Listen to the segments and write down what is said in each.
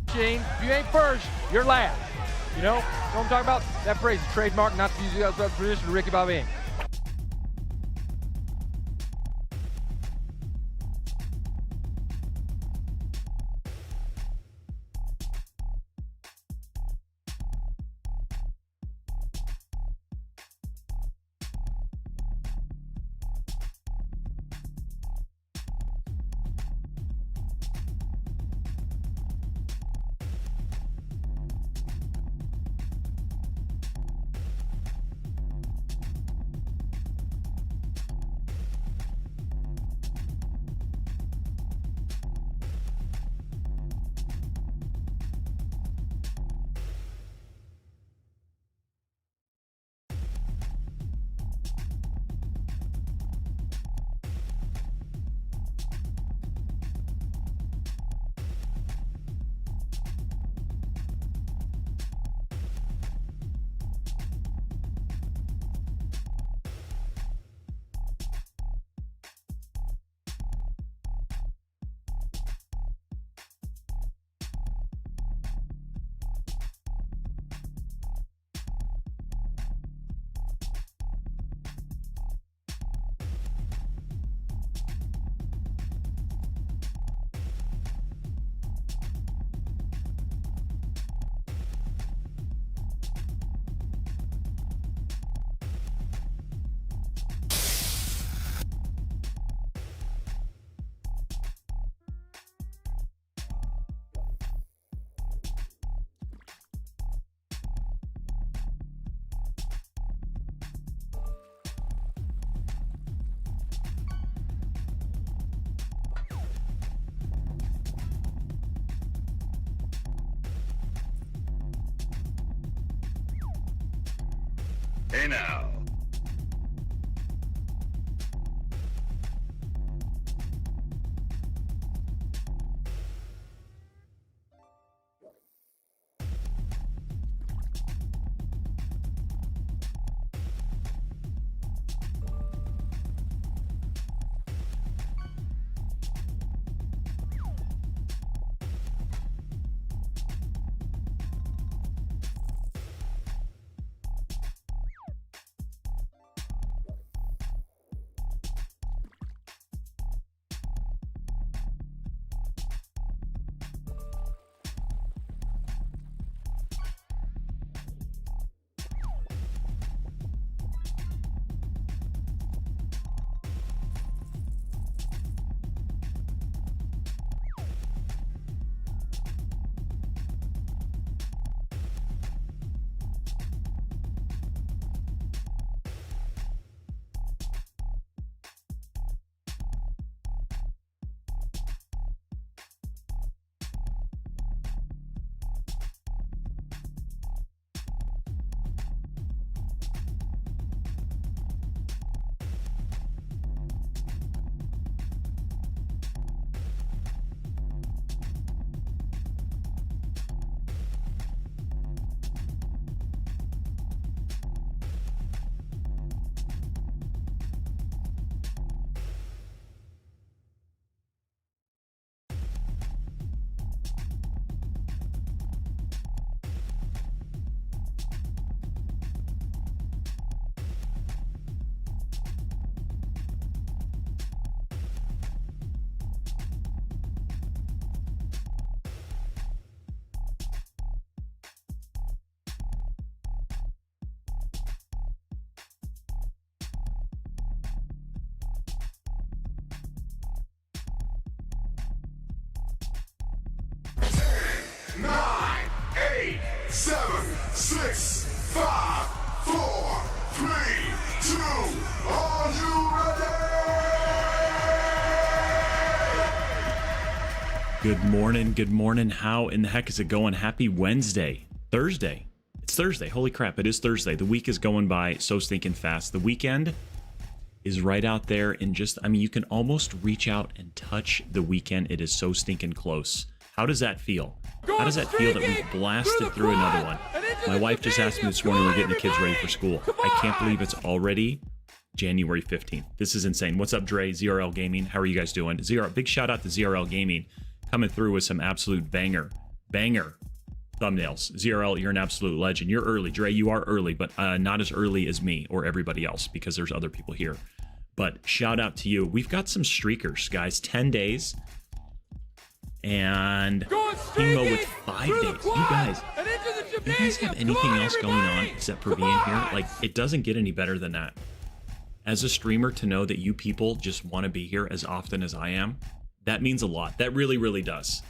machine. If you ain't first, you're last. You know what I'm talking about? That phrase is trademark, not to use the outside tradition of Ricky Bobby. Hey now. Seven, six, five, four, three, two. Are you ready? Good morning. Good morning. How in the heck is it going? Happy Wednesday. Thursday. It's Thursday. Holy crap. It is Thursday. The week is going by so stinking fast. The weekend is right out there and just, I mean, you can almost reach out and touch the weekend. It is so stinking close. How does that feel? How does that feel that we've blasted through another one? My wife just asked me this morning, we're getting the kids ready for school. I can't believe it's already January 15th. This is insane. What's up, Dre? ZRL Gaming. How are you guys doing? Big shout out to ZRL Gaming coming through with some absolute banger Banger thumbnails. ZRL, you're an absolute legend. You're early. Dre, you are early, but not as early as me or everybody else because there's other people here. But shout out to you. We've got some streakers, guys. 10 days. And Kimo with 5 days. You guys have anything else going on except for being here? Like, it doesn't get any better than that. As a streamer, to know that you people just want to be here as often as I am, that means a lot. That really, really does.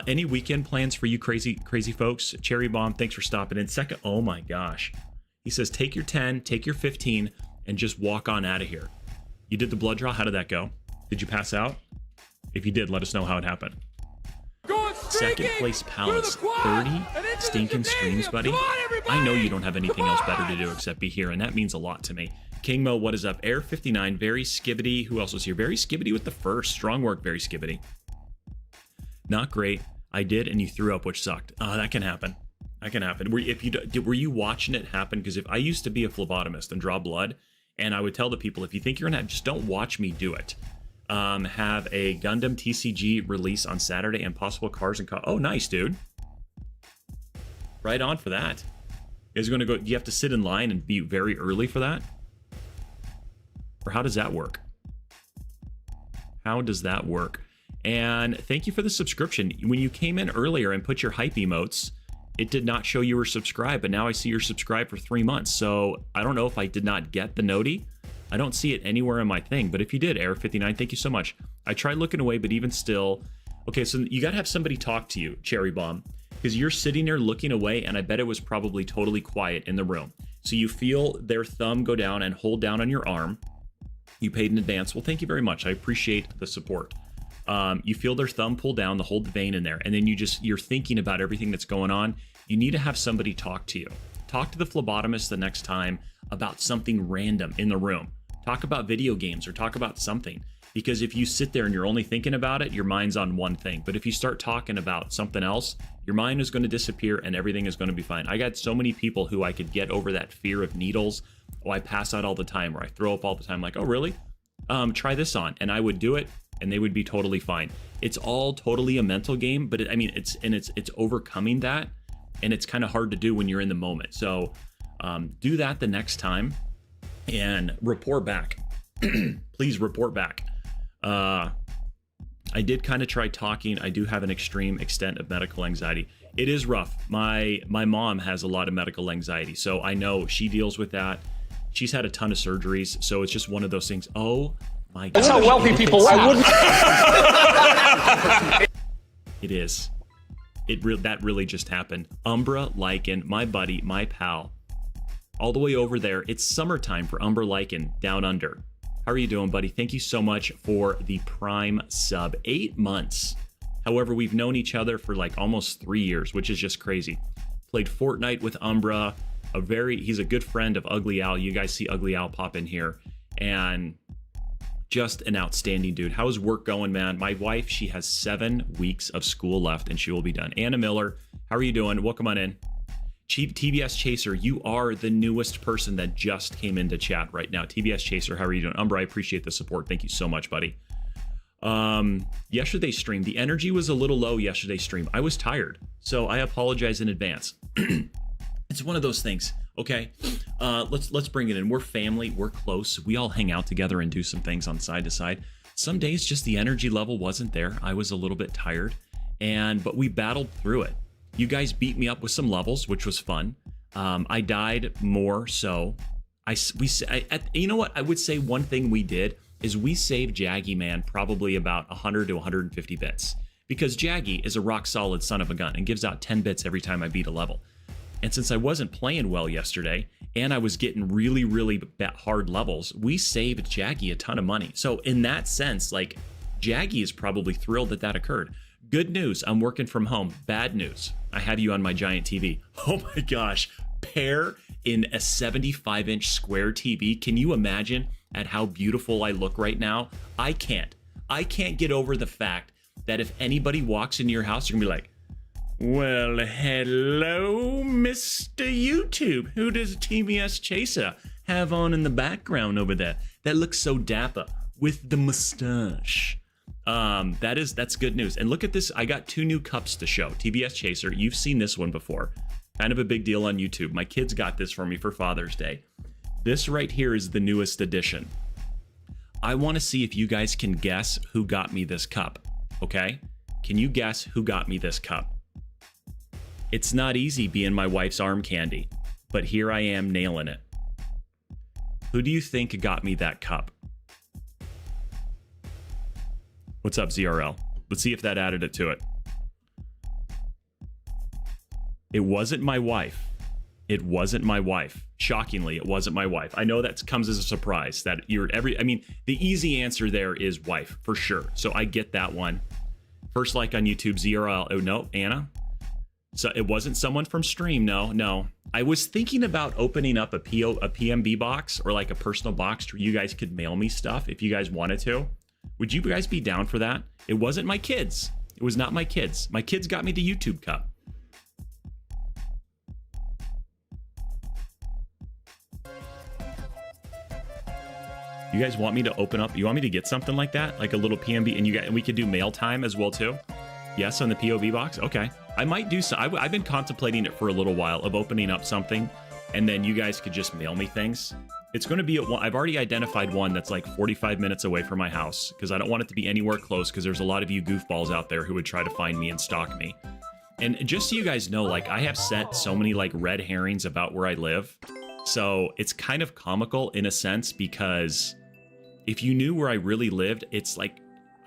Any weekend plans for you crazy folks? Cherry Bomb, thanks for stopping in. Second, oh my gosh. He says, take your 10, take your 15, and just walk on out of here. You did the blood draw. How did that go? Did you pass out? If you did, let us know how it happened. Second place Palace, 30 stinking streams, buddy. I know you don't have anything else better to do except be here, and that means a lot to me. King Mo, what is up? Air 59, Very Skibbity. Who else was here? Very Skibbity with the first. Strong work, Very Skibbity. Not great. I did, and you threw up, which sucked. That can happen. That can happen. Were you watching it happen? Because if I used to be a phlebotomist and draw blood, and I would tell the people, if you think you're gonna, just don't watch me do it. Have a Gundam TCG release on Saturday and possible cars and oh, nice, dude. Right on for that. You guys are gonna go? Do you have to sit in line and be very early for that? Or how does that work? How does that work? And thank you for the subscription. When you came in earlier and put your hype emotes, it did not show you were subscribed, but now I see you're subscribed for 3 months. So I don't know if I did not get the noti. I don't see it anywhere in my thing, but if you did, Air59, thank you so much. I tried looking away, but even still, okay, so you gotta have somebody talk to you, Cherry Bomb, because you're sitting there looking away, and I bet it was probably totally quiet in the room. So you feel their thumb go down and hold down on your arm. You paid in advance. Well, thank you very much. I appreciate the support. You feel their thumb pull down to hold the vein in there, and then you're thinking about everything that's going on. You need to have somebody talk to you. Talk to the phlebotomist the next time about something random in the room. Talk about video games or talk about something. Because if you sit there and you're only thinking about it, your mind's on one thing. But if you start talking about something else, your mind is going to disappear and everything is going to be fine. I got so many people who I could get over that fear of needles. Oh, I pass out all the time, or I throw up all the time. Like, oh, really? Try this on. And I would do it and they would be totally fine. It's all totally a mental game, but it's overcoming that. And it's kind of hard to do when you're in the moment. So do that the next time and report back. Please report back. I did kind of try talking. I do have an extreme extent of medical anxiety. It is rough. My mom has a lot of medical anxiety, so I know she deals with that. She's had a ton of surgeries, so it's just one of those things. Oh my God. That's how wealthy people laugh. It is. That really just happened. Umbra Lycan, my buddy, my pal, all the way over there. It's summertime for Umbra Lycan down under. How are you doing, buddy? Thank you so much for the Prime sub. 8 months. However, we've known each other for like almost 3 years, which is just crazy. Played Fortnite with Umbra. He's a good friend of Ugly Al. You guys see Ugly Al pop in here. And just an outstanding dude. How's work going, man? My wife, she has 7 weeks of school left and she will be done. Anna Miller, how are you doing? Welcome on in. TBS Chaser, you are the newest person that just came into chat right now. TBS Chaser, how are you doing? Umbra, I appreciate the support. Thank you so much, buddy. Yesterday's stream, the energy was a little low yesterday's stream. I was tired, so I apologize in advance. It's one of those things. Okay, let's bring it in. We're family, we're close. We all hang out together and do some things on side to side. Some days just the energy level wasn't there. I was a little bit tired, but we battled through it. You guys beat me up with some levels, which was fun. I died more, so you know what? I would say one thing we did is we saved Jaggy Man probably about 100 to 150 bits, because Jaggy is a rock solid son of a gun and gives out 10 bits every time I beat a level. And since I wasn't playing well yesterday and I was getting really, really hard levels, we saved Jaggy a ton of money. So in that sense, like, Jaggy is probably thrilled that occurred. Good news, I'm working from home. Bad news, I have you on my giant TV. Oh my gosh, Pear in a 75-inch square TV. Can you imagine at how beautiful I look right now? I can't get over the fact that if anybody walks into your house, you're gonna be like, well, hello, Mr. YouTube. Who does TBS Chaser have on in the background over there? That looks so dapper with the mustache. That's good news. And look at this. I got 2 new cups to show. TBS Chaser. You've seen this one before. Kind of a big deal on YouTube. My kids got this for me for Father's Day. This right here is the newest edition. I want to see if you guys can guess who got me this cup. Okay? Can you guess who got me this cup? It's not easy being my wife's arm candy, but here I am nailing it. Who do you think got me that cup? What's up, ZRL? Let's see if that added it to it. It wasn't my wife. It wasn't my wife. Shockingly, it wasn't my wife. I know that comes as a surprise that the easy answer there is wife for sure. So I get that one. First like on YouTube, ZRL. Oh no, Anna. So it wasn't someone from stream. No. I was thinking about opening up a PMB box or like a personal box where you guys could mail me stuff if you guys wanted to. Would you guys be down for that? It wasn't my kids. It was not my kids. My kids got me the YouTube cup. You guys want me to open up? You want me to get something like that? Like a little PMB, and we could do mail time as well too? Yes, on the POV box? Okay. I might do so. I've been contemplating it for a little while of opening up something, and then you guys could just mail me things. It's going to be I've already identified one that's like 45 minutes away from my house because I don't want it to be anywhere close because there's a lot of you goofballs out there who would try to find me and stalk me. And just so you guys know, like I have set so many like red herrings about where I live. So it's kind of comical in a sense because if you knew where I really lived, it's like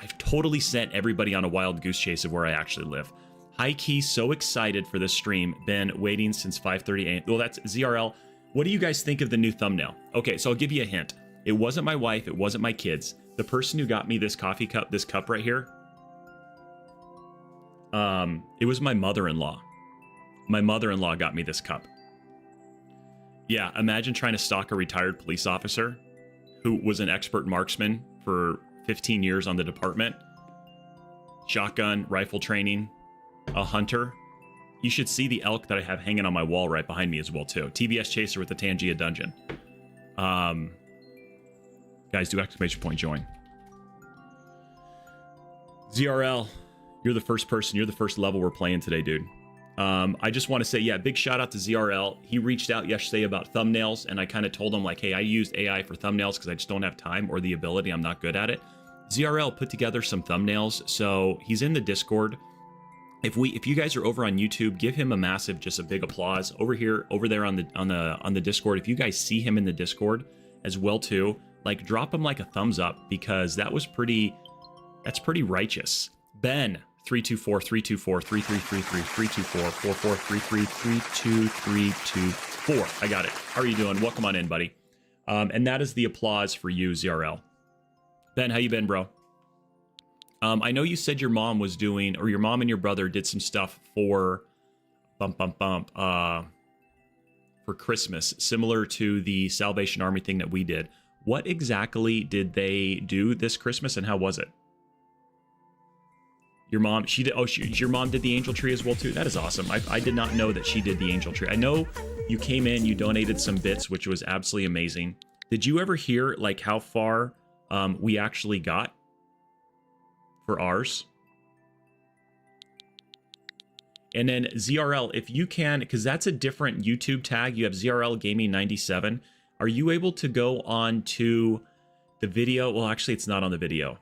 I've totally sent everybody on a wild goose chase of where I actually live. High key, so excited for this stream. Been waiting since 5:30 a.m. Well, that's ZRL. What do you guys think of the new thumbnail? Okay, so I'll give you a hint. It wasn't my wife. It wasn't my kids. The person who got me this coffee cup, this cup right here, it was my mother-in-law. My mother-in-law got me this cup. Yeah, imagine trying to stalk a retired police officer who was an expert marksman for 15 years on the department. Shotgun, rifle training, a hunter. You should see the elk that I have hanging on my wall right behind me as well, too. TBS Chaser with the Tangia Dungeon. Guys, do exclamation point join. ZRL, you're the first person. You're the first level we're playing today, dude. I just want to say, yeah, big shout out to ZRL. He reached out yesterday about thumbnails, and I kind of told him, like, hey, I used AI for thumbnails because I just don't have time or the ability. I'm not good at it. ZRL put together some thumbnails, so he's in the Discord. If you guys are over on YouTube, give him a big applause. Over there on the Discord, if you guys see him in the Discord as well too, like drop him like a thumbs up because that's pretty righteous. Ben 324-324333-324-4433-32324. I got it. How are you doing? Welcome on in, buddy. And that is the applause for you, ZRL. Ben, how you been, bro? I know you said your mom was doing, or your mom and your brother did some stuff for for Christmas, similar to the Salvation Army thing that we did. What exactly did they do this Christmas, and how was it? Your mom, your mom did the angel tree as well too. That is awesome. I did not know that she did the angel tree. I know you came in, you donated some bits, which was absolutely amazing. Did you ever hear like how far we actually got for ours? And then ZRL, if you can, because that's a different YouTube tag. You have ZRL Gaming 97. Are you able to go on to the video? Well, actually, it's not on the video.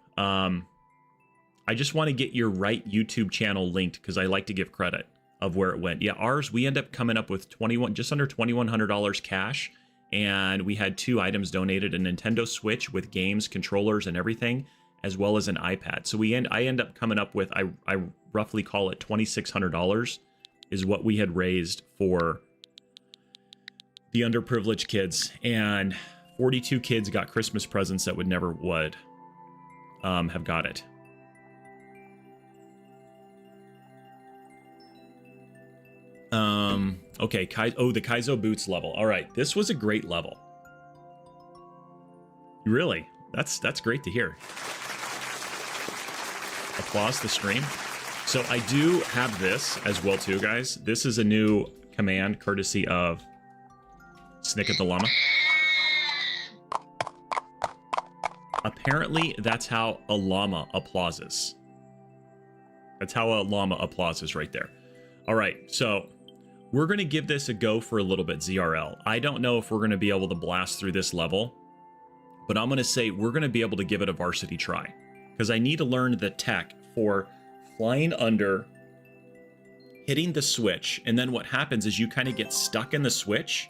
I just want to get your right YouTube channel linked because I like to give credit of where it went. Yeah, ours, we end up coming up with just under $2,100 cash. And we had 2 items donated, a Nintendo Switch with games, controllers, and everything, as well as an iPad. So I end up coming up with, I roughly call it $2,600 is what we had raised for the underprivileged kids. And 42 kids got Christmas presents that would never have got it. Okay, the Kaizo boots level. All right, this was a great level. Really? That's great to hear. Applause the stream. So I do have this as well too, guys. This is a new command courtesy of Snicket the Llama. apparently that's how a llama applauses. That's how a llama applauses right there. All right, so we're going to give this a go for a little bit, ZRL. I don't know if we're going to be able to blast through this level, but I'm going to say we're going to be able to give it a varsity try, because I need to learn the tech for flying under, hitting the switch, and then what happens is you kind of get stuck in the switch,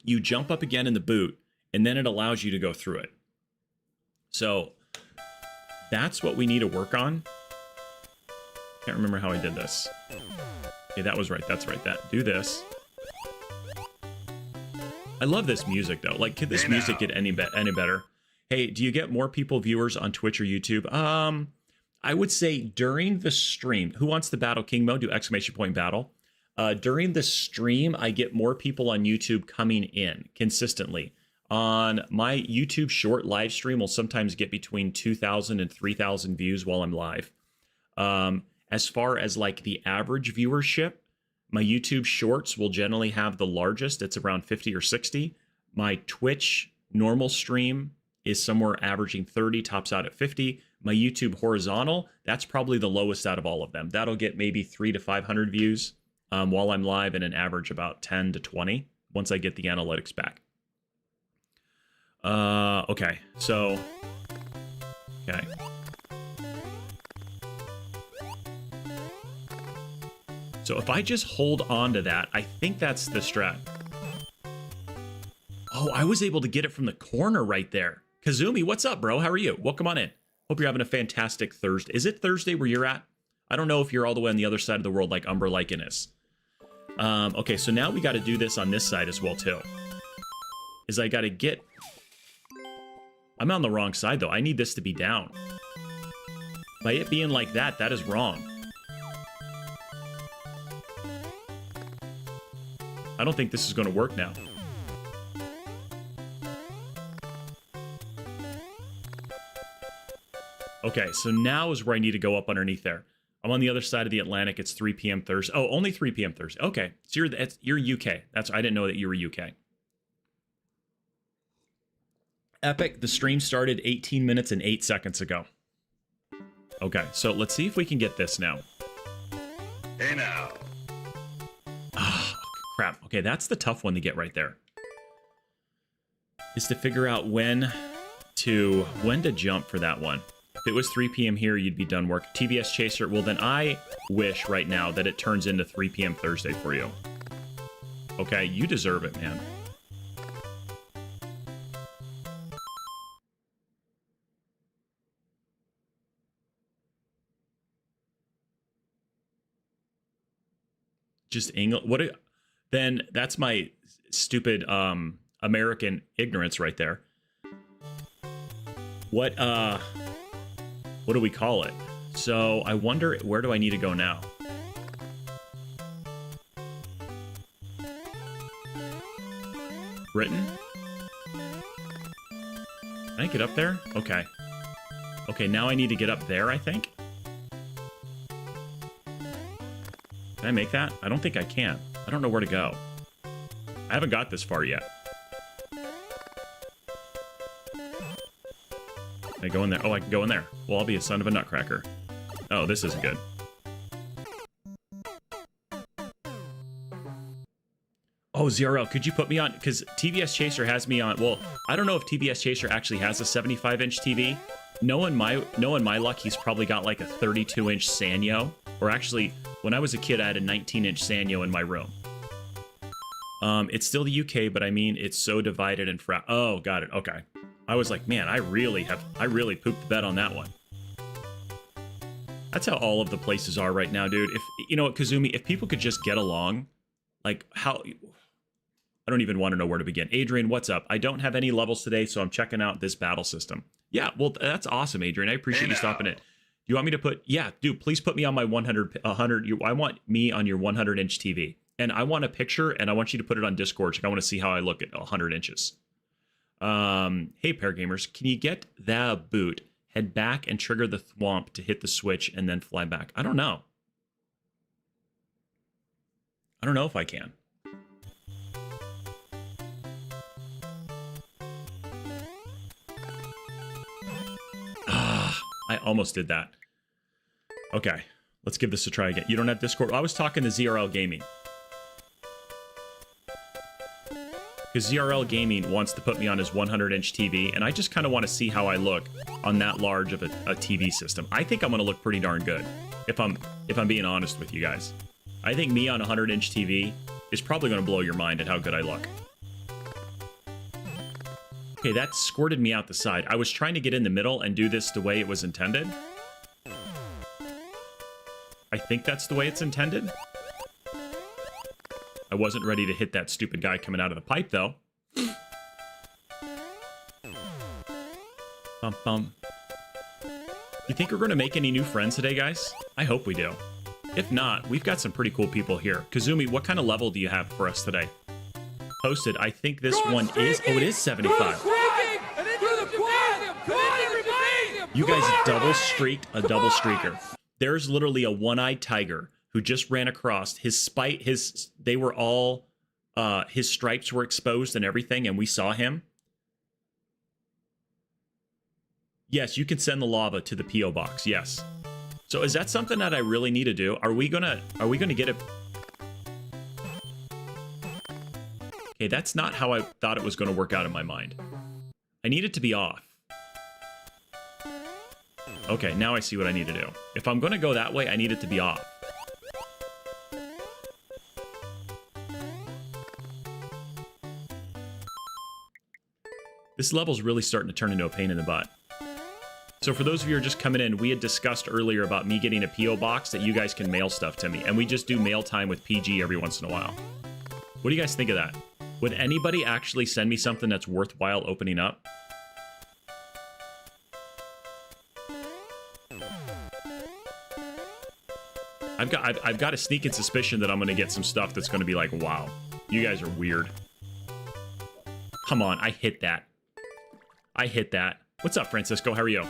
you jump up again in the boot, and then it allows you to go through it. So that's what we need to work on. Can't remember how I did this. Okay, that was right. That's right. Do this. I love this music though. Like, could this music get any better? Hey, do you get more viewers on Twitch or YouTube? I would say during the stream. Who wants the battle king mode? Do exclamation point battle. During the stream, I get more people on YouTube coming in consistently. On my YouTube short live stream, will sometimes get between 2,000 and 3,000 views while I'm live. As far as like the average viewership, my YouTube shorts will generally have the largest. It's around 50 or 60. My Twitch normal stream is somewhere averaging 30, tops out at 50. My YouTube horizontal, that's probably the lowest out of all of them. That'll get maybe 300 to 500 views while I'm live, and an average about 10 to 20 once I get the analytics back. Okay, so, okay. So if I just hold on to that, I think that's the strat. Oh, I was able to get it from the corner right there. Kazumi, what's up, bro? How are you? Welcome on in. Hope you're having a fantastic Thursday. Is it Thursday where you're at? I don't know if you're all the way on the other side of the world like Umber Lycan is. Okay, so now we got to do this on this side as well, too. Is I got to get... I'm on the wrong side, though. I need this to be down. By it being like that, that is wrong. I don't think this is going to work now. Okay, so now is where I need to go up underneath there. I'm on the other side of the Atlantic. It's 3 p.m. Thursday. Oh, only 3 p.m. Thursday. Okay, so you're UK. I didn't know that you were UK. Epic, the stream started 18 minutes and 8 seconds ago. Okay, so let's see if we can get this now. Hey now. Ah, crap. Okay, that's the tough one to get right there. Is to figure out when to jump for that one. If it was 3 p.m. here, you'd be done work. TBS Chaser, well then I wish right now that it turns into 3 p.m. Thursday for you. Okay, you deserve it, man. Just English. Then that's my stupid American ignorance right there. What do we call it? So I wonder, where do I need to go now? Britain? Can I get up there? Okay. Okay, now I need to get up there, I think. Can I make that? I don't think I can. I don't know where to go. I haven't got this far yet. Can I go in there? Oh, I can go in there. Well, I'll be a son of a nutcracker. Oh, this isn't good. Oh, Zero, could you put me on? Because TBS Chaser has me on. Well, I don't know if TBS Chaser actually has a 75-inch TV. Knowing my luck, he's probably got like a 32-inch Sanyo. Or actually, when I was a kid, I had a 19-inch Sanyo in my room. It's still the UK, but I mean, it's so divided and oh, got it. Okay. I was like, man, I really pooped the bed on that one. That's how all of the places are right now, dude. If you know what, Kazumi, if people could just get along, like how... I don't even want to know where to begin. Adrian, what's up? I don't have any levels today, so I'm checking out this battle system. Yeah, well, that's awesome, Adrian. I appreciate you stopping it. You want me to put... Yeah, dude, please put me on my 100... I want me on your 100-inch TV. And I want a picture, and I want you to put it on Discord. I want to see how I look at 100 inches. Hey, Pair Gamers, can you get the boot, head back, and trigger the thwomp to hit the switch, and then fly back? I don't know. I don't know if I can. almost did that. Okay, let's give this a try again. You don't have Discord? I was talking to ZRL Gaming. Because ZRL Gaming wants to put me on his 100-inch TV, and I just kind of want to see how I look on that large of a TV system. I think I'm going to look pretty darn good, if I'm being honest with you guys. I think me on a 100-inch TV is probably going to blow your mind at how good I look. Okay, that squirted me out the side. I was trying to get in the middle and do this the way it was intended. I think that's the way it's intended. I wasn't ready to hit that stupid guy coming out of the pipe, though. Bum, bum. You think we're going to make any new friends today, guys? I hope we do. If not, we've got some pretty cool people here. Kazumi, what kind of level do you have for us today? Posted, I think this one is... Oh, it is 75. You guys double-streaked a double-streaker. There's literally a one-eyed tiger who just ran across. His stripes were exposed and everything, and we saw him. Yes, you can send the lava to the P.O. box, yes. So is that something that I really need to do? Are we gonna get it? Okay, that's not how I thought it was gonna work out in my mind. I need it to be off. Okay, now I see what I need to do. If I'm gonna go that way, I need it to be off. This level's really starting to turn into a pain in the butt. So for those of you who are just coming in, we had discussed earlier about me getting a P.O. box that you guys can mail stuff to me. And we just do mail time with PG every once in a while. What do you guys think of that? Would anybody actually send me something that's worthwhile opening up? I've got a sneaking suspicion that I'm going to get some stuff that's going to be like, wow, you guys are weird. Come on, I hit that. I hit that. What's up, Francisco? How are you?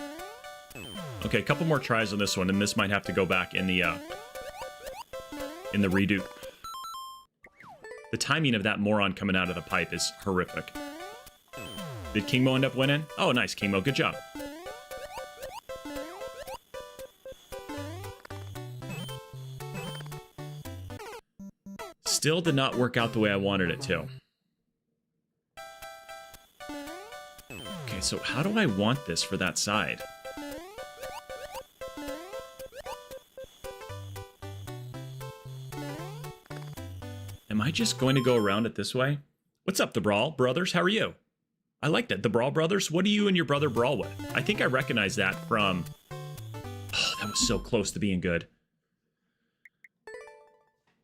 Okay, a couple more tries on this one, and this might have to go back in the redo. The timing of that moron coming out of the pipe is horrific. Did Kingmo end up winning? Oh, nice, Kingmo. Good job. Still did not work out the way I wanted it to. Okay, so how do I want this for that side? Am I just going to go around it this way? What's up, the Brawl Brothers? How are you? I like that. The Brawl Brothers? What do you and your brother brawl with? I think I recognize that from... Oh, that was so close to being good.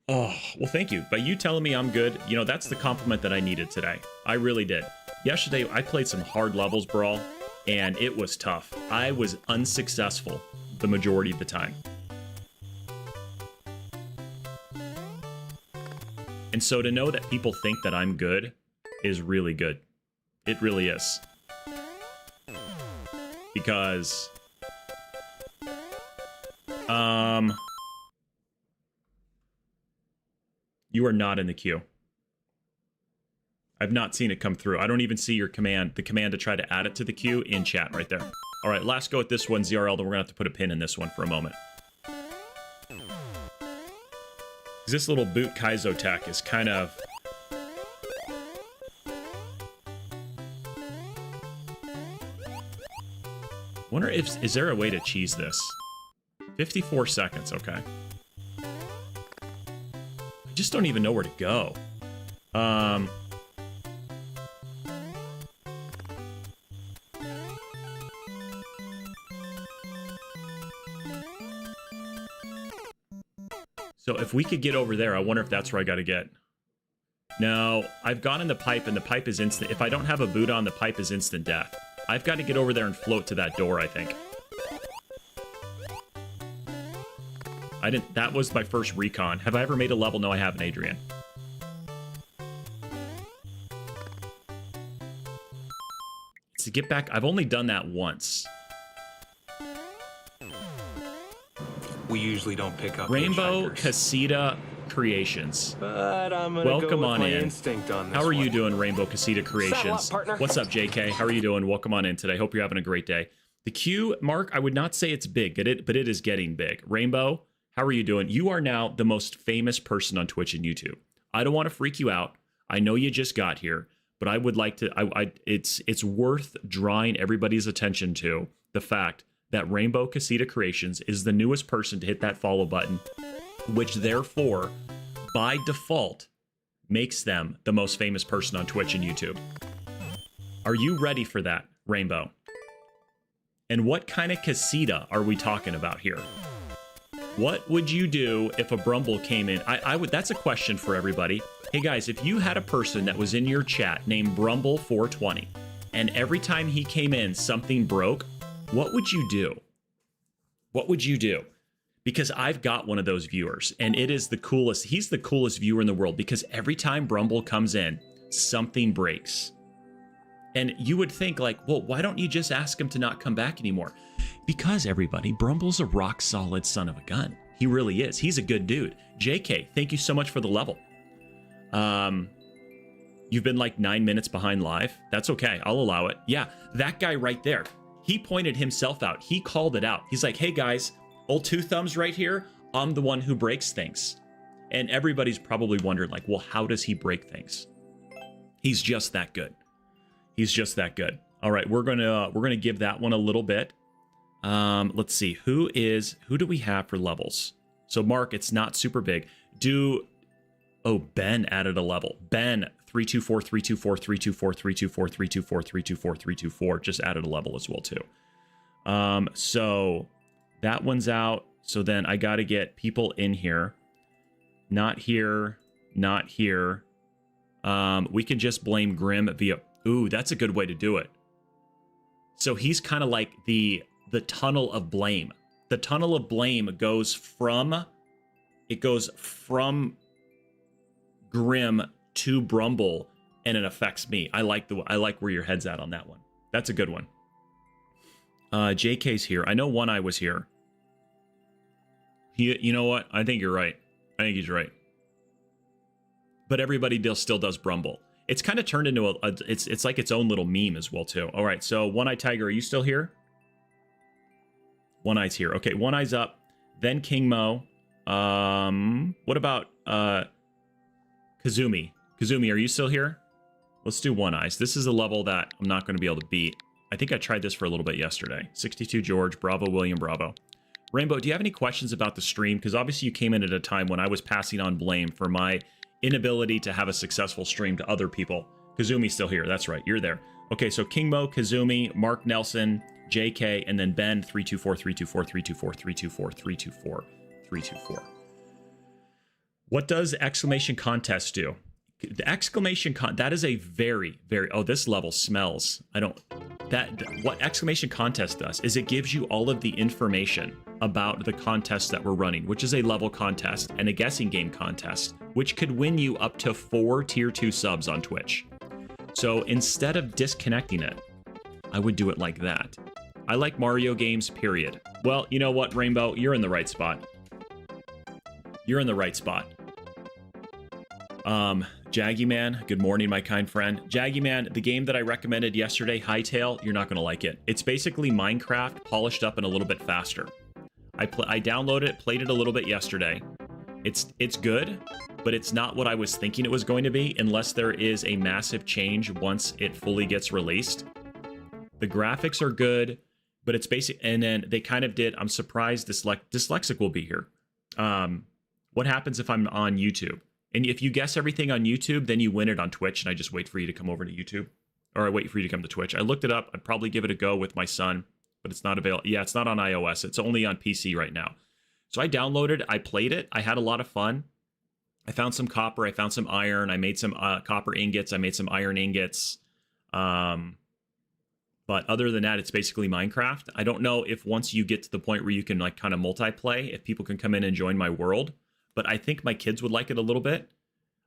Oh, well, thank you. By you telling me I'm good, you know, that's the compliment that I needed today. I really did. Yesterday, I played some hard levels, Brawl, and it was tough. I was unsuccessful the majority of the time. And so to know that people think that I'm good is really good. It really is. Because... you are not in the queue. I've not seen it come through. I don't even see your command, the command to try to add it to the queue in chat right there. All right, last go at this one, ZRL, then we're gonna have to put a pin in this one for a moment. This little boot Kaizo tech is kind of... Wonder if, is there a way to cheese this? 54 seconds, okay. I just don't even know where to go. So if we could get over there, I wonder if that's where I gotta get. No, I've gone in the pipe, and the pipe is instant. If I don't have a boot on, the pipe is instant death. I've got to get over there and float to that door, I think. That was my first recon. Have I ever made a level? No, I haven't, Adrian. To get back, I've only done that once. We usually don't pick up Rainbow hitchhikers. Casita Creations. But I'm gonna Welcome go with on my in. instinct on this How are you one. doing, Rainbow Casita Creations? Saddle up, partner. What's up, JK? How are you doing? Welcome on in today. Hope you're having a great day. The queue, Mark, I would not say it's big, but it is getting big. Rainbow, how are you doing? You are now the most famous person on Twitch and YouTube. I don't want to freak you out. I know you just got here, but I would like to. It's worth drawing everybody's attention to the fact that Rainbow Casita Creations is the newest person to hit that follow button, which therefore, by default, makes them the most famous person on Twitch and YouTube. Are you ready for that, Rainbow? And what kind of casita are we talking about here? What would you do if a Brumble came in? I would. That's a question for everybody. Hey guys, if you had a person that was in your chat named Brumble420, and every time he came in, something broke, what would you do? What would you do? Because I've got one of those viewers, and it is the coolest. He's the coolest viewer in the world because every time Brumble comes in, something breaks. And you would think like, well, why don't you just ask him to not come back anymore? Because everybody, Brumble's a rock solid son of a gun. He really is. He's a good dude. JK, thank you so much for the level. You've been like 9 minutes behind live. That's okay. I'll allow it. Yeah, that guy right there. He pointed himself out. He called it out. He's like, hey guys, old Two Thumbs right here. I'm the one who breaks things. And everybody's probably wondering like, well, how does he break things? He's just that good. He's just that good. All right, we're gonna give that one a little bit. Let's see, who do we have for levels? So Mark, it's not super big. Ben added a level. Ben 324 324 324 324 324 324 324 just added a level as well too. So that one's out. So then I got to get people in here. Not here, not here. We can just blame Grim via. Ooh, that's a good way to do it. So he's kind of like the tunnel of blame. The tunnel of blame goes from Grim to Brumble, and it affects me. I like where your head's at on that one. That's a good one. JK's here. I know One Eye was here. You know what? I think you're right. I think he's right. But everybody still does Brumble. It's kind of turned into it's like its own little meme as well too. All right, so One Eye Tiger, are you still here? One Eye's here. Okay, One Eye's up. Then King Mo. What about Kazumi? Kazumi, are you still here? Let's do One Eyes. This is a level that I'm not going to be able to beat. I think I tried this for a little bit yesterday. 62 George, bravo, William, bravo. Rainbow, do you have any questions about the stream? Because obviously you came in at a time when I was passing on blame for my inability to have a successful stream to other people. Kazumi's still here. That's right. You're there. Okay, so King Mo, Kazumi, Mark Nelson, JK, and then Ben 324 324 324 324 324 324. What does exclamation contest do? The exclamation that is a very, very, oh, this level smells. What exclamation contest does is it gives you all of the information about the contest that we're running, which is a level contest and a guessing game contest, which could win you up to 4 tier 2 subs on Twitch. So instead of disconnecting it, I would do it like that. I like Mario games, period. Well, you know what, Rainbow? You're in the right spot. You're in the right spot. Jaggy Man, good morning, my kind friend. Jaggy Man, the game that I recommended yesterday, Hightail, you're not going to like it. It's basically Minecraft polished up and a little bit faster. I downloaded it, played it a little bit yesterday. It's good, but it's not what I was thinking it was going to be unless there is a massive change once it fully gets released. The graphics are good, but it's basic. And then they kind of did, I'm surprised Dyslexic will be here. What happens if I'm on YouTube? And if you guess everything on YouTube, then you win it on Twitch, and I just wait for you to come over to YouTube. Or I wait for you to come to Twitch. I looked it up. I'd probably give it a go with my son, but it's not available. Yeah, it's not on iOS. It's only on PC right now. So I downloaded, I played it. I had a lot of fun. I found some copper. I found some iron. I made some copper ingots. I made some iron ingots. But other than that, it's basically Minecraft. I don't know if once you get to the point where you can like kind of multiplay, if people can come in and join my world. But I think my kids would like it a little bit.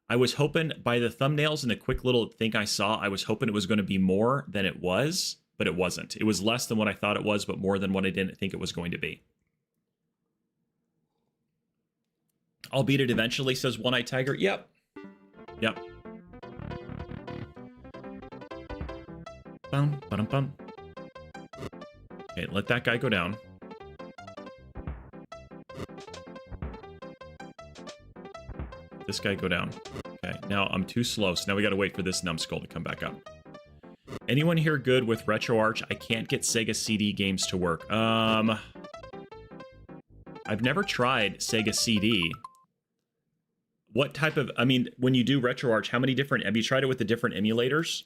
I was hoping by the thumbnails and the quick little thing I saw, I was hoping it was going to be more than it was, but it wasn't. It was less than what I thought it was, but more than what I didn't think it was going to be. I'll beat it eventually, says One Eye Tiger. Yep. Yep. Bum, ba-dum, bum. Okay, let that guy go down. This guy go down. Okay, now I'm too slow, so now we gotta wait for this numbskull to come back up. Anyone here good with RetroArch? I can't get Sega CD games to work. I've never tried Sega CD. What type of, I mean, when you do RetroArch, how many different, have you tried it with the different emulators?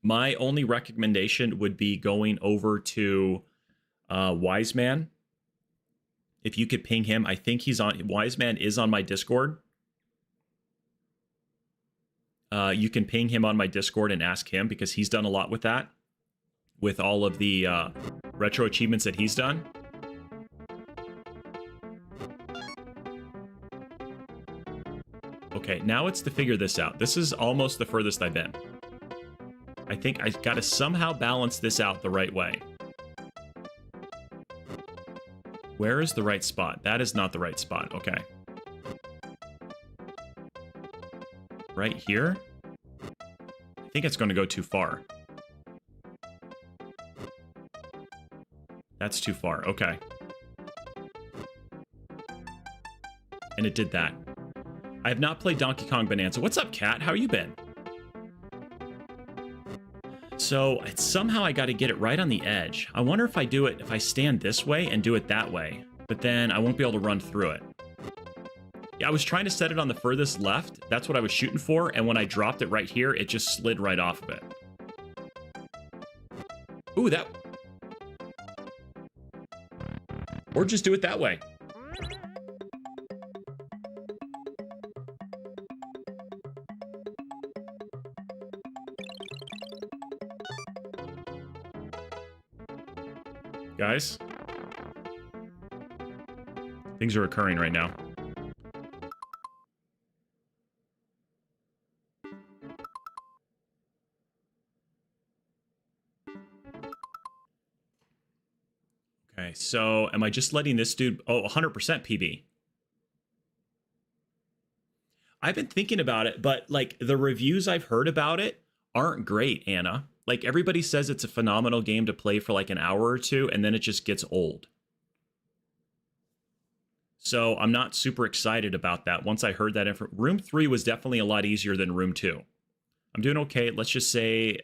My only recommendation would be going over to Wiseman. If you could ping him, I think he's on, Wiseman is on my Discord. You can ping him on my Discord and ask him because he's done a lot with that. With all of the retro achievements that he's done. Okay, now it's to figure this out. This is almost the furthest I've been. I think I got to somehow balance this out the right way. Where is the right spot? That is not the right spot. Okay. Right here? I think it's going to go too far. That's too far. Okay. And it did that. I have not played Donkey Kong Bonanza. What's up, Cat? How you been? So somehow I got to get it right on the edge. I wonder if I do it, if I stand this way and do it that way, but then I won't be able to run through it. Yeah, I was trying to set it on the furthest left. That's what I was shooting for. And when I dropped it right here, it just slid right off of it. Ooh, that. Or just do it that way. Guys, things are occurring right now. Okay, so am I just letting this dude... Oh, 100% PB. I've been thinking about it, but like the reviews I've heard about it aren't great, Anna. Like, everybody says it's a phenomenal game to play for like an hour or two, and then it just gets old. So I'm not super excited about that. Once I heard that info, Room 3 was definitely a lot easier than Room 2. I'm doing okay. Let's just say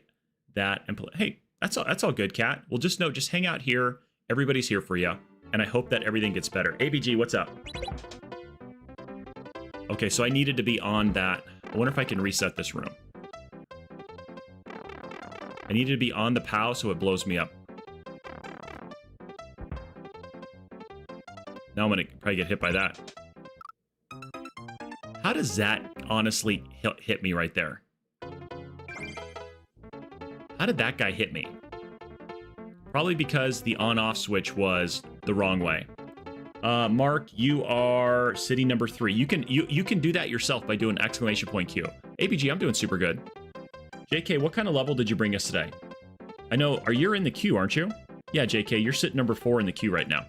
that and play. Hey, that's all good, Cat. Well, just know, just hang out here. Everybody's here for you, and I hope that everything gets better. ABG, what's up? Okay, so I needed to be on that. I wonder if I can reset this room. I needed to be on the POW so it blows me up. Now I'm going to probably get hit by that. How does that honestly hit me right there? How did that guy hit me? Probably because the on-off switch was the wrong way. Mark, you are city number 3. You can do that yourself by doing exclamation point Q. ABG, I'm doing super good. JK, what kind of level did you bring us today? I know, you're in the queue, aren't you? Yeah, JK, you're sitting number 4 in the queue right now.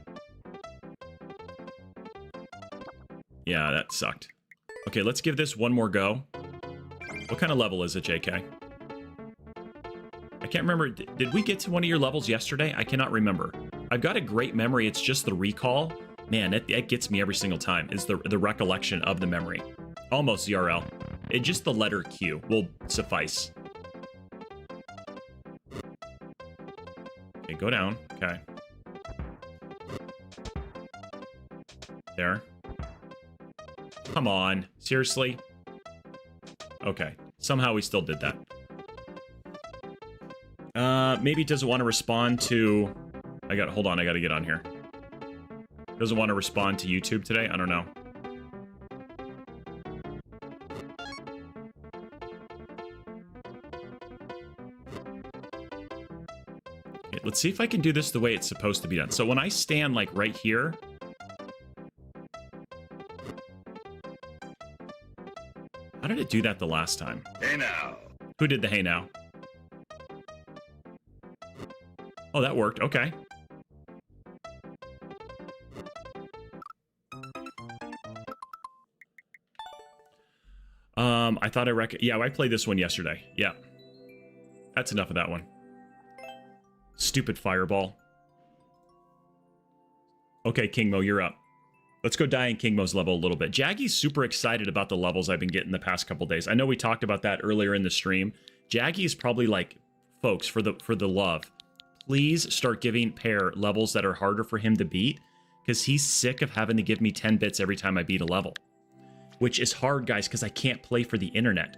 Yeah, that sucked. Okay, let's give this one more go. What kind of level is it, JK? I can't remember. Did we get to one of your levels yesterday? I cannot remember. I've got a great memory. It's just the recall. Man, it gets me every single time. Is the recollection of the memory. Almost ZRL. Just the letter Q will suffice. Okay, go down. Okay. There. Come on. Seriously? Okay. Somehow we still did that. Maybe it doesn't want to respond to... Hold on, I gotta get on here. Doesn't want to respond to YouTube today? I don't know. Okay, let's see if I can do this the way it's supposed to be done. So when I stand, like, right here... How did it do that the last time? Hey now. Who did the hey now? Oh, that worked. Okay. I thought yeah, I played this one yesterday. Yeah. That's enough of that one. Stupid fireball. Okay, Kingmo, you're up. Let's go die in Kingmo's level a little bit. Jaggy's super excited about the levels I've been getting the past couple days. I know we talked about that earlier in the stream. Jaggy is probably like, folks, for the love, please start giving Pear levels that are harder for him to beat, because he's sick of having to give me 10 bits every time I beat a level. Which is hard, guys, because I can't play for the internet.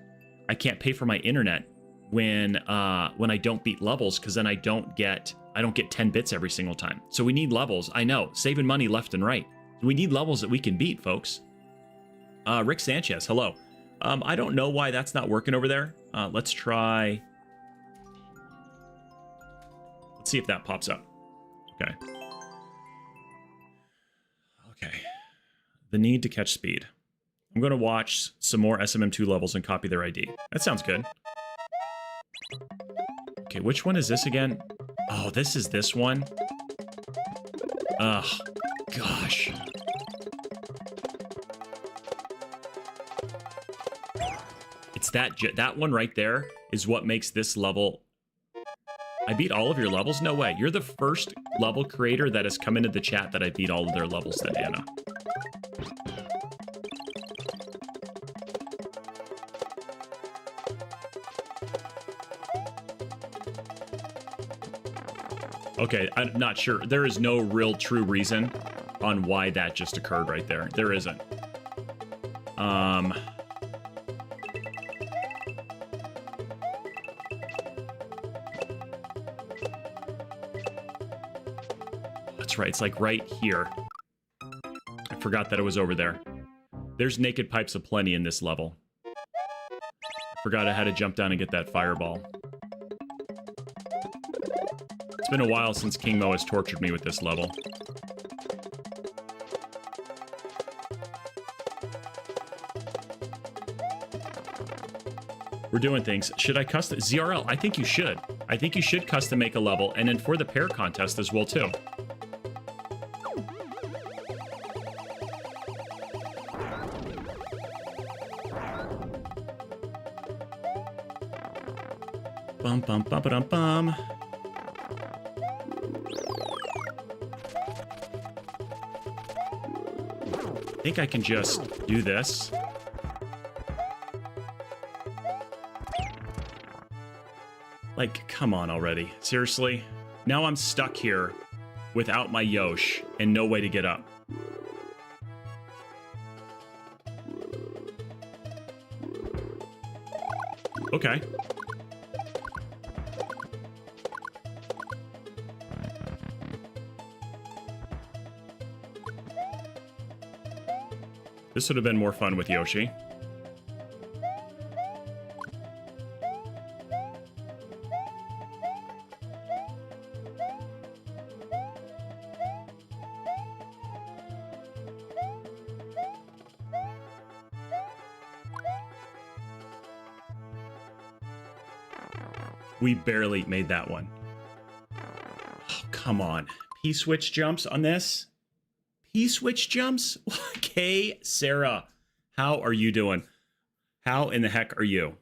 I can't pay for my internet when I don't beat levels, because then I don't get 10 bits every single time. So we need levels. I know, saving money left and right. We need levels that we can beat, folks. Rick Sanchez, hello. I don't know why that's not working over there. Let's try. Let's see if that pops up. Okay. Okay. The need to catch speed. I'm going to watch some more SMM2 levels and copy their ID. That sounds good. Okay, which one is this again? Oh, this is this one. Ugh, gosh. It's that one right there is what makes this level. I beat all of your levels? No way. You're the first level creator that has come into the chat that I beat all of their levels then, Anna. Okay, I'm not sure. There is no real true reason on why that just occurred right there. There isn't. That's right. It's like right here. I forgot that it was over there. There's naked pipes aplenty in this level. Forgot I had to jump down and get that fireball. It's been a while since Kingmo has tortured me with this level. We're doing things. Should I custom... ZRL, I think you should. I think you should custom make a level, and then for the pair contest as well, too. Bum, bum, bum, ba-dum, bum. I think I can just do this. Like, come on already. Seriously? Now I'm stuck here without my Yosh and no way to get up. Okay. This would have been more fun with Yoshi. We barely made that one. Oh, come on. P-switch jumps on this? P-switch jumps? Okay, Sarah, how are you doing? How in the heck are you?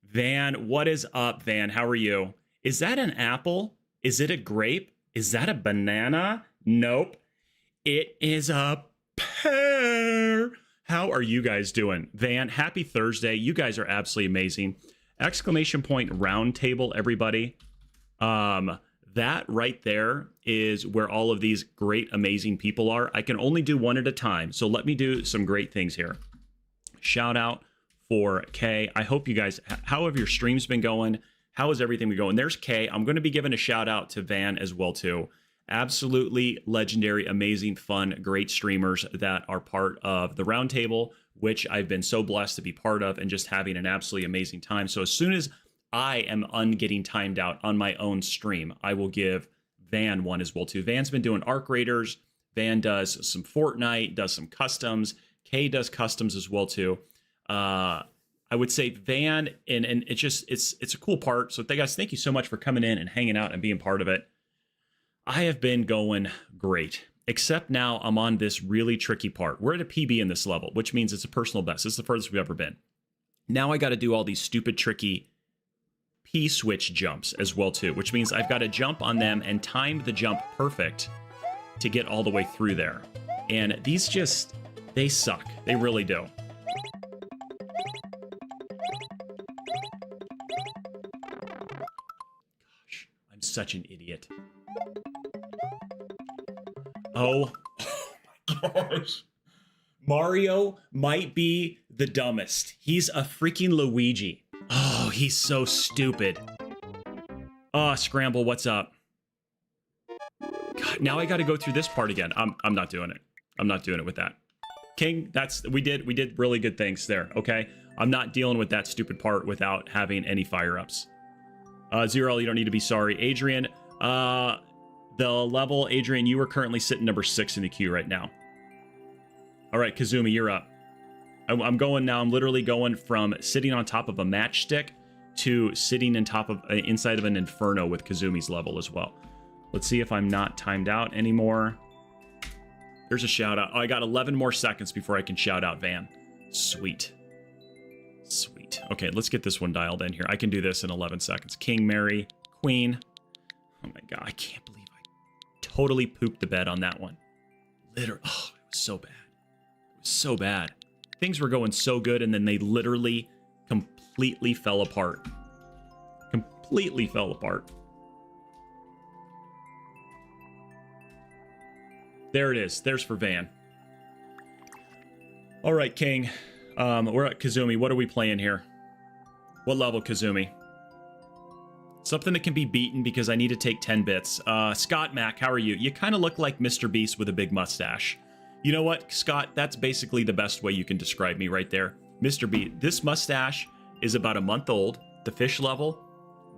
Van, what is up, Van? How are you? Is that an apple? Is it a grape? Is that a banana? Nope. It is a pear. How are you guys doing? Van, happy Thursday. You guys are absolutely amazing. Exclamation point round table, everybody. That right there is where all of these great, amazing people are. I can only do one at a time, so let me do some great things here. Shout out for Kay. I hope you guys, how have your streams been going? How is everything been going? There's Kay. I'm going to be giving a shout out to Van as well, too. Absolutely legendary, amazing, fun, great streamers that are part of the roundtable, which I've been so blessed to be part of and just having an absolutely amazing time. So as soon as I am getting timed out on my own stream, I will give Van one as well, too. Van's been doing Arc Raiders. Van does some Fortnite, does some customs. Kay does customs as well, too. I would say Van, and it's just, it's a cool part. So guys, thank you so much for coming in and hanging out and being part of it. I have been going great, except now I'm on this really tricky part. We're at a PB in this level, which means it's a personal best. This is the furthest we've ever been. Now I got to do all these stupid, tricky P-switch jumps as well, too, which means I've got to jump on them and time the jump perfect to get all the way through there. And these just, they suck. They really do. Gosh, I'm such an idiot. Oh my gosh. Mario might be the dumbest. He's a freaking Luigi. Oh, he's so stupid. Oh, Scramble, what's up? God, now I got to go through this part again. I'm not doing it. I'm not doing it with that. King, we did really good things there, okay? I'm not dealing with that stupid part without having any fire-ups. Zero, you don't need to be sorry. Adrian, the level, Adrian, you are currently sitting number 6 in the queue right now. All right, Kazumi, you're up. I'm going now. I'm literally going from sitting on top of a matchstick to sitting inside of an inferno with Kazumi's level as well. Let's see if I'm not timed out anymore. There's a shout out. Oh, I got 11 more seconds before I can shout out Van. Sweet. Sweet. Okay, let's get this one dialed in here. I can do this in 11 seconds. King, Mary, Queen. Oh my God, I can't believe I totally pooped the bed on that one. Literally, oh, it was so bad. It was so bad. Things were going so good, and then they literally completely fell apart. Completely fell apart. There it is. There's for Van. All right, King. We're at Kazumi. What are we playing here? What level, Kazumi? Something that can be beaten because I need to take 10 bits. Scott Mac, how are you? You kind of look like Mr. Beast with a big mustache. You know what, Scott? That's basically the best way you can describe me right there. Mr. Beast. This mustache is about a month old. The fish level,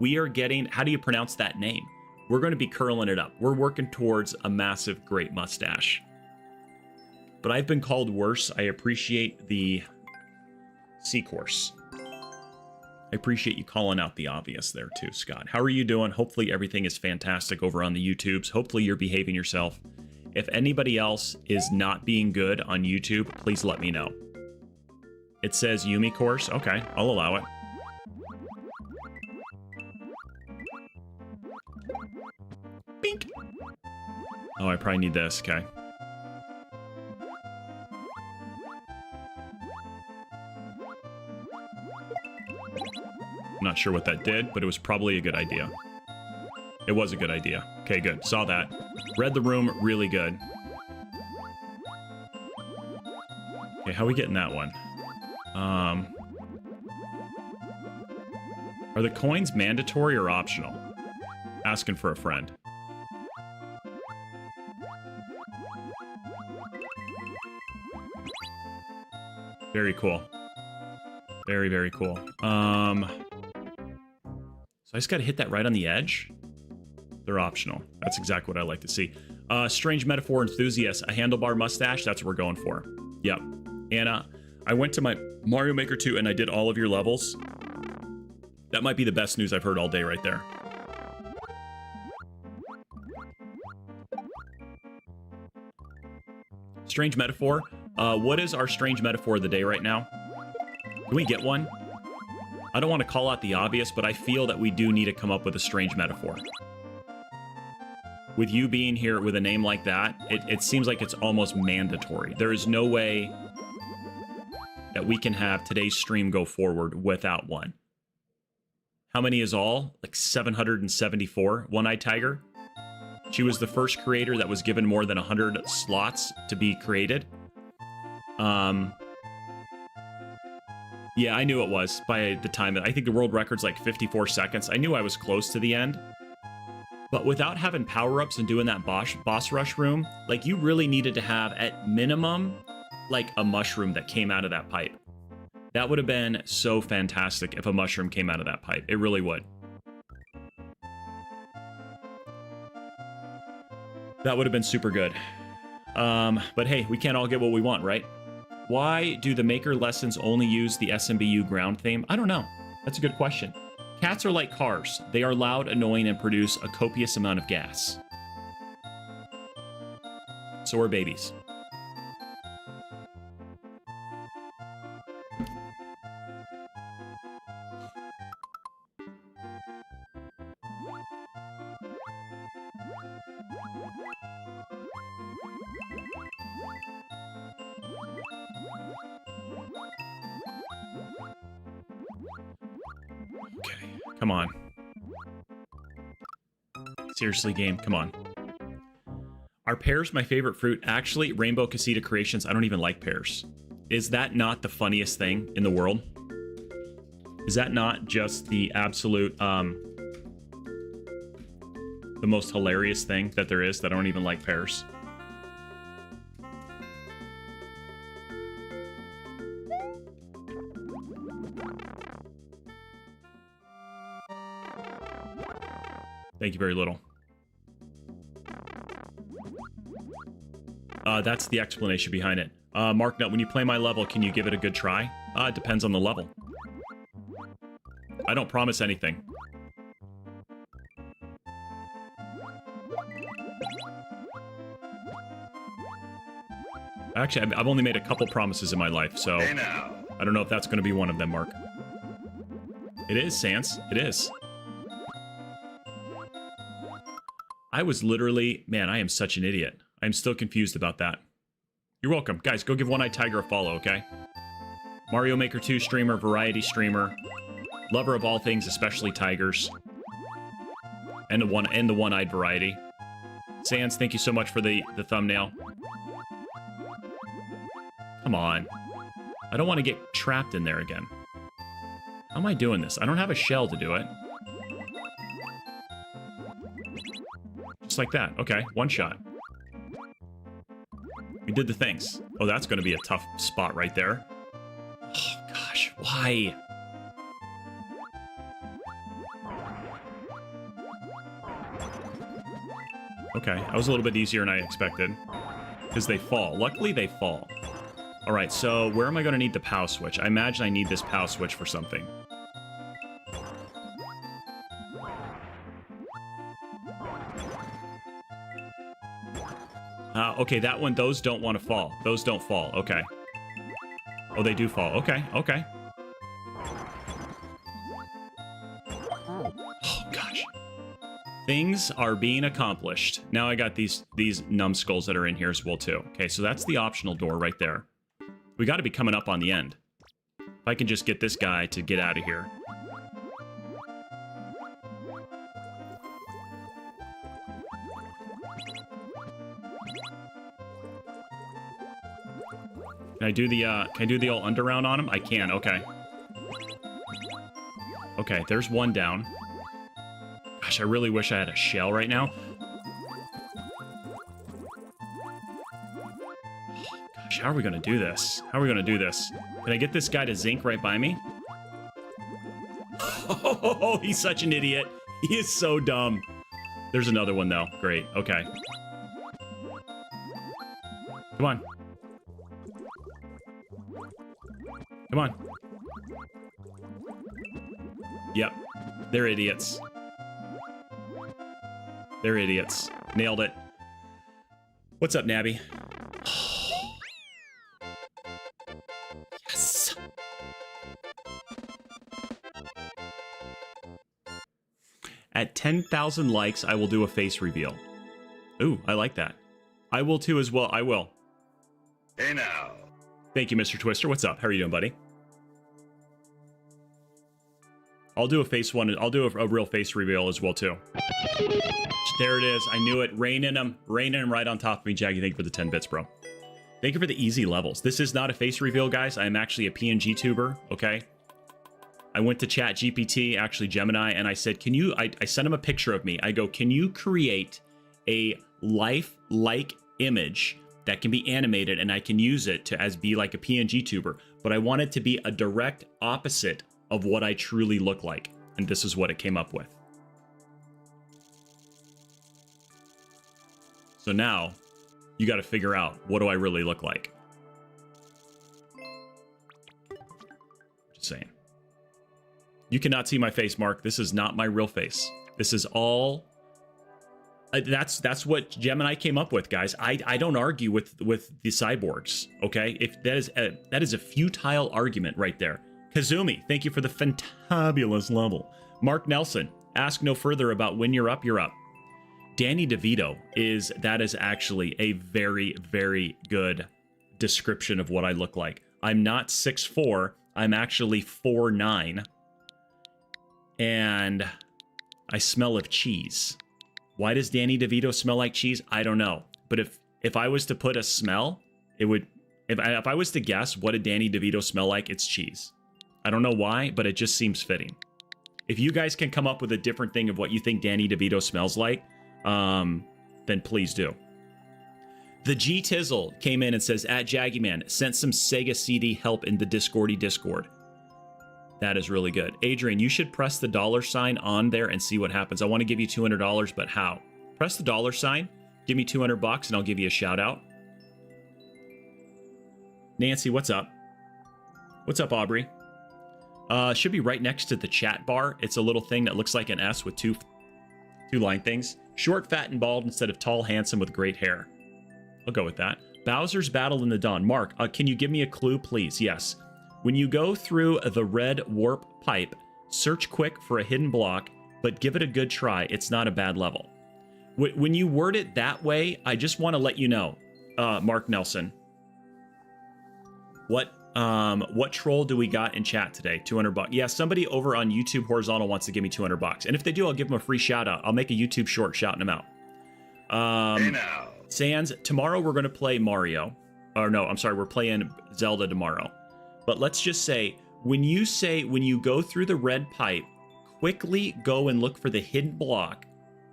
we are getting... How do you pronounce that name? We're going to be curling it up. We're working towards a massive, great mustache. But I've been called worse. I appreciate the C-course. I appreciate you calling out the obvious there too, Scott. How are you doing? Hopefully everything is fantastic over on the YouTubes. Hopefully you're behaving yourself. If anybody else is not being good on YouTube, please let me know. It says Yumi course. Okay, I'll allow it. Bink. Oh, I probably need this. Okay. I'm not sure what that did, but it was probably a good idea. It was a good idea. Okay, good. Saw that. Read the room really good. Okay, how are we getting that one? Are the coins mandatory or optional? Asking for a friend. Very cool. Very, very cool. So I just gotta hit that right on the edge? They're optional. That's exactly what I like to see. Strange metaphor enthusiast. A handlebar mustache. That's what we're going for. Yep. Anna, I went to my Mario Maker 2 and I did all of your levels. That might be the best news I've heard all day right there. Strange metaphor. What is our strange metaphor of the day right now? Can we get one? I don't want to call out the obvious, but I feel that we do need to come up with a strange metaphor. With you being here with a name like that, it seems like it's almost mandatory. There is no way that we can have today's stream go forward without one. How many is all? Like 774. One-Eyed Tiger. She was the first creator that was given more than 100 slots to be created. Yeah, I knew it was by the time. I think the world record's like 54 seconds. I knew I was close to the end. But without having power-ups and doing that boss rush room, like, you really needed to have, at minimum, like, a mushroom that came out of that pipe. That would have been so fantastic if a mushroom came out of that pipe. It really would. That would have been super good. But hey, we can't all get what we want, right? Why do the Maker lessons only use the SMBU ground theme? I don't know. That's a good question. Cats are like cars. They are loud, annoying, and produce a copious amount of gas. So are babies. Okay, come on. Seriously, game, come on. Are pears my favorite fruit? Actually, Rainbow Casita Creations, I don't even like pears. Is that not the funniest thing in the world? Is that not just the absolute, the most hilarious thing that there is, that I don't even like pears? Thank you very little. That's the explanation behind it. Mark Nut, when you play my level, can you give it a good try? It depends on the level. I don't promise anything. Actually, I've only made a couple promises in my life, so Hey now. I don't know if that's going to be one of them, Mark. It is, Sans. It is. I was literally... Man, I am such an idiot. I'm still confused about that. You're welcome. Guys, go give One-Eyed Tiger a follow, okay? Mario Maker 2 streamer, variety streamer, lover of all things, especially tigers. And the one-eyed variety. Sans, thank you so much for the thumbnail. Come on. I don't want to get trapped in there again. How am I doing this? I don't have a shell to do it. Just like that. Okay, one shot. We did the things. Oh, that's going to be a tough spot right there. Oh, gosh. Why? Okay, that was a little bit easier than I expected. Because they fall. Luckily, they fall. Alright, so where am I going to need the POW switch? I imagine I need this POW switch for something. Okay, that one, those don't want to fall. Those don't fall. Okay. Oh, they do fall. Okay, okay. Oh, gosh. Things are being accomplished. Now I got these numbskulls that are in here as well, too. Okay, so that's the optional door right there. We got to be coming up on the end. If I can just get this guy to get out of here. Can I do the old underround on him? I can, okay. Okay, there's one down. Gosh, I really wish I had a shell right now. Gosh, how are we gonna do this? How are we gonna do this? Can I get this guy to zinc right by me? Oh, he's such an idiot. He is so dumb. There's another one, though. Great, okay. Come on. Come on. Yep. They're idiots. They're idiots. Nailed it. What's up, Nabby? Yes. At 10,000 likes, I will do a face reveal. Ooh, I like that. I will too as well. I will. Hey now. Thank you, Mr. Twister. What's up? How are you doing, buddy? I'll do a face one. I'll do a real face reveal as well, too. There it is. I knew it. Raining them right on top of me. Jaggy, thank you for the 10 bits, bro. Thank you for the easy levels. This is not a face reveal, guys. I am actually a PNG tuber, okay? I went to Chat GPT, actually Gemini, and I said, can you... I sent him a picture of me. I go, can you create a life-like image that can be animated and I can use it to as be like a PNG tuber, but I want it to be a direct opposite of what I truly look like. And this is what it came up with. So now you got to figure out, what do I really look like? Just saying. You cannot see my face, Mark. This is not my real face. This is all... That's what Gemini came up with, guys. I don't argue with the cyborgs, okay? If that is a futile argument right there. Kazumi, thank you for the fantabulous level. Mark Nelson, ask no further about when you're up, you're up. Danny DeVito is actually a very, very good description of what I look like. I'm not 6'4", I'm actually 4'9". and I smell of cheese. Why does Danny DeVito smell like cheese? I don't know. But if I was to put a smell, it would. If I was to guess what did Danny DeVito smell like, it's cheese. I don't know why, but it just seems fitting. If you guys can come up with a different thing of what you think Danny DeVito smells like, then please do. The G Tizzle came in and says, at Jaggyman, sent some Sega CD help in the Discord. That is really good. Adrian, you should press the $sign on there and see what happens. I want to give you $200, but how? Press the $sign, give me $200, and I'll give you a shout out. Nancy, what's up? What's up, Aubrey? Should be right next to the chat bar. It's a little thing that looks like an S with two line things. Short, fat, and bald instead of tall, handsome with great hair. I'll go with that. Bowser's Battle in the Dawn. Mark, can you give me a clue, please? Yes. When you go through the red warp pipe, search quick for a hidden block, but give it a good try. It's not a bad level. When you word it that way, I just want to let you know, Mark Nelson, what troll do we got in chat today? $200. Yeah, somebody over on YouTube Horizontal wants to give me $200. And if they do, I'll give them a free shout out. I'll make a YouTube short shouting them out. Hey now. Sans, tomorrow we're going to play Mario. Or no, I'm sorry, we're playing Zelda tomorrow. But let's just say, when you go through the red pipe, quickly go and look for the hidden block,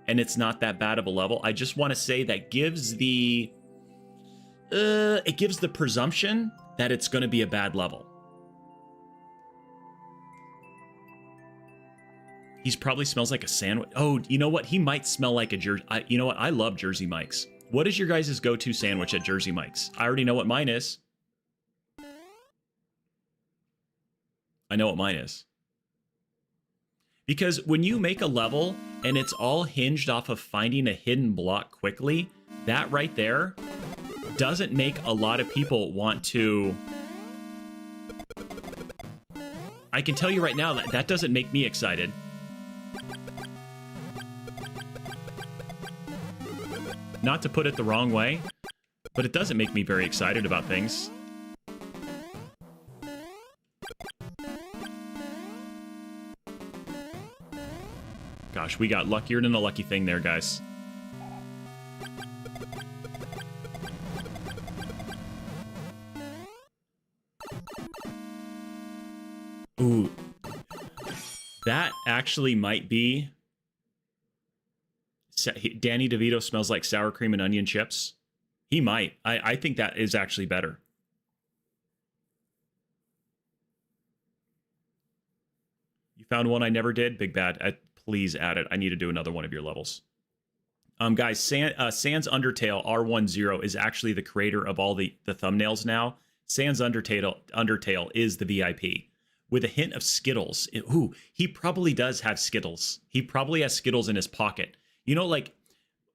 and it's not that bad of a level. I just want to say that gives the presumption that it's going to be a bad level. He probably smells like a sandwich. Oh, you know what? He might smell like a Jersey. You know what? I love Jersey Mike's. What is your guys' go-to sandwich at Jersey Mike's? I already know what mine is. I know what mine is. Because when you make a level and it's all hinged off of finding a hidden block quickly, that right there doesn't make a lot of people want to... I can tell you right now that doesn't make me excited. Not to put it the wrong way, but it doesn't make me very excited about things. Gosh, we got luckier than a lucky thing there, guys. Ooh. That actually might be... Danny DeVito smells like sour cream and onion chips. He might. I think that is actually better. You found one I never did? Big Bad. Please add it. I need to do another one of your levels. Guys, Sans Undertale R10 is actually the creator of all the thumbnails now. Sans Undertale is the VIP. With a hint of Skittles. Ooh, he probably does have Skittles. He probably has Skittles in his pocket. You know, like,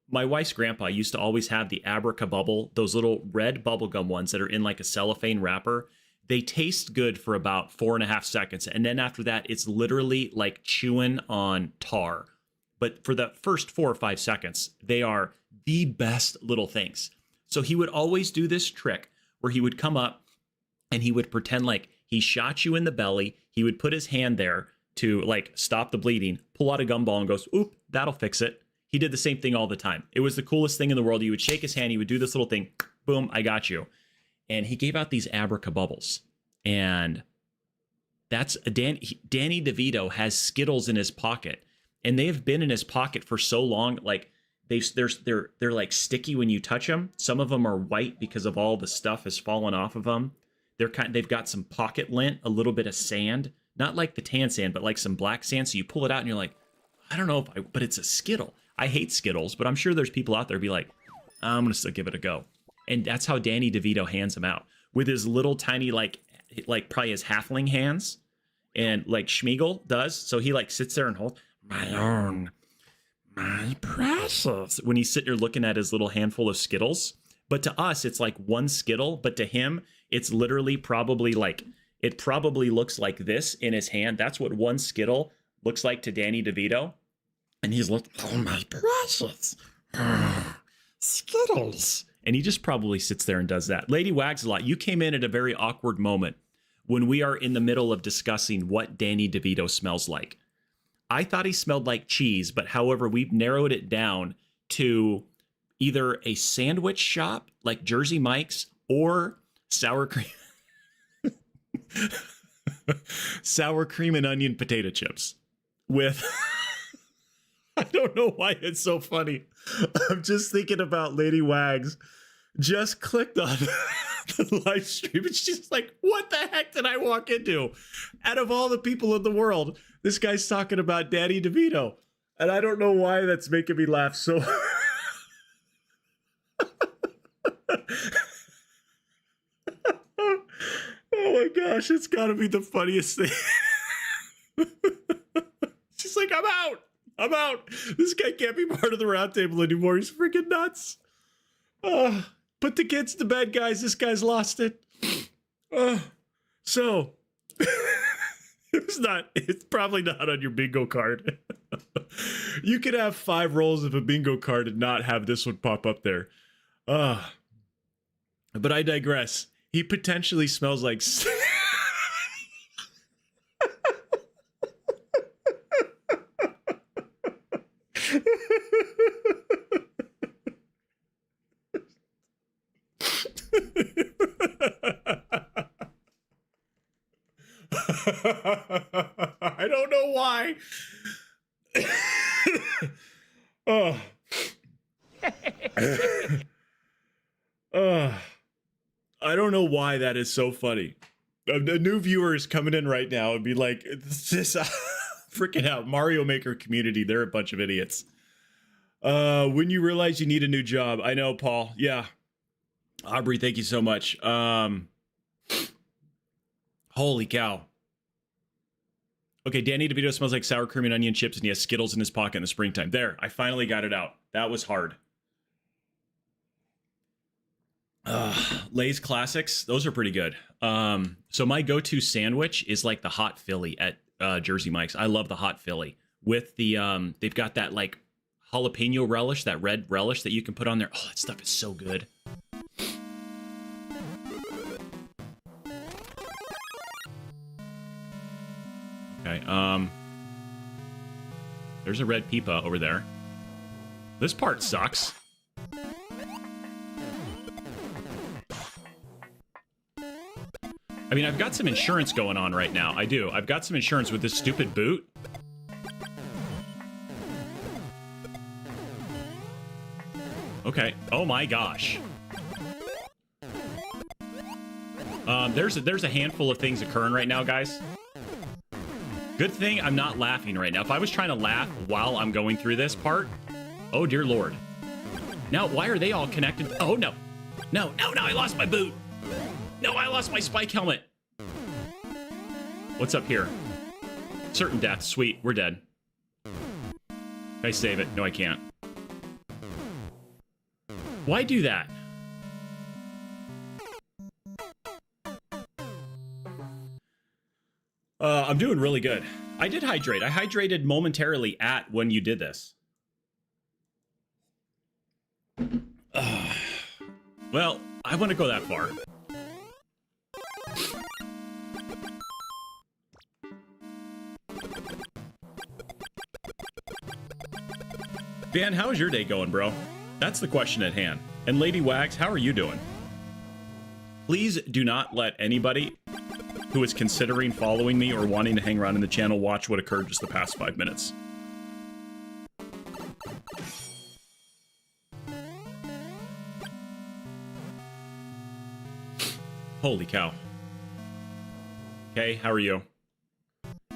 my wife's grandpa used to always have the Abracabubble, those little red bubblegum ones that are in like a cellophane wrapper. They taste good for about 4.5 seconds. And then after that, it's literally like chewing on tar. But for the first 4 or 5 seconds, they are the best little things. So he would always do this trick where he would come up and he would pretend like he shot you in the belly. He would put his hand there to like stop the bleeding, pull out a gumball and goes, oop, that'll fix it. He did the same thing all the time. It was the coolest thing in the world. He would shake his hand. He would do this little thing. Boom, I got you. And he gave out these Abracabubbles. And that's Danny DeVito has Skittles in his pocket. And they have been in his pocket for so long. Like they're like sticky when you touch them. Some of them are white because of all the stuff has fallen off of them. They've got some pocket lint, a little bit of sand. Not like the tan sand, but like some black sand. So you pull it out and you're like, I don't know but it's a Skittle. I hate Skittles, but I'm sure there's people out there be like, I'm going to still give it a go. And that's how Danny DeVito hands them out. With his little tiny, like probably his halfling hands. And like Schmeagol does. So he like sits there and holds, my precious. When he's sitting there looking at his little handful of Skittles. But to us, it's like one Skittle. But to him, it's literally probably like, it probably looks like this in his hand. That's what one Skittle looks like to Danny DeVito. And he's like, oh my precious Skittles. And he just probably sits there and does that. Lady Wags a lot. You came in at a very awkward moment when we are in the middle of discussing what Danny DeVito smells like. I thought he smelled like cheese, but however, we've narrowed it down to either a sandwich shop like Jersey Mike's or sour cream. Sour cream and onion potato chips with I don't know why it's so funny. I'm just thinking about Lady Wags just clicked on the live stream and she's like, what the heck did I walk into? Out of all the people in the world, this guy's talking about Daddy DeVito. And I don't know why that's making me laugh so oh my gosh, it's gotta be the funniest thing. She's like, I'm out. This guy can't be part of the round table anymore. He's freaking nuts. Put the kids to bed, guys. This guy's lost it. So it's probably not on your bingo card. You could have 5 rolls of a bingo card and not have this one pop up there. But I digress. He potentially smells like I don't know why. I don't know why that is so funny. A new viewer is coming in right now and be like, this freaking out. Mario Maker community, they're a bunch of idiots. When you realize you need a new job. I know, Paul. Yeah. Aubrey, thank you so much. Holy cow. Okay, Danny DeVito smells like sour cream and onion chips, and he has Skittles in his pocket in the springtime. There, I finally got it out. That was hard. Lay's Classics, those are pretty good. So my go-to sandwich is like the hot Philly at Jersey Mike's. I love the hot Philly with the they've got that like jalapeno relish, that red relish that you can put on there. Oh, that stuff is so good. Okay, there's a red pipa over there. This part sucks. I mean, I've got some insurance going on right now. I do. I've got some insurance with this stupid boot. Okay. Oh my gosh. There's a handful of things occurring right now, guys. Good thing I'm not laughing right now. If I was trying to laugh while I'm going through this part, oh dear Lord. Now, why are they all connected? Oh no. No, I lost my boot. No, I lost my spike helmet. What's up here? Certain death. Sweet, we're dead. Can I save it? No, I can't. Why do that? I'm doing really good. I did hydrate. I hydrated momentarily when you did this. Well, I want to go that far. Dan, how is your day going, bro? That's the question at hand. And Lady Wags, how are you doing? Please do not let anybody who is considering following me or wanting to hang around in the channel watch what occurred just the past 5 minutes. Holy cow. Okay, how are you?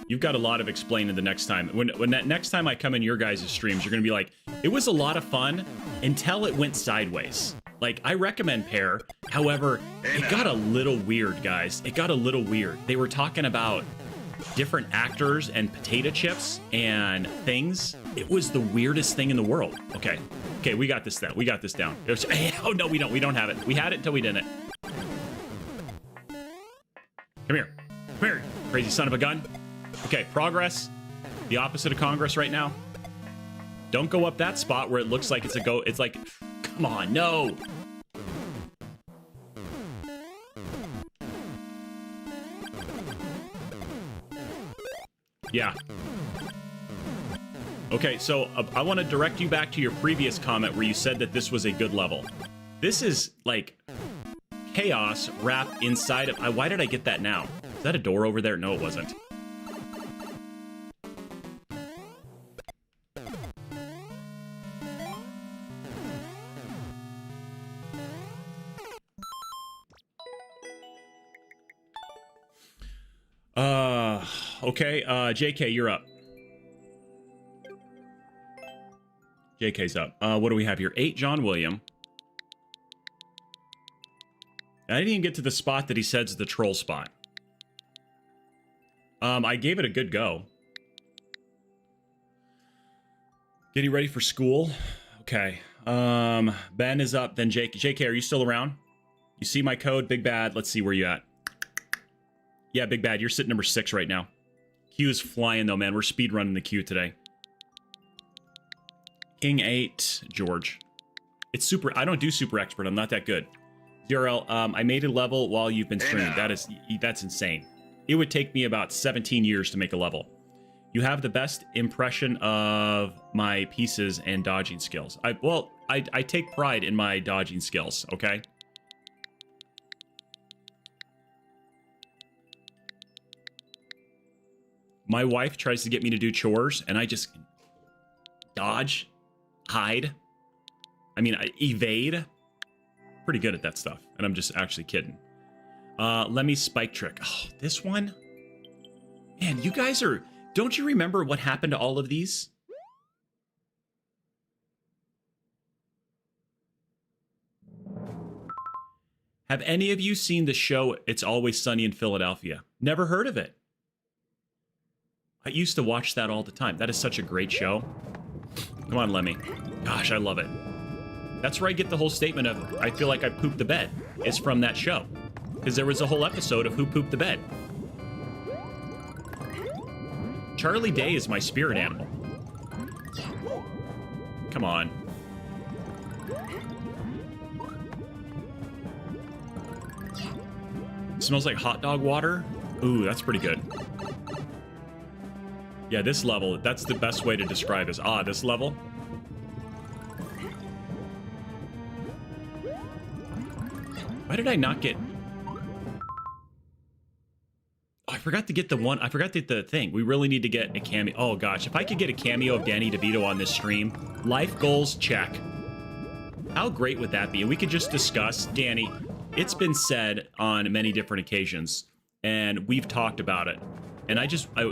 You've got a lot of explaining the next time. When that next time I come in your guys' streams, you're going to be like, it was a lot of fun until it went sideways. Like, I recommend Pear. However, it got a little weird, guys. It got a little weird. They were talking about different actors and potato chips and things. It was the weirdest thing in the world. Okay. Okay, we got this down. We got this down. Oh, no, we don't. We don't have it. We had it until we didn't. Come here. Come here, crazy son of a gun. Okay, progress. The opposite of Congress right now. Don't go up that spot where it looks like it's a go. It's like, come on, no. Yeah. Okay, so I want to direct you back to your previous comment where you said that this was a good level. This is like chaos wrapped inside of... why did I get that now? Is that a door over there? No, it wasn't. Okay, JK, you're up. JK's up. What do we have here? 8, John William. I didn't even get to the spot that he said's the troll spot. I gave it a good go. Getting ready for school. Okay. Ben is up, then JK. JK, are you still around? You see my code, Big Bad. Let's see where you at. Yeah, Big Bad, you're sitting number 6 right now. Q is flying, though, man. We're speed running the queue today. King 8, George. It's super... I don't do super expert. I'm not that good. ZRL, I made a level while you've been streaming. That's insane. It would take me about 17 years to make a level. You have the best impression of my pieces and dodging skills. I take pride in my dodging skills, okay? My wife tries to get me to do chores, and I just dodge, hide. I mean, I evade. Pretty good at that stuff, and I'm just actually kidding. Let me spike trick. Oh, this one? Man, you guys are... Don't you remember what happened to all of these? Have any of you seen the show It's Always Sunny in Philadelphia? Never heard of it. I used to watch that all the time. That is such a great show. Come on, Lemmy. Gosh, I love it. That's where I get the whole statement of, I feel like I pooped the bed. It's from that show. Because there was a whole episode of Who Pooped the Bed. Charlie Day is my spirit animal. Come on. Smells like hot dog water. Ooh, that's pretty good. Yeah, this level, that's the best way to describe it. This level. Why did I not get... Oh, I forgot to get the one... I forgot to get the thing. We really need to get a cameo. Oh, gosh. If I could get a cameo of Danny DeVito on this stream, life goals, check. How great would that be? And we could just discuss, Danny, it's been said on many different occasions, and we've talked about it. And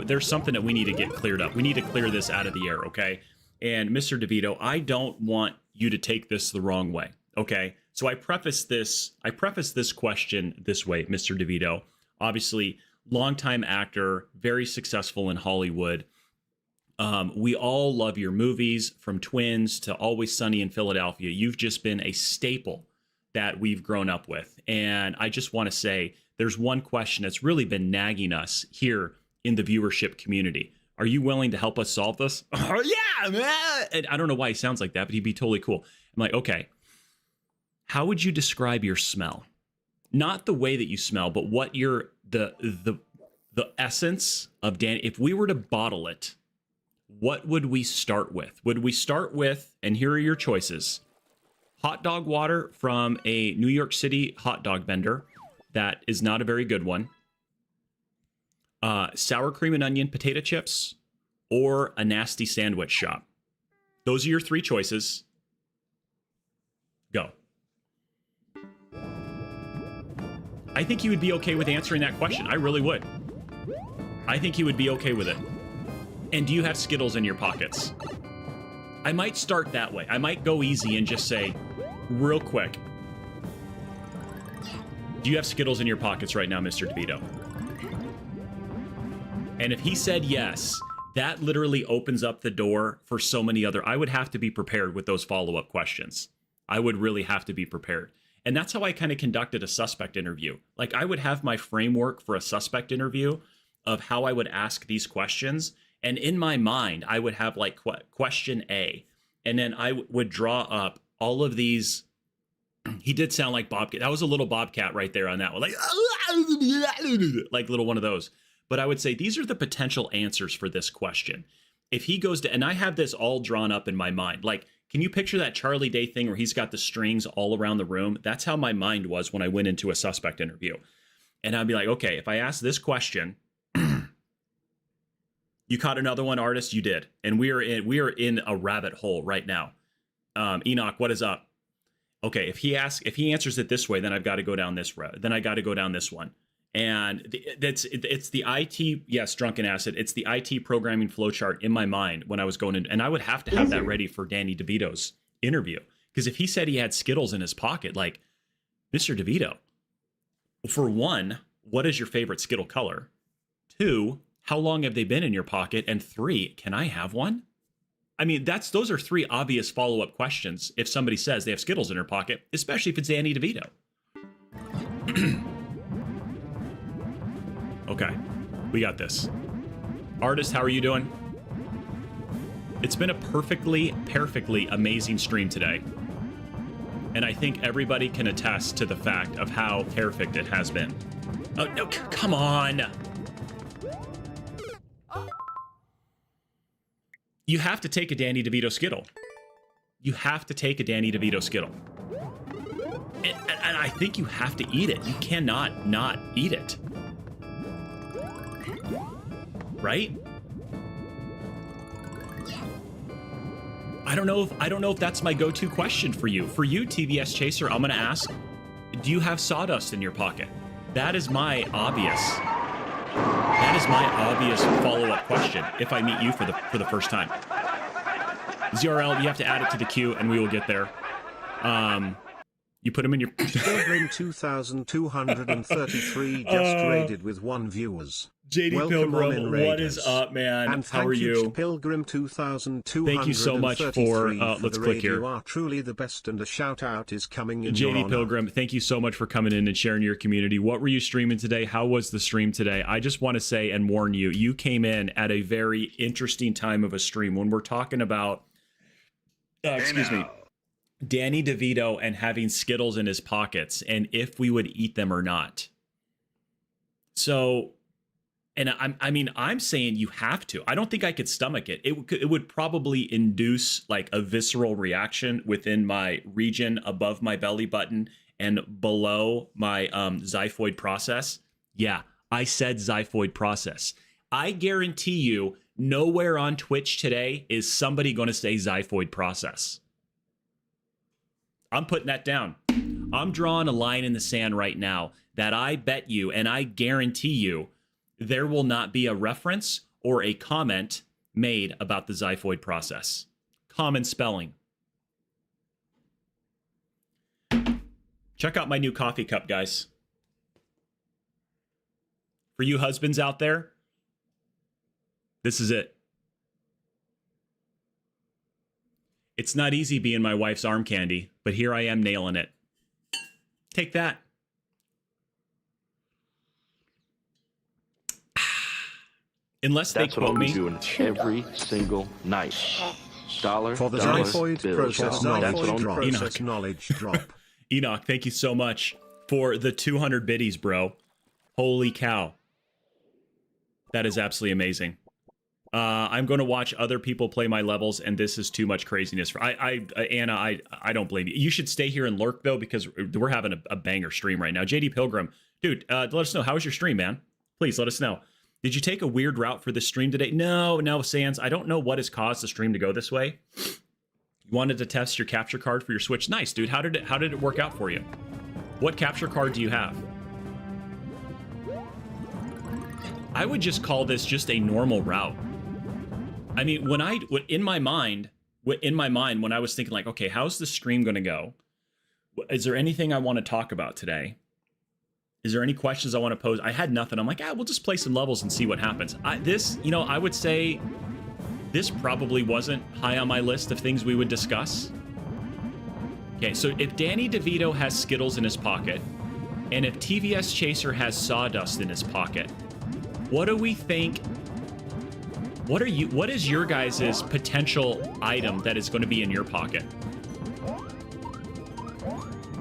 there's something that we need to get cleared up. We need to clear this out of the air, okay? And Mr. DeVito, I don't want you to take this the wrong way, okay? So I preface this question this way, Mr. DeVito. Obviously, longtime actor, very successful in Hollywood. We all love your movies, from Twins to Always Sunny in Philadelphia. You've just been a staple that we've grown up with. And I just want to say, there's one question that's really been nagging us here in the viewership community. Are you willing to help us solve this? Oh, yeah, man. And I don't know why he sounds like that, but he'd be totally cool. I'm like, okay, how would you describe your smell? Not the way that you smell, but what the essence of Danny. If we were to bottle it, what would we start with? Would we start with, and here are your choices, hot dog water from a New York City hot dog vendor. That is not a very good one. Sour cream and onion potato chips, or a nasty sandwich shop. Those are your 3 choices. Go. I think he would be okay with answering that question. I really would. I think he would be okay with it. And do you have Skittles in your pockets? I might start that way. I might go easy and just say, real quick, do you have Skittles in your pockets right now, Mr. DeVito? And if he said yes, that literally opens up the door for so many other... I would have to be prepared with those follow-up questions. I would really have to be prepared. And that's how I kind of conducted a suspect interview. Like, I would have my framework for a suspect interview of how I would ask these questions. And in my mind, I would have like question A. And then I would draw up all of these... He did sound like Bobcat. That was a little Bobcat right there on that one. Like little one of those. But I would say these are the potential answers for this question. if he goes to, and I have this all drawn up in my mind, like, can you picture that Charlie Day thing where he's got the strings all around the room? That's how my mind was when I went into a suspect interview. And I'd be like, okay, if I ask this question, you caught another one, artist? You did. And we are in a rabbit hole right now. Enoch, what is up? Okay, if he answers it this way, then I've got to go down this road. Then I got to go down this one. And it's the IT, yes, drunken acid. It's the IT programming flowchart in my mind when I was going in, and I would have to have that ready for Danny DeVito's interview. Because if he said he had Skittles in his pocket, like, Mr. DeVito, for one, what is your favorite Skittle color? 2, how long have they been in your pocket? And 3, can I have one? I mean, those are 3 obvious follow-up questions if somebody says they have Skittles in their pocket, especially if it's Danny DeVito. Okay, we got this. Artist, how are you doing? It's been a perfectly amazing stream today. And I think everybody can attest to the fact of how perfect it has been. Oh, no, come on. You have to take a Danny DeVito Skittle. You have to take a Danny DeVito Skittle. And I think you have to eat it. You cannot not eat it. Right? I don't know if that's my go-to question for you. For you, TVS Chaser, I'm going to ask, do you have sawdust in your pocket? That is my obvious follow-up question if I meet you for the first time. ZRL, you have to add it to the queue and we will get there. You put them in your... Pilgrim 2233 just raided with 1 viewers. JD Welcome Pilgrim, what is up, man? And how are you? Pilgrim 2233 thank you so much for let's click here. You are truly the best, and a shout out is coming in. JD Pilgrim, thank you so much for coming in and sharing your community. What were you streaming today? How was the stream today? I just want to say and warn you, you came in at a very interesting time of a stream when we're talking about excuse me, Danny DeVito and having Skittles in his pockets and if we would eat them or not. So, and I'm saying you have to. I don't think I could stomach it. It would probably induce like a visceral reaction within my region above my belly button and below my xiphoid process. Yeah, I said xiphoid process. I guarantee you nowhere on Twitch today is somebody going to say xiphoid process. I'm putting that down. I'm drawing a line in the sand right now that I bet you and I guarantee you there will not be a reference or a comment made about the xiphoid process. Common spelling. Check out my new coffee cup, guys. For you husbands out there, this is it. It's not easy being my wife's arm candy, but here I am nailing it. Take that. Unless they quote me. That's what I'm doing every single night. Dollar for the xiphoid process knowledge drop. Enoch, thank you so much for the 200 biddies, bro. Holy cow. That is absolutely amazing. I'm going to watch other people play my levels, and this is too much craziness. For Anna, I don't blame you. You should stay here and lurk, though, because we're having a banger stream right now. JD Pilgrim, dude, let us know. How was your stream, man? Please let us know. Did you take a weird route for this stream today? No, Sans. I don't know what has caused the stream to go this way. You wanted to test your capture card for your Switch? Nice, dude. How did it work out for you? What capture card do you have? I would just call this just a normal route. I mean, in my mind, when I was thinking like, okay, how's the stream going to go? Is there anything I want to talk about today? Is there any questions I want to pose? I had nothing. I'm like, we'll just play some levels and see what happens. I would say this probably wasn't high on my list of things we would discuss. Okay, so if Danny DeVito has Skittles in his pocket, and if TVS Chaser has sawdust in his pocket, what do we think? What is your guys' potential item that is going to be in your pocket?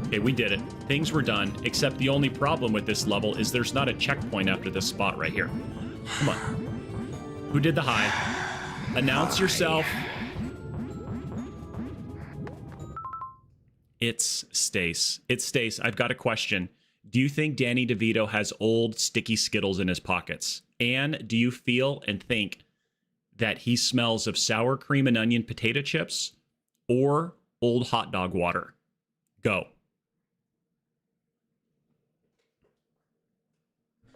Okay, we did it. Things were done, except the only problem with this level is there's not a checkpoint after this spot right here. Come on. Who did the high? Announce yourself. It's Stace. It's Stace. I've got a question. Do you think Danny DeVito has old sticky Skittles in his pockets? And do you feel and think that he smells of sour cream and onion potato chips or old hot dog water? Go.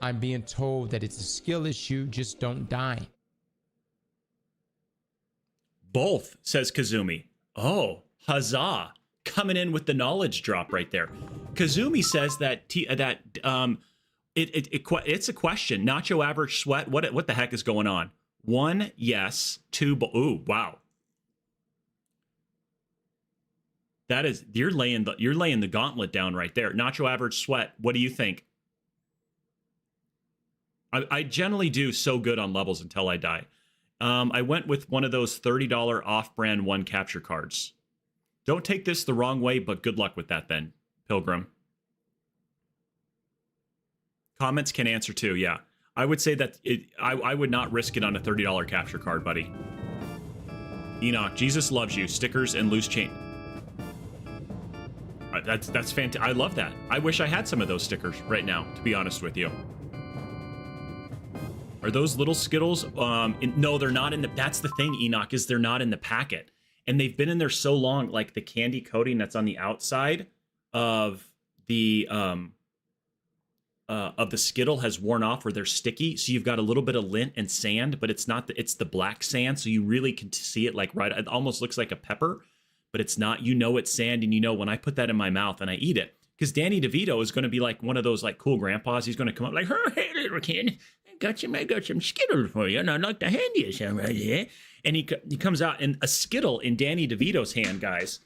I'm being told that it's a skill issue, just don't die. Both, says Kazumi. Oh, huzzah. Coming in with the knowledge drop right there. Kazumi says that it's a question. Nacho average sweat. What the heck is going on? 1, yes. 2, ooh, wow. That is, you're laying the gauntlet down right there. Nacho average sweat. What do you think? I generally do so good on levels until I die. I went with one of those $30 off-brand one capture cards. Don't take this the wrong way, but good luck with that then, Pilgrim. Comments can answer too, yeah. I would say that I would not risk it on a $30 capture card, buddy. Enoch, Jesus loves you. Stickers and loose chain. That's fantastic. I love that. I wish I had some of those stickers right now, to be honest with you. Are those little Skittles? No, they're not in the... That's the thing, Enoch, is they're not in the packet. And they've been in there so long, like the candy coating that's on the outside of the Skittle has worn off, or they're sticky. So you've got a little bit of lint and sand, but it's not it's the black sand. So you really can see it like right. It almost looks like a pepper, but it's not. You know it's sand, and you know when I put that in my mouth and I eat it, because Danny DeVito is going to be like one of those like cool grandpas. He's going to come up like, "Hey, little kid, I got some Skittles for you, and I'd like to hand you some right here." And he comes out, and a Skittle in Danny DeVito's hand, guys,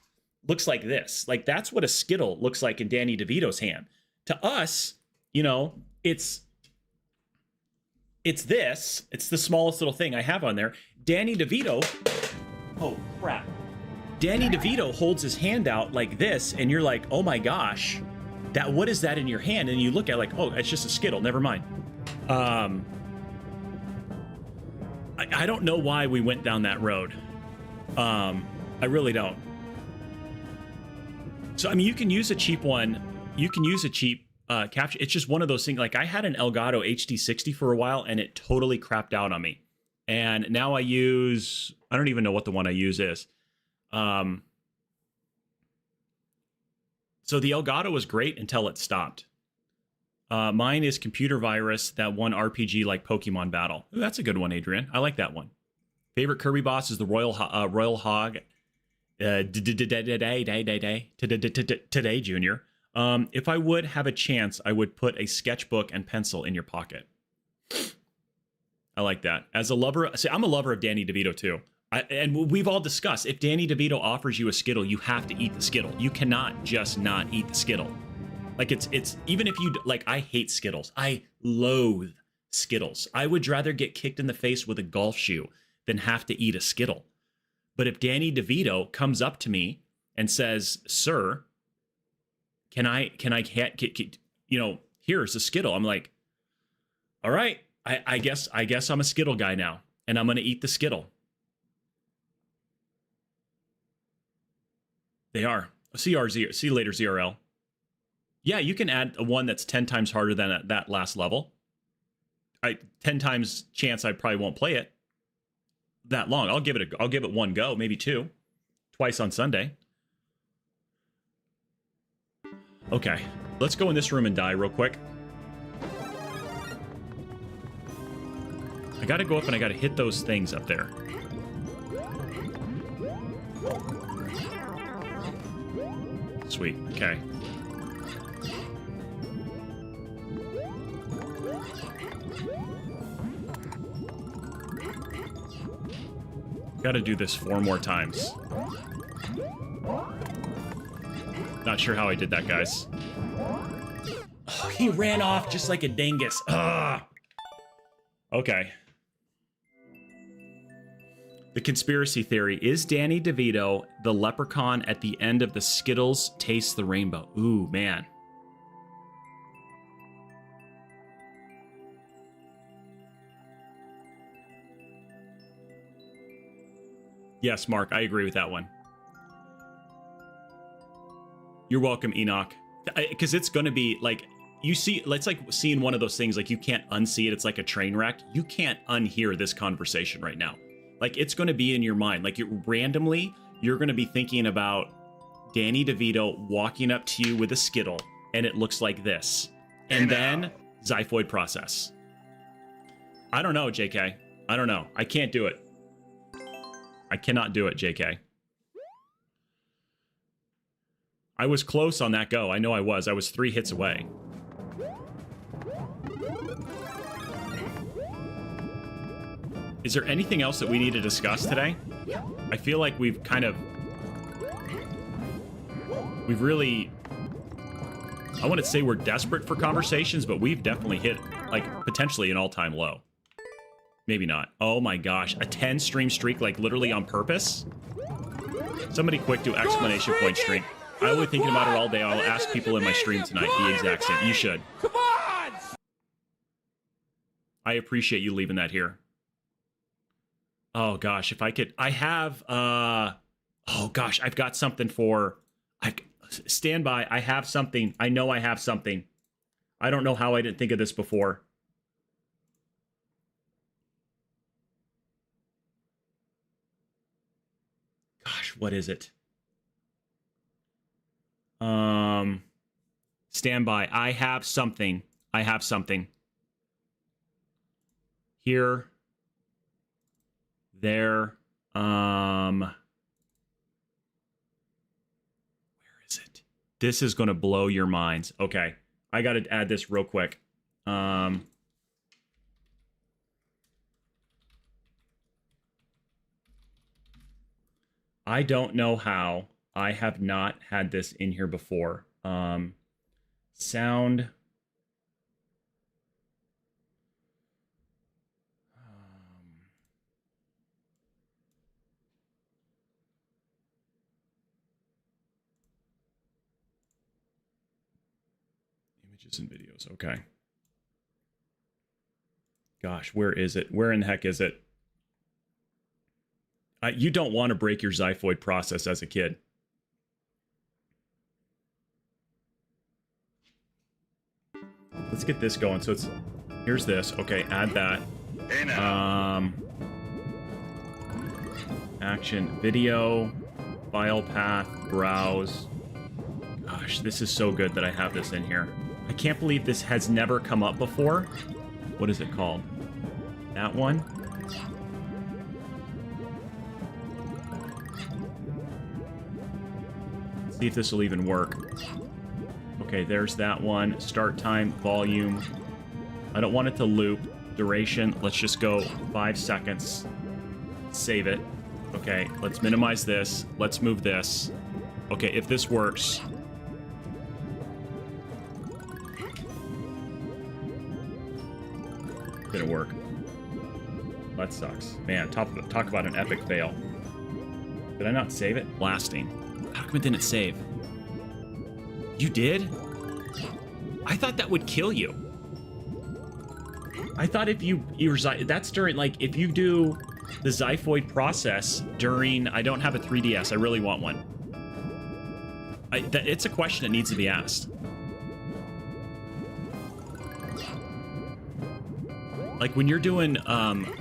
looks like this. Like, that's what a Skittle looks like in Danny DeVito's hand. To us, you know, it's this. It's the smallest little thing I have on there. Danny DeVito, oh, crap. Danny DeVito holds his hand out like this, and you're like, oh my gosh, what is that in your hand? And you look at it like, oh, it's just a Skittle, never mind. I don't know why we went down that road. I really don't. So, I mean, you can use a cheap one. You can use a cheap capture. It's just one of those things. Like, I had an Elgato HD60 for a while, and it totally crapped out on me. And now I don't even know what the one I use is. So the Elgato was great until it stopped. Mine is Computer Virus, that one RPG like Pokemon Battle. Ooh, that's a good one, Adrian. I like that one. Favorite Kirby boss is the Royal Hog. Today, Junior. If I would have a chance, I would put a sketchbook and pencil in your pocket. I like that. As a lover, see, I'm a lover of Danny DeVito too. And we've all discussed, if Danny DeVito offers you a Skittle, you have to eat the Skittle. You cannot just not eat the Skittle. Like, it's even if you, like, I hate Skittles. I loathe Skittles. I would rather get kicked in the face with a golf shoe than have to eat a Skittle. But if Danny DeVito comes up to me and says, "Sir, can I you know, here's a Skittle," I'm like, all right, I guess I'm a Skittle guy now, and I'm going to eat the Skittle. They are. See you later, ZRL. Yeah, you can add a one that's 10 times harder than that last level. 10 times chance I probably won't play it that long. I'll give it one go, maybe two, twice on Sunday. Okay, let's go in this room and die real quick. I gotta go up and I gotta hit those things up there. Sweet, okay. Gotta do this 4 more times. Not sure how I did that, guys. Oh, he ran off just like a dingus. Ugh. Okay. The conspiracy theory. Is Danny DeVito the leprechaun at the end of the Skittles Taste the Rainbow? Ooh, man. Yes, Mark, I agree with that one. You're welcome, Enoch. Because it's going to be like, you see, it's like seeing one of those things, like you can't unsee it. It's like a train wreck. You can't unhear this conversation right now. Like it's going to be in your mind. Like randomly, you're going to be thinking about Danny DeVito walking up to you with a Skittle, and it looks like this. And then xiphoid process. I don't know, JK. I don't know. I can't do it. I cannot do it, JK. I was close on that go. I know I was. I was 3 hits away. Is there anything else that we need to discuss today? I feel like we've really... I wouldn't say we're desperate for conversations, but we've definitely hit, like, potentially an all-time low. Maybe not. Oh my gosh. A 10 stream streak, like, literally on purpose? Somebody quick do exclamation point stream. I will be thinking about it all day. I'll ask people in my stream tonight the exact same. You should. Come on! I appreciate you leaving that here. Oh gosh, if I could... I have... Oh gosh, I've got something for... Stand by. I have something. I know I have something. I don't know how I didn't think of this before. Gosh, what is it? Stand by. I have something. I have something. Here. There. Where is it? This is going to blow your minds. Okay. I got to add this real quick. I don't know how. I have not had this in here before. Sound. Images and videos. Okay. Gosh, where is it? Where in the heck is it? You don't want to break your xiphoid process as a kid. Let's get this going. So it's, here's this. Okay, add that. Action, video, file path, browse. Gosh, this is so good that I have this in here. I can't believe this has never come up before. What is it called? That one? See if this will even work. Okay, there's that one. Start time, volume. I don't want it to loop. Duration, let's just go 5 seconds. Save it. Okay, let's minimize this. Let's move this. Okay, if this works. Didn't work. That sucks. Man, talk about an epic fail. Did I not save it? Blasting. How come it didn't save? You did? I thought that would kill you. I thought if you that's during, like, if you do the xiphoid process during, I don't have a 3DS, I really want one. It's a question that needs to be asked. Like when you're doing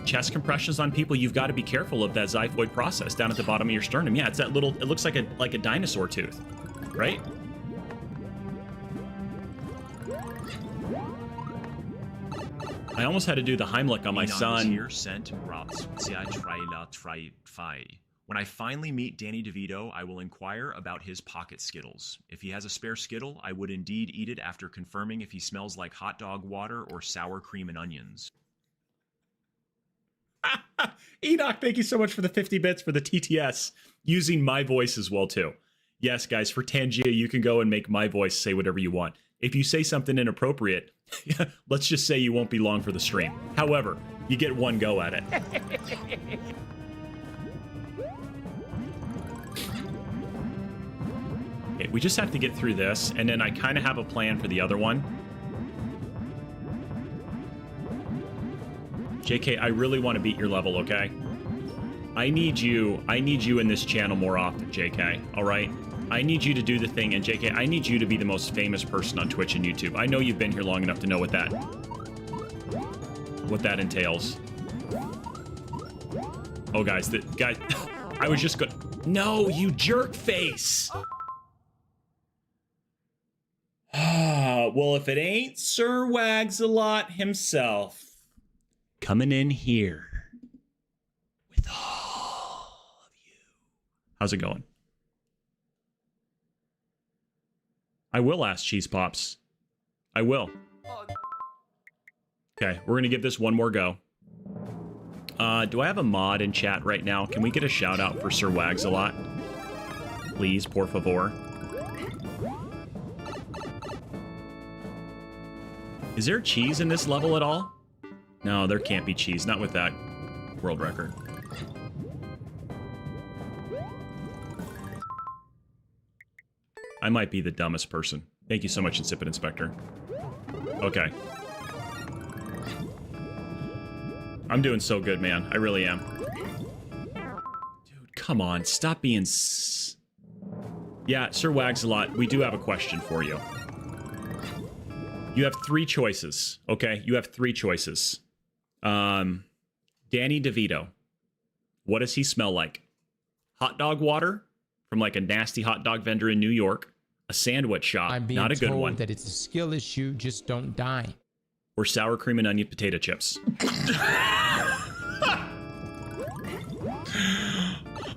chest compressions on people, you've got to be careful of that xiphoid process down at the bottom of your sternum. Yeah, it's that little, it looks like a dinosaur tooth, right? I almost had to do the Heimlich on my son. When I finally meet Danny DeVito, I will inquire about his pocket Skittles. If he has a spare Skittle, I would indeed eat it after confirming if he smells like hot dog water or sour cream and onions. Enoch, thank you so much for the 50 bits for the TTS, using my voice as well too. Yes, guys, for Tangia, you can go and make my voice say whatever you want. If you say something inappropriate, let's just say you won't be long for the stream. However, you get one go at it. Okay, we just have to get through this, and then I kind of have a plan for the other one. JK, I really want to beat your level, okay? I need you in this channel more often, JK, all right? I need you to do the thing, and JK, I need you to be the most famous person on Twitch and YouTube. I know you've been here long enough to know what that entails. Oh, guys, I was just going. No, you jerk face. Well, if it ain't Sir Wags-a-Lot himself coming in here with all of you. How's it going? I will ask Cheese Pops. I will. Okay, we're going to give this one more go. Do I have a mod in chat right now? Can we get a shout out for Sir Wags-a-Lot? Please, por favor. Is there cheese in this level at all? No, there can't be cheese. Not with that world record. I might be the dumbest person. Thank you so much, Insipid Inspector. Okay. I'm doing so good, man. I really am. Dude, come on. Stop being... Yeah, Sir Wags-a-Lot, we do have a question for you. You have 3 choices, okay? You have 3 choices. Danny DeVito. What does he smell like? Hot dog water from like a nasty hot dog vendor in New York. A sandwich shop, I'm being not a good told one. that it's a skill issue, just don't die. Or sour cream and onion potato chips.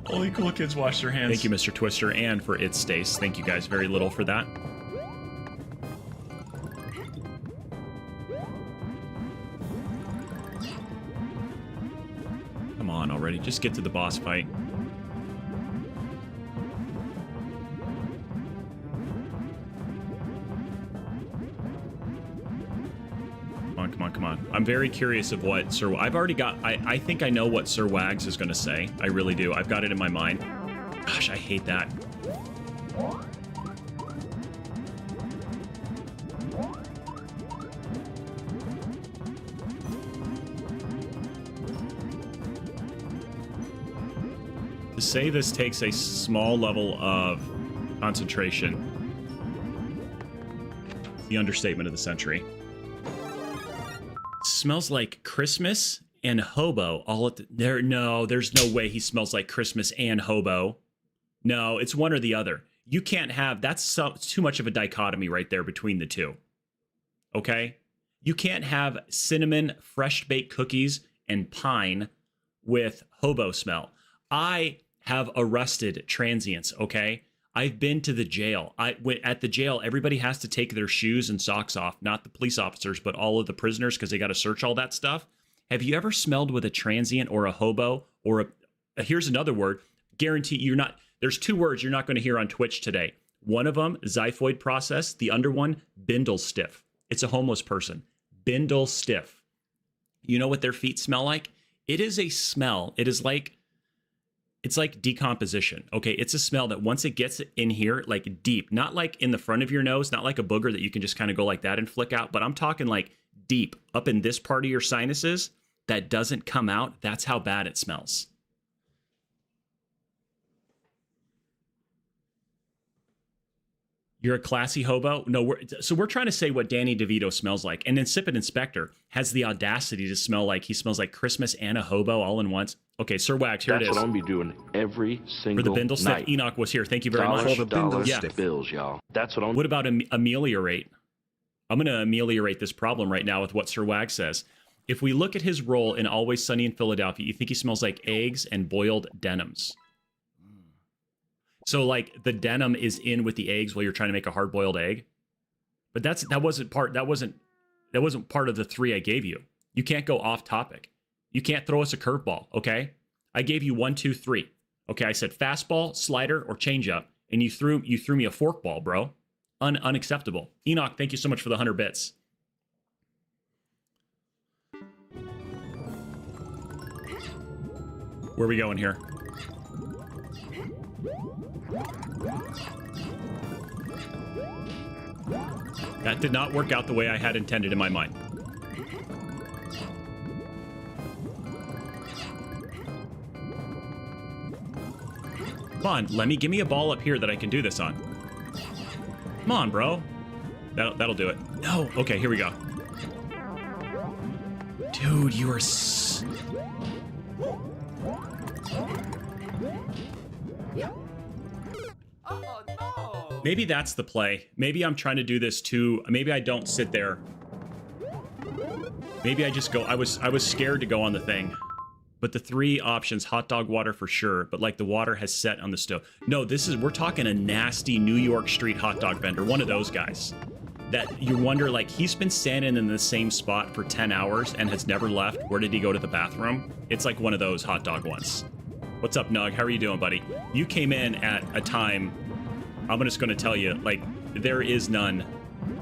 Only cool kids wash their hands. Thank you, Mr. Twister, and for It's Stace. Thank you guys very little for that. Come on already. Just get to the boss fight. Come on. I'm very curious of what Sir... I've already got... I think I know what Sir Wags is going to say. I really do. I've got it in my mind. Gosh, I hate that. To say this takes a small level of concentration. The understatement of the century. Smells like Christmas and hobo all at there. No, there's no way he smells like Christmas and hobo. No, it's one or the other. You can't have... That's too much of a dichotomy right there between the two. Okay? You can't have cinnamon, fresh-baked cookies and pine with hobo smell. I have arrested transients, okay? I've been to the jail. At the jail, everybody has to take their shoes and socks off, not the police officers, but all of the prisoners, because they got to search all that stuff. Have you ever smelled with a transient or a hobo or here's another word, guarantee you're not, there's 2 words you're not going to hear on Twitch today. One of them, xiphoid process. The other one, bindle stiff. It's a homeless person. Bindle stiff. You know what their feet smell like? It is a smell. It's like decomposition. Okay, it's a smell that once it gets in here, like deep, not like in the front of your nose, not like a booger that you can just kind of go like that and flick out, but I'm talking like deep up in this part of your sinuses that doesn't come out. That's how bad it smells. You're a classy hobo? No, we're trying to say what Danny DeVito smells like. And Insipid Inspector has the audacity to smell like he smells like Christmas and a hobo all in once. Okay, Sir Wags, here it is. That's what I'm going to be doing every single For the bindle stiff, night. Enoch was here. Thank you very much. Bills, y'all. That's what I'm... What about ameliorate? I'm going to ameliorate this problem right now with what Sir Wags says. If we look at his role in Always Sunny in Philadelphia, you think he smells like eggs and boiled denims. So like the denim is in with the eggs while you're trying to make a hard-boiled egg. But that wasn't part of the 3 I gave you. You can't go off topic. You can't throw us a curveball, okay? I gave you 1, 2, 3. Okay, I said fastball, slider, or changeup, and you threw me a forkball, bro. Unacceptable. Enoch, thank you so much for the 100 bits. Where are we going here? That did not work out the way I had intended in my mind. Come on, Lemmy, give me a ball up here that I can do this on. Come on, bro. That'll do it. No. Okay, here we go. Dude, you are... Maybe that's the play. Maybe I'm trying to do this too. Maybe I don't sit there. Maybe I just go... I was scared to go on the thing. But the 3 options, hot dog water for sure, but like the water has set on the stove. No, we're talking a nasty New York street hot dog vendor, one of those guys. That you wonder, like, he's been standing in the same spot for 10 hours and has never left. Where did he go to the bathroom? It's like one of those hot dog ones. What's up, Nug? How are you doing, buddy? You came in at a time, I'm just going to tell you, like, there is none.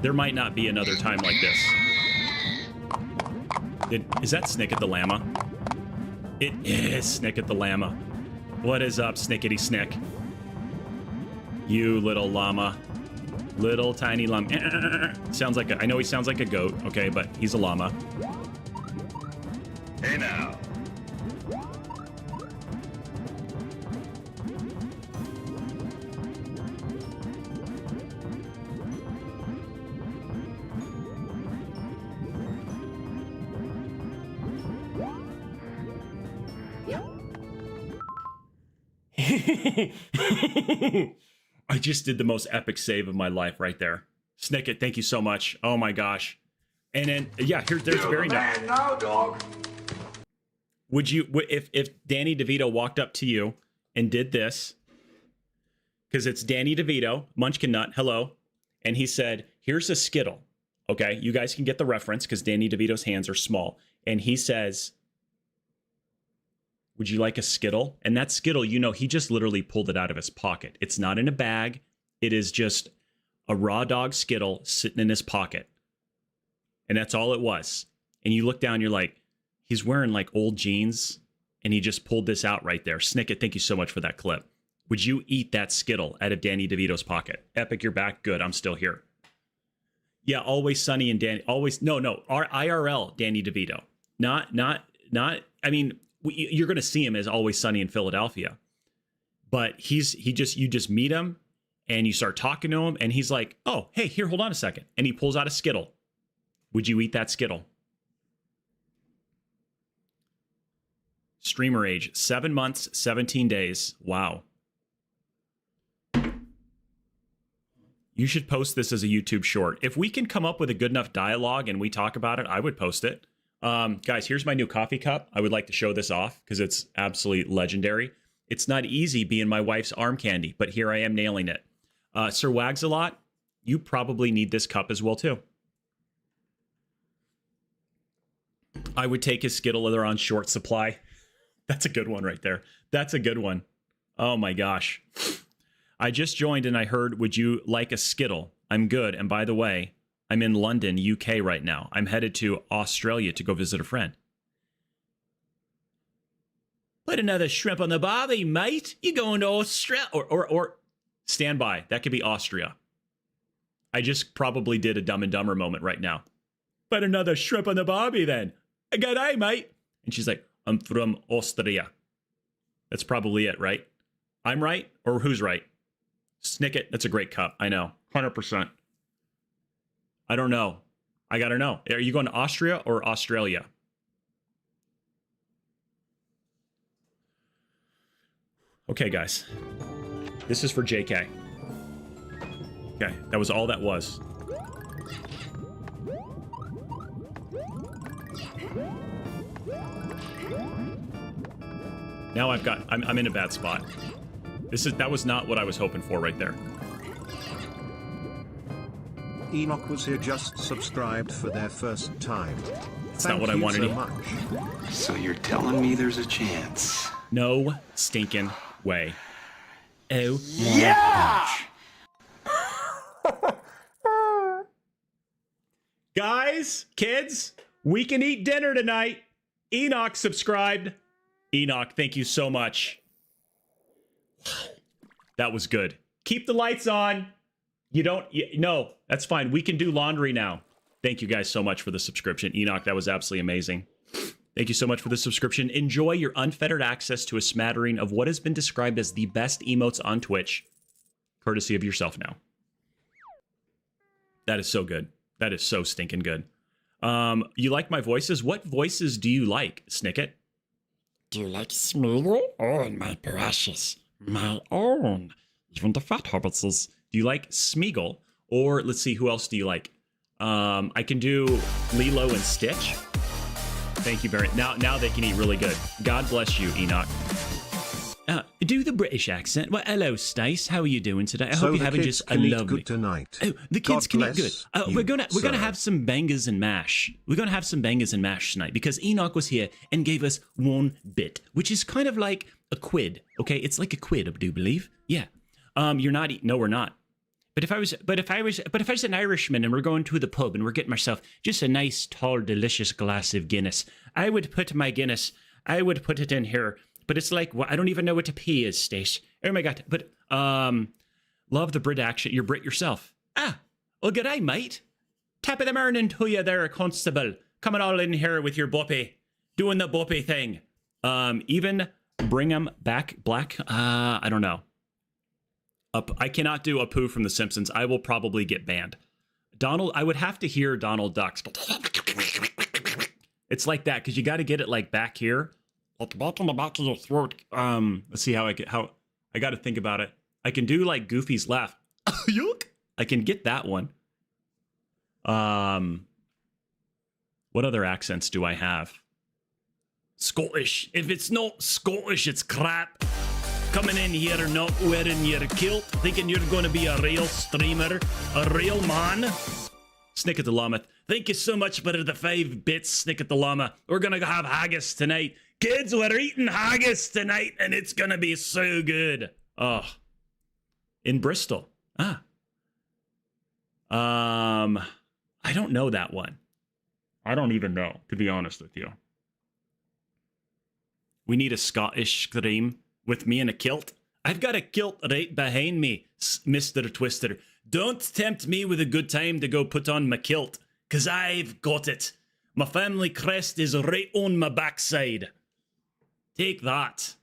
There might not be another time like this. Is that Snicket the Llama? It is Snicket the Llama. What is up, Snickety Snick? You little llama. Little tiny llama. Sounds like I know he sounds like a goat, okay, but he's a llama. Hey now. I just did the most epic save of my life right there. Snicket, thank you so much. Oh my gosh. And then, yeah, there's very nice. Now, dog. Would you, if Danny DeVito walked up to you and did this, because it's Danny DeVito, Munchkin Nut, hello, and he said, here's a Skittle, okay? You guys can get the reference because Danny DeVito's hands are small. And he says, would you like a Skittle? And that Skittle, you know, he just literally pulled it out of his pocket. It's not in a bag. It is just a raw dog Skittle sitting in his pocket. And that's all it was. And you look down, you're like, he's wearing like old jeans, and he just pulled this out right there. Snicket, thank you so much for that clip. Would you eat that Skittle out of Danny DeVito's pocket? Epic, you're back. Good, I'm still here. Yeah, Always Sunny and Danny. Always, no, our IRL Danny DeVito. Not. I mean, you're going to see him as Always Sunny in Philadelphia, but you just meet him and you start talking to him, and he's like, oh, hey, here, hold on a second, and he pulls out a Skittle. Would you eat that Skittle? Streamer age, 7 months, 17 days. Wow. You should post this as a YouTube short. If we can come up with a good enough dialogue and we talk about it, I would post it. Guys, here's my new coffee cup. I would like to show this off because it's absolutely legendary. It's not easy being my wife's arm candy, but here I am nailing it. Sir Wags-a-Lot, you probably need this cup as well, too. I would take his Skittle, they're on short supply. That's a good one right there. That's a good one. Oh my gosh. I just joined and I heard, would you like a Skittle? I'm good. And by the way, I'm in London, UK right now. I'm headed to Australia to go visit a friend. Put another shrimp on the barbie, mate. You going to Australia? Or stand by. That could be Austria. I just probably did a Dumb and Dumber moment right now. Put another shrimp on the barbie then. G'day, mate. And she's like, I'm from Austria. That's probably it, right? I'm right? Or who's right? Snicket, that's a great cup. I know. 100%. I don't know. I gotta know. Are you going to Austria or Australia? Okay, guys. This is for JK. Okay, that was all that was. Now I'm in a bad spot. That was not what I was hoping for right there. Enoch was here just subscribed for their first time. That's not what I wanted. Thank you so much. So you're telling me there's a chance? No stinking way. Oh Yeah! Guys, kids, we can eat dinner tonight. Enoch subscribed. Enoch, thank you so much. That was good. Keep the lights on. No, that's fine. We can do laundry now. Thank you guys so much for the subscription. Enoch, that was absolutely amazing. Thank you so much for the subscription. Enjoy your unfettered access to a smattering of what has been described as the best emotes on Twitch, courtesy of yourself now. That is so good. That is so stinking good. You like my voices? What voices do you like, Snicket? Do you like Smeagol? Oh, my precious. My own. Even the fat hobbits is. Do you like Smeagol? Or let's see, who else do you like? I can do Lilo and Stitch. Thank you very much. Now they can eat really good. God bless you, Enoch. Do the British accent. Well, hello, Stace. How are you doing today? I hope you're having just a lovely. Good tonight. Oh, the kids can eat good. We're gonna have some bangers and mash. We're gonna have some bangers and mash tonight because Enoch was here and gave us one bit, which is kind of like a quid. Okay, it's like a quid, I do believe. Yeah. You're not. No, we're not. But if I was an Irishman and we're going to the pub and we're getting myself just a nice, tall, delicious glass of Guinness, I would put my Guinness. I would put it in here. But it's like, well, I don't even know what a P is, Stace. Oh my God. But, love the Brit accent. You're Brit yourself. Ah, well, g'day, mate. Tap of the morning to you there, Constable. Coming all in here with your boppy. Doing the boppy thing. Even bring him back black. I don't know. I cannot do a poo from The Simpsons. I will probably get banned. Donald, I would have to hear Donald Duck's. It's like that, because you got to get it like back here. Like back in the back of your throat. Let's see how I got to think about it. I can do like Goofy's laugh. Yuck. I can get that one. What other accents do I have? Scottish. If it's not Scottish, it's crap. Coming in here not wearing your kilt, thinking you're going to be a real streamer, a real man. Snicket the Llama. Thank you so much for the 5 bits, Snicket the Llama. We're going to have haggis tonight. Kids, we're eating haggis tonight, and it's going to be so good. Oh. In Bristol. I don't know that one. I don't even know, to be honest with you. We need a Scottish scream with me in a kilt. I've got a kilt right behind me, Mr. Twister. Don't tempt me with a good time to go put on my kilt, because I've got it. My family crest is right on my backside. Take that.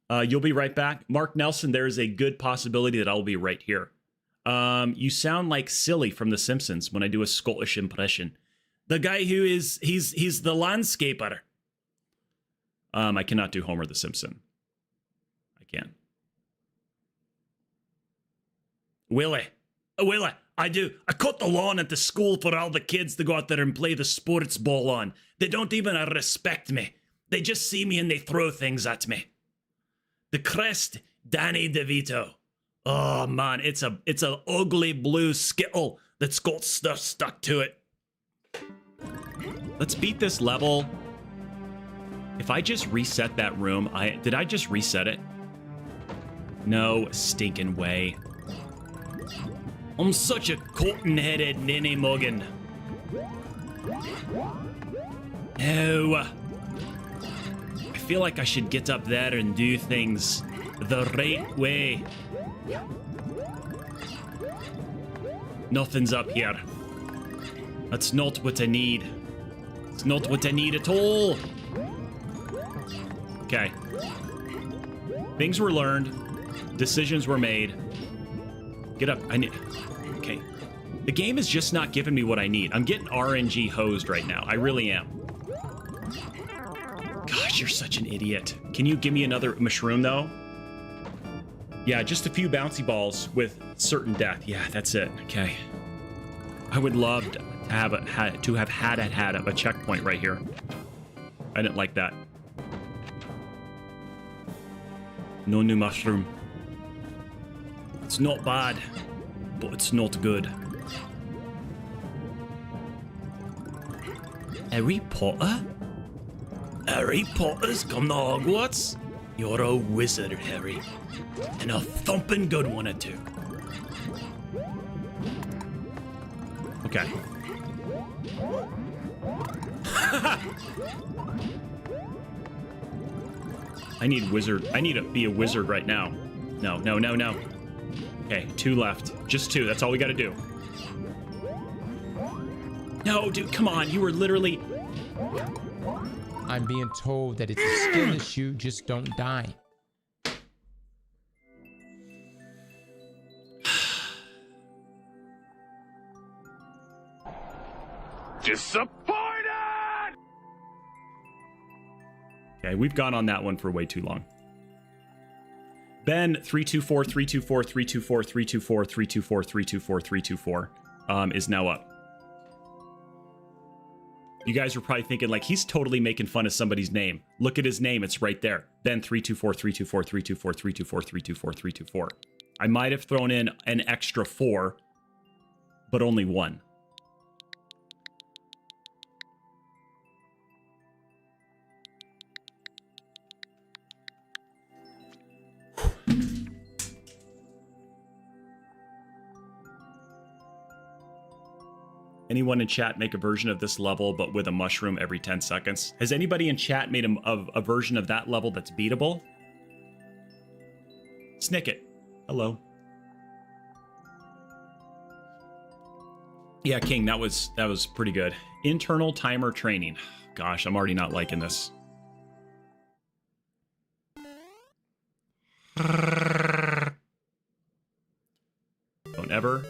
You'll be right back. Mark Nelson, there is a good possibility that I'll be right here. You sound like Silly from The Simpsons when I do a Scottish impression. The guy who is, he's the landscaper. I cannot do Homer the Simpson. I can. Willie, I do. I cut the lawn at the school for all the kids to go out there and play the sports ball on. They don't even respect me. They just see me and they throw things at me. The crest, Danny DeVito. Oh man, it's an ugly blue skittle that's got stuff stuck to it. Let's beat this level. If I just reset that room, did I just reset it? No stinking way. I'm such a cotton-headed ninny muggin. No. I feel like I should get up there and do things the right way. Nothing's up here. That's not what I need. It's not what I need at all. Okay. Things were learned. Decisions were made. Get up. I need... Okay. The game is just not giving me what I need. I'm getting RNG hosed right now. I really am. Gosh, you're such an idiot. Can you give me another mushroom, though? Yeah, just a few bouncy balls with certain death. Yeah, that's it. Okay. I would love to have had a checkpoint right here. I didn't like that. No new mushroom. It's not bad, but it's not good. Harry Potter? Harry Potter's come to Hogwarts? You're a wizard, Harry. And a thumping good one at too. Okay. I need wizard. I need to be a wizard right now. No. Okay, 2 left. Just 2. That's all we gotta do. No, dude, come on. You were literally... I'm being told that it's a skill issue, just don't die. Disappointed! Okay, we've gone on that one for way too long. Ben 324 324 324 324 324 324 324 is now up. You guys were probably thinking, like, he's totally making fun of somebody's name. Look at his name, it's right there. Ben 324 324 324 324 324 324. I might have thrown in an extra 4, but only 1. Anyone in chat make a version of this level, but with a mushroom every 10 seconds? Has anybody in chat made a version of that level that's beatable? Snicket. Hello. Yeah, King, that was pretty good. Internal timer training. Gosh, I'm already not liking this. Don't ever.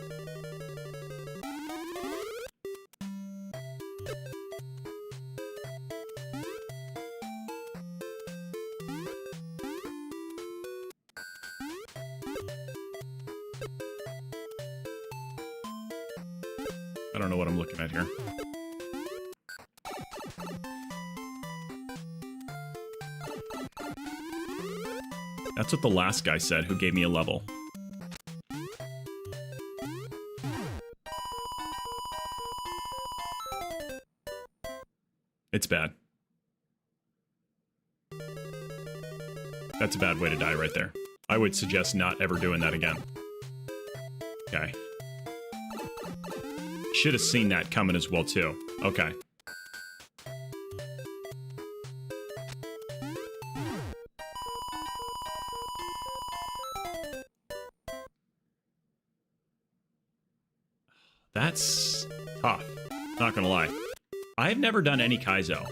I don't know what I'm looking at here. That's what the last guy said who gave me a level. It's bad. That's a bad way to die right there. I would suggest not ever doing that again. Okay. Should have seen that coming as well, too. Okay. That's tough. Not gonna lie. I've never done any Kaizo.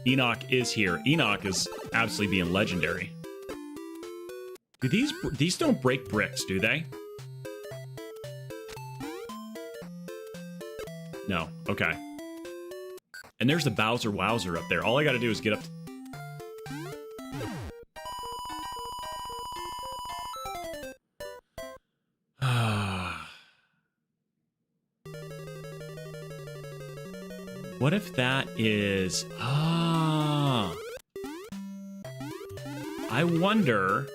Enoch is here. Enoch is absolutely being legendary. Do these don't break bricks, do they? No. Okay. And there's the Bowser Wowzer up there. All I gotta do is get up... What if that is... Ah... I wonder...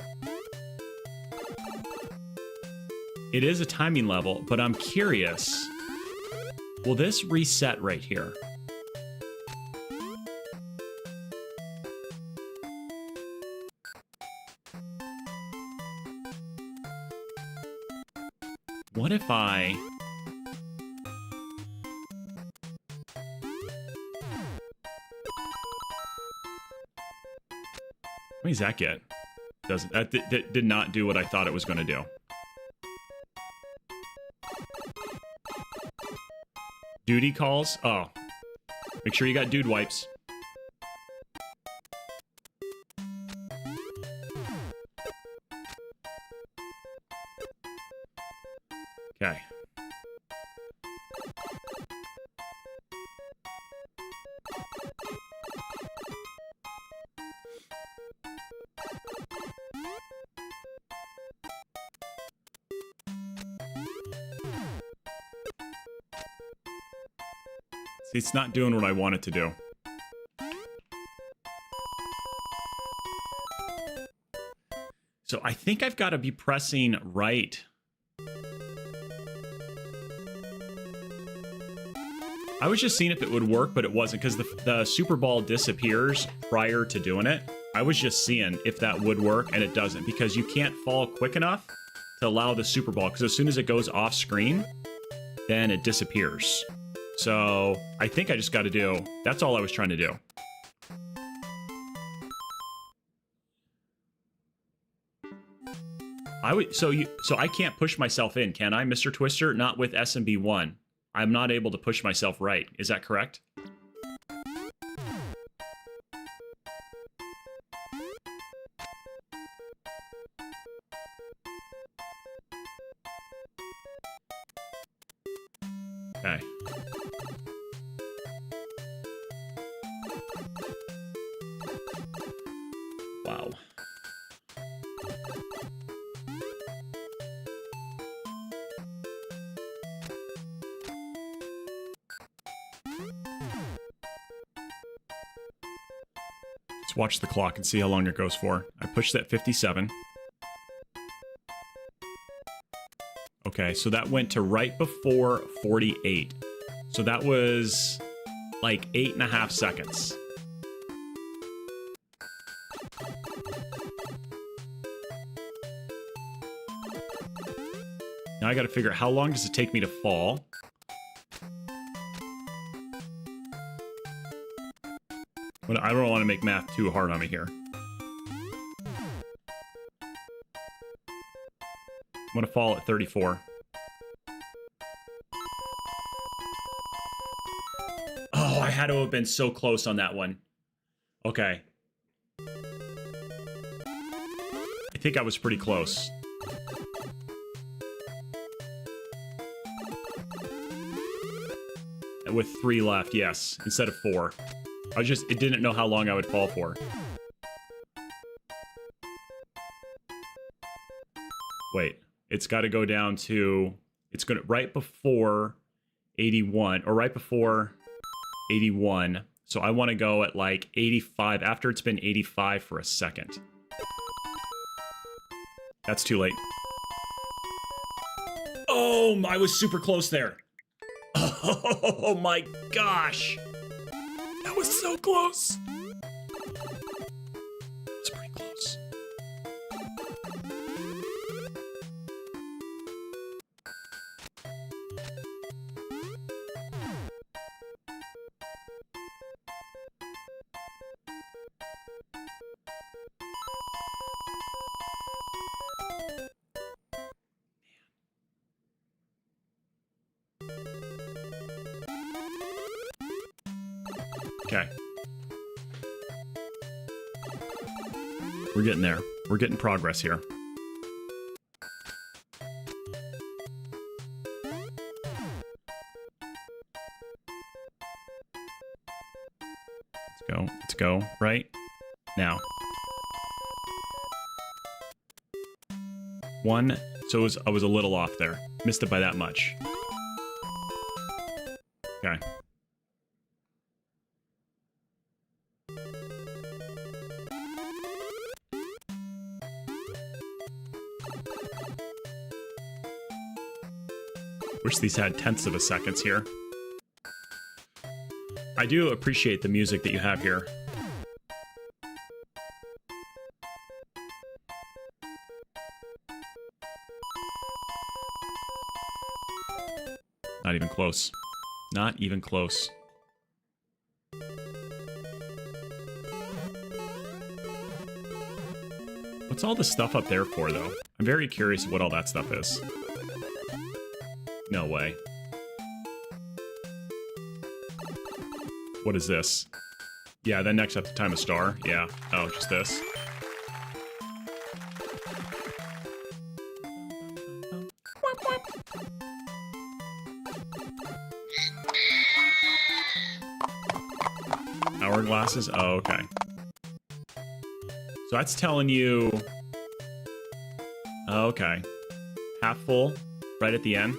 It is a timing level, but I'm curious... Will this reset right here? What if I... What does that get? Doesn't that did not do what I thought it was going to do. Duty calls? Oh. Make sure you got dude wipes. Okay. See, it's not doing what I want it to do. So I think I've got to be pressing right. I was just seeing if it would work, but it wasn't, because the Super Ball disappears prior to doing it. I was just seeing if that would work, and it doesn't, because you can't fall quick enough to allow the Super Ball, because as soon as it goes off screen, then it disappears. So I think I just got to do, that's all I was trying to do. So I can't push myself in, can I, Mr. Twister? Not with SMB1. I'm not able to push myself right. Is that correct? Okay. Wow. Let's watch the clock and see how long it goes for. I pushed that 57. Okay, so that went to right before 48. So that was like 8.5 seconds. Now I gotta figure out how long does it take me to fall. But I don't want to make math too hard on me here. I'm gonna fall at 34. Oh, I had to have been so close on that one. Okay. I think I was pretty close. With 3 left, yes, instead of 4. It didn't know how long I would fall for. Wait, it's got to go down to, it's going to, right before 81, or right before 81. So I want to go at like 85, after it's been 85 for a second. That's too late. Oh, I was super close there. Oh my gosh. That was so close. That's pretty close. Okay. We're getting there. We're getting progress here. Let's go. Let's go. Right? Now. 1. So I was a little off there. Missed it by that much. Okay. Wish these had tenths of a seconds here. I do appreciate the music that you have here. Not even close. Not even close. What's all the stuff up there for, though? I'm very curious what all that stuff is. No way. What is this? Yeah, then next up to time a star. Yeah. Oh, just this. Hourglasses? Oh, okay. So that's telling you... Oh, okay. Half full, right at the end.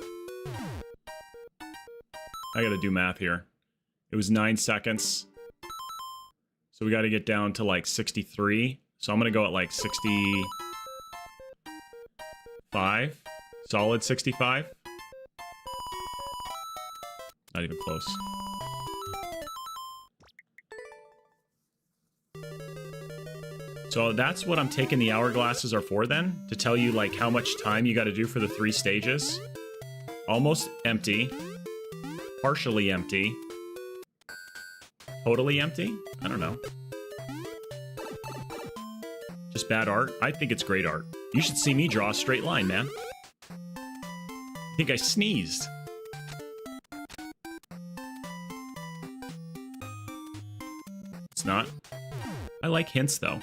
I gotta do math here. It was 9 seconds. So we gotta get down to like 63. So I'm gonna go at like 65. Solid 65. Not even close. So that's what I'm taking the hourglasses are for then? To tell you like how much time you gotta do for the 3 stages. Almost empty. Partially empty. Totally empty? I don't know. Just bad art? I think it's great art. You should see me draw a straight line, man. I think I sneezed. It's not. I like hints, though.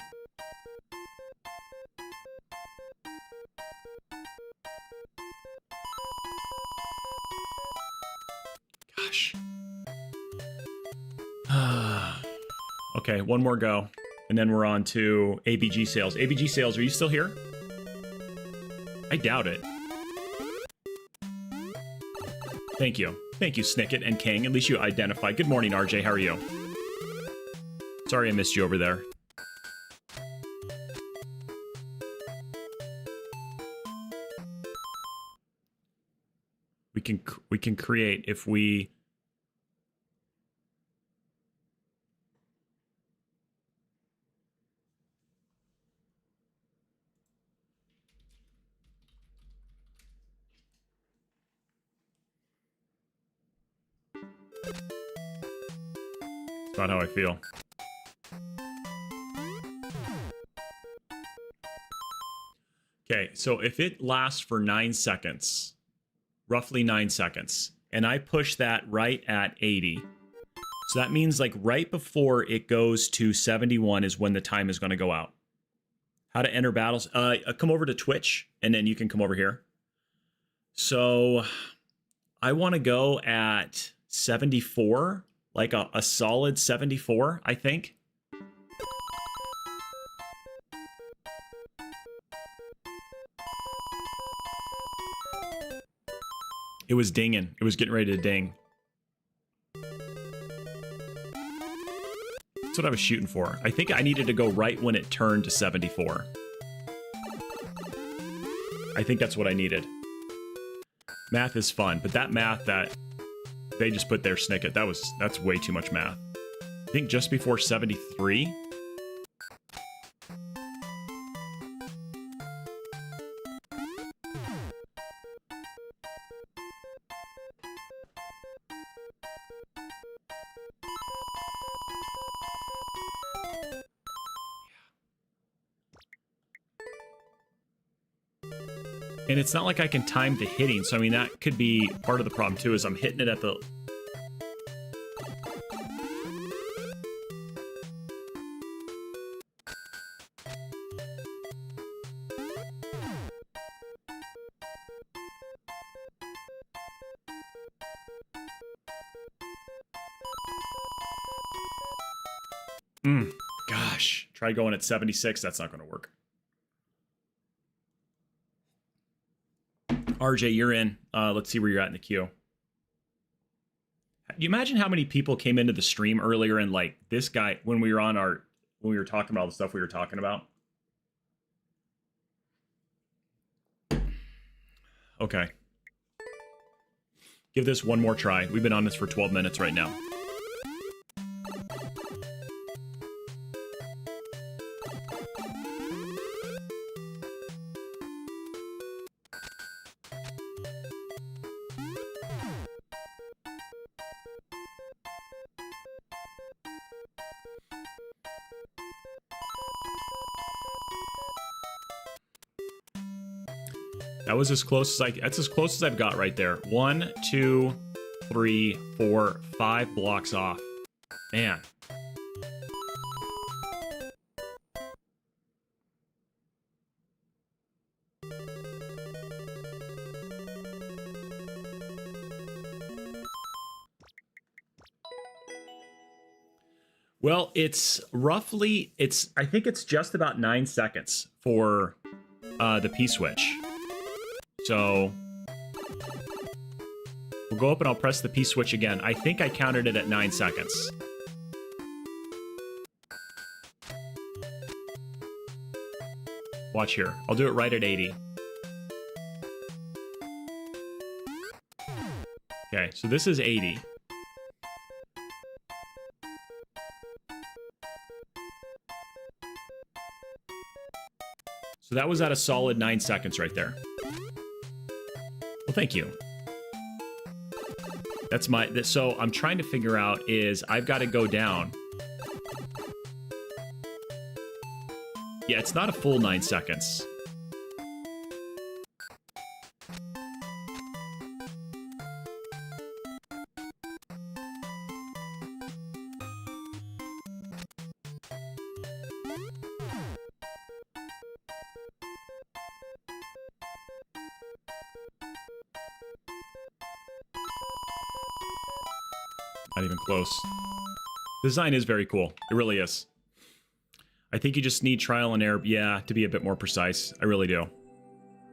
Gosh. Okay, one more go. And then we're on to ABG sales. ABG sales, are you still here? I doubt it. Thank you. Thank you, Snicket and King. At least you identified. Good morning, RJ. How are you? Sorry I missed you over there. We can create if we... It's not how I feel. Okay, so if it lasts for 9 seconds, roughly 9 seconds, and I push that right at 80, so that means like right before it goes to 71 is when the time is going to go out. How to enter battles? Come over to Twitch, and then you can come over here. So I want to go at 74, like a solid 74, I think. It was dinging. It was getting ready to ding. That's what I was shooting for. I think I needed to go right when it turned to 74. I think that's what I needed. Math is fun, but that math that they just put there, Snicket, that's way too much math. I think just before 73. And it's not like I can time the hitting, so I mean, that could be part of the problem too, is I'm hitting it at the... Gosh, try going at 76, that's not going to work. RJ, you're in. Let's see where you're at in the queue. Do you imagine how many people came into the stream earlier and like this guy when we were on when we were talking about all the stuff we were talking about? Okay. Give this one more try. We've been on this for 12 minutes right now. That was as close as that's as close as I've got right there. 1, 2, 3, 4, 5 blocks off. Man. Well, it's roughly, I think it's just about 9 seconds for the P-switch. So we'll go up and I'll press the P-switch again. I think I counted it at 9 seconds. Watch here. I'll do it right at 80. Okay, so this is 80. So that was at a solid 9 seconds right there. Well, thank you. That's so I'm trying to figure out is I've got to go down. Yeah, it's not a full 9 seconds. Not even close. The design is very cool. It really is. I think you just need trial and error, yeah, to be a bit more precise. I really do. All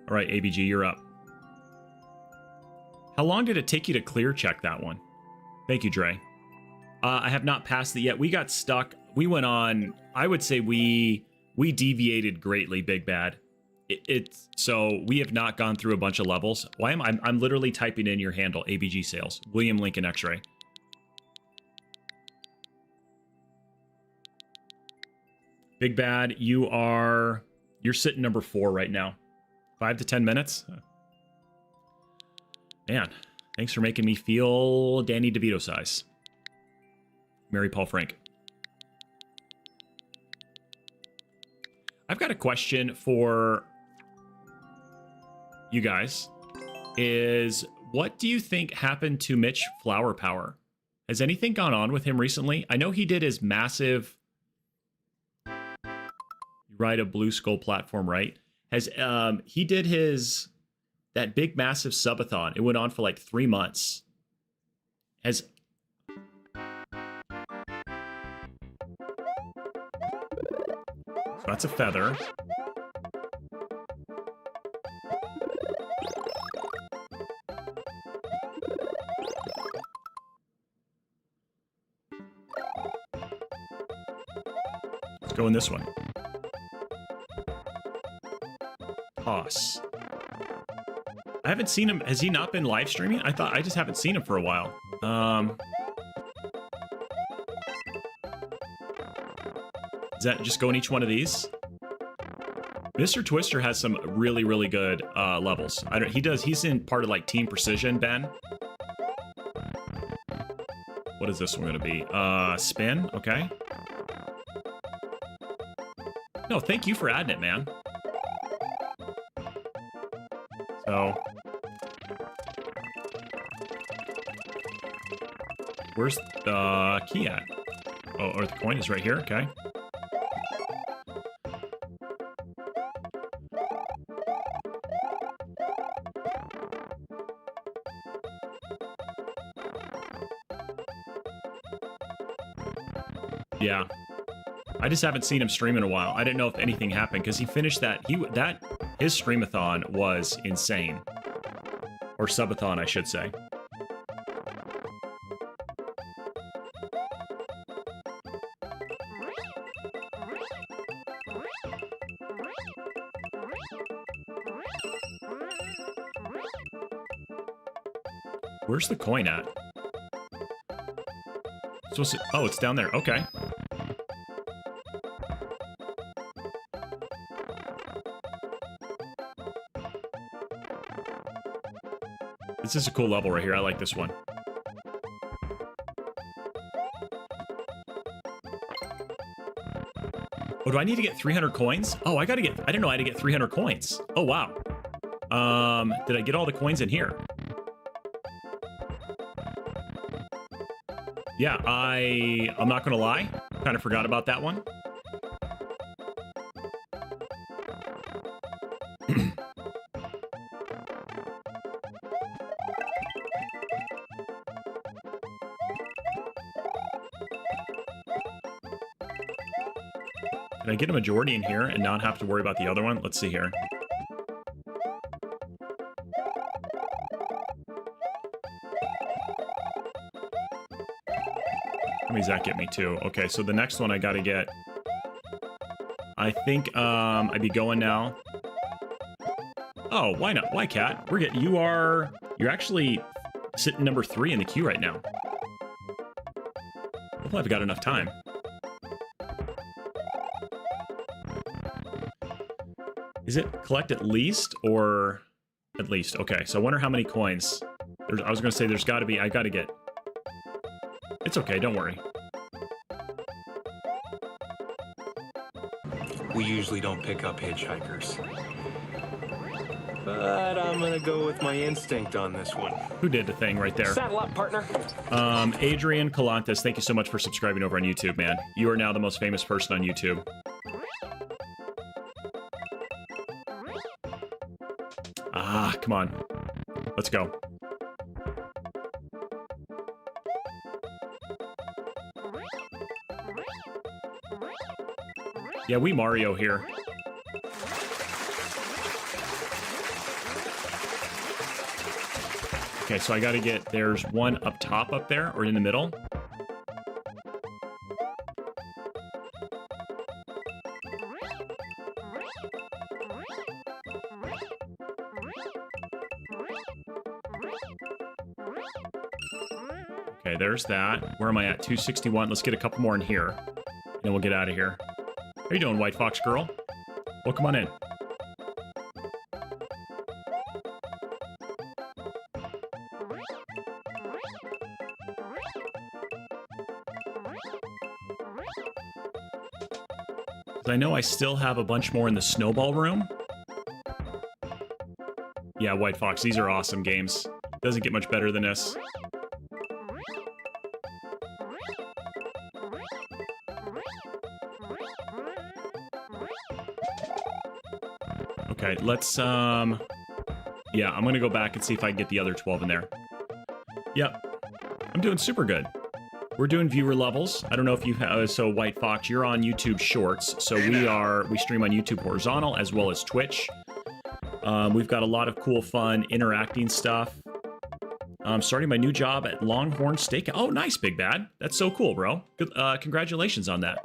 right, ABG, you're up. How long did it take you to clear check that one? Thank you, Dre. I have not passed it yet. We got stuck. We went on, I would say we deviated greatly, Big Bad. So we have not gone through a bunch of levels. Why am I'm literally typing in your handle, ABG Sales, William Lincoln X-Ray. Big Bad, you're sitting number 4 right now. 5 to 10 minutes. Man, thanks for making me feel Danny DeVito size. Mary Paul Frank. I've got a question for you guys. What do you think happened to Mitch Flower Power? Has anything gone on with him recently? I know he did his massive Ride a Blue Skull platform, right? He did that big massive subathon. It went on for like 3 months. So that's a feather. Let's go in this one. Toss. I haven't seen him. Has he not been live streaming? I just haven't seen him for a while. Is that just go in each one of these? Mr. Twister has some really, really good levels. He's in part of like Team Precision, Ben. What is this one gonna be? Spin, okay. No, thank you for adding it, man. So, where's the key at? Oh, or the coin is right here, okay. Yeah. I just haven't seen him stream in a while. I didn't know if anything happened because he finished that. His streamathon was insane. Or subathon, I should say. Where's the coin at? Oh, it's down there. Okay. This is a cool level right here. I like this one. Oh, do I need to get 300 coins? Oh, I didn't know I had to get 300 coins. Oh, wow. Did I get all the coins in here? Yeah, I'm not gonna lie. Kind of forgot about that one. Can I get a majority in here and not have to worry about the other one? Let's see here. How many does that get me to? Okay, so the next one I gotta get. I think I'd be going now. Oh, why not? Why, Cat? You're actually sitting number 3 in the queue right now. Hopefully I've got enough time. Is it collect at least or at least? Okay, so I wonder how many coins. I was gonna say there's gotta be, I gotta get. It's okay, don't worry. We usually don't pick up hitchhikers. But I'm gonna go with my instinct on this one. Who did the thing right there? Saddle up, partner. Adrian Calantes, thank you so much for subscribing over on YouTube, man. You are now the most famous person on YouTube. Ah, come on. Let's go. Yeah, we Mario here. Okay, so I gotta get, there's one up top up there, or in the middle. Okay, there's that. Where am I at? 261. Let's get a couple more in here, and then we'll get out of here. How you doing, White Fox girl? Welcome on in. I know I still have a bunch more in the snowball room. Yeah, White Fox, these are awesome games. Doesn't get much better than this. Okay, let's, yeah, I'm gonna go back and see if I can get the other 12 in there. Yep, I'm doing super good. We're doing viewer levels. I don't know if you have, so White Fox, you're on YouTube Shorts. So we stream on YouTube Horizontal as well as Twitch. We've got a lot of cool, fun, interacting stuff. I'm starting my new job at Longhorn Steak. Oh, nice, Big Bad. That's so cool, bro. Good, congratulations on that.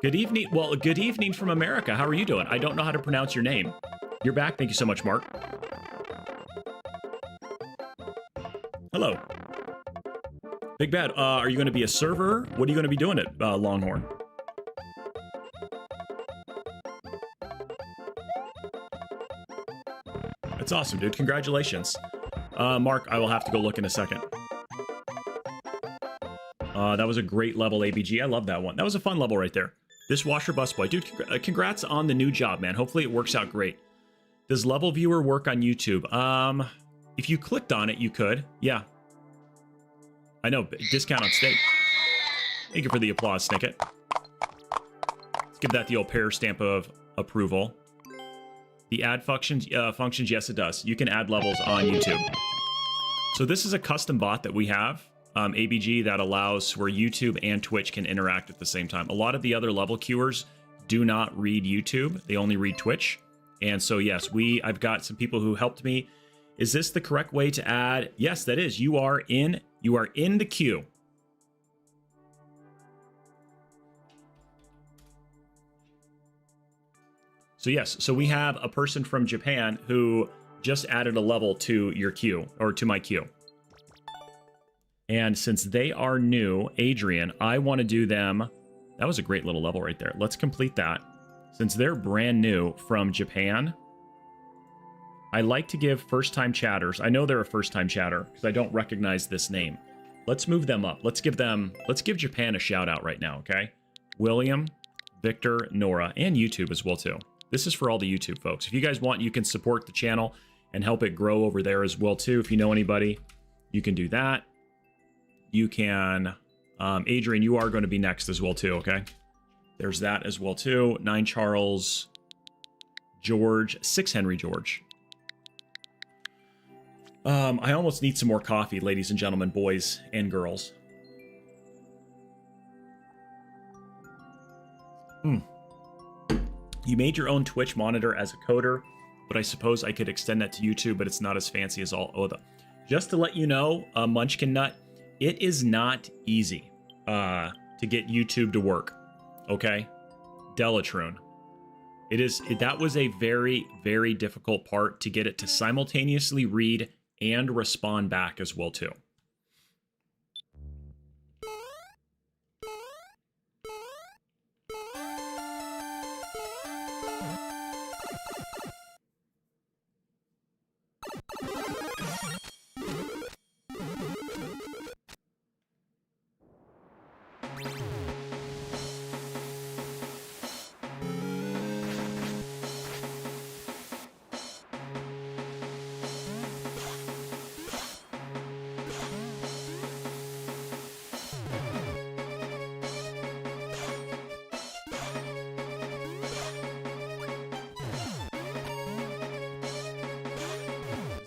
Good evening. Well, good evening from America. How are you doing? I don't know how to pronounce your name. You're back. Thank you so much, Mark. Hello. Big Bad, are you going to be a server? What are you going to be doing at Longhorn? That's awesome, dude. Congratulations. Mark, I will have to go look in a second. That was a great level, ABG. I love that one. That was a fun level right there. Dishwasher busboy. Dude, congrats on the new job, man. Hopefully it works out great. Does level viewer work on YouTube? If you clicked on it, you could. Yeah. I know. Discount on steak. Thank you for the applause, Snicket. Let's give that the old pair stamp of approval. The add functions, yes, it does. You can add levels on YouTube. So this is a custom bot that we have. ABG that allows where YouTube and Twitch can interact at the same time. A lot of the other level queuers do not read YouTube. They only read Twitch. And so, yes, I've got some people who helped me. Is this the correct way to add? Yes, that is. You are in the queue. So yes, so we have a person from Japan who just added a level to your queue, or to my queue. And since they are new, Adrian, I want to do them. That was a great little level right there. Let's complete that. Since they're brand new from Japan, I like to give first-time chatters. I know they're a first-time chatter because I don't recognize this name. Let's move them up. Let's give Japan a shout out right now, okay? William, Victor, Nora, and YouTube as well too. This is for all the YouTube folks. If you guys want, you can support the channel and help it grow over there as well too. If you know anybody, you can do that. You can, Adrian, you are going to be next as well too, okay? There's that as well too. 9 Charles, George, 6 Henry George. I almost need some more coffee, ladies and gentlemen, boys and girls. You made your own Twitch monitor as a coder, but I suppose I could extend that to YouTube, but it's not as fancy as all other. Just to let you know, Munchkin Nut, it is not easy to get YouTube to work, okay? Delatrune. That was a very, very difficult part to get it to simultaneously read and respond back as well too.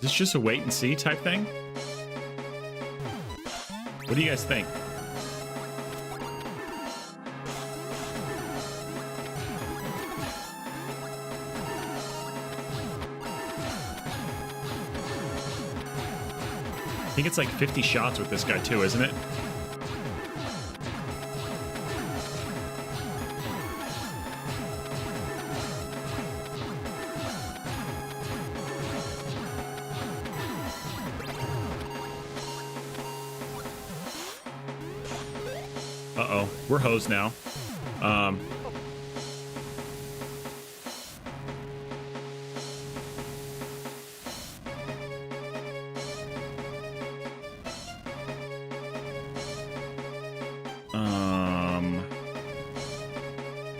this just a wait and see type thing? What do you guys think? I think it's like 50 shots with this guy too, isn't it? Uh-oh, we're hosed now.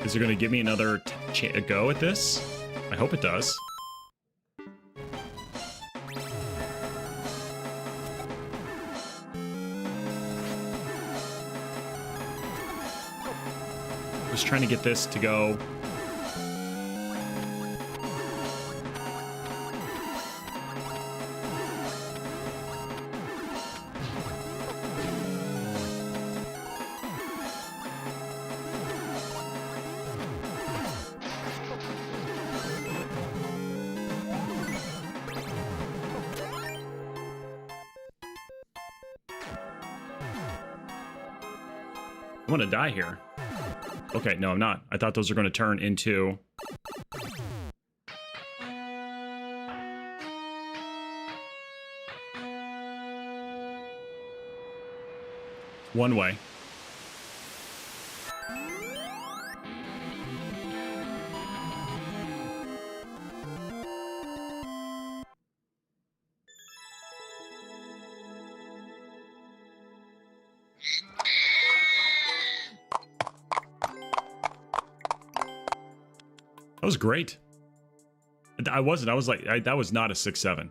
Is it going to give me another go at this? I hope it does. Just trying to get this to go. I'm gonna die here. Okay, no, I'm not. I thought those were gonna turn into... one way. That was great. I was like, that was not a 6-7.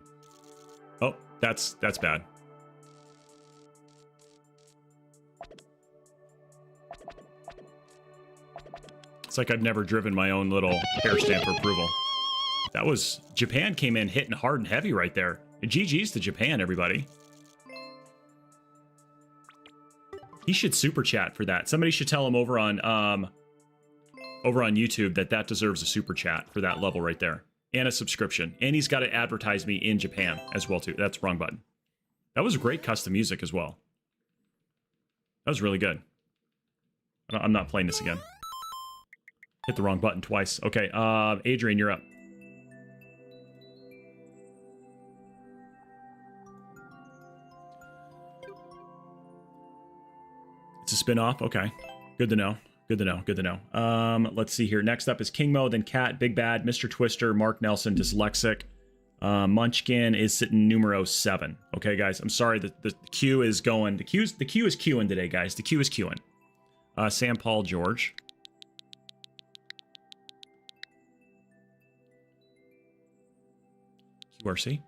Oh, that's bad. It's like I've never driven my own little hair stamp for approval. That was... Japan came in hitting hard and heavy right there. GG's to Japan, everybody. He should super chat for that. Somebody should tell him over on YouTube that deserves a super chat for that level right there. And a subscription. And he's got to advertise me in Japan as well, too. That's wrong button. That was great custom music as well. That was really good. I'm not playing this again. Hit the wrong button twice. Okay, Adrian, you're up. It's a spin-off? Okay. Good to know. Good to know. Good to know. Let's see here. Next up is King Mo, then Cat, Big Bad, Mr. Twister, Mark Nelson, Dyslexic. Munchkin is sitting numero 7. Okay, guys. I'm sorry that the queue is going. The queue is queuing today, guys. The queue is queuing. Sam Paul George. QRC.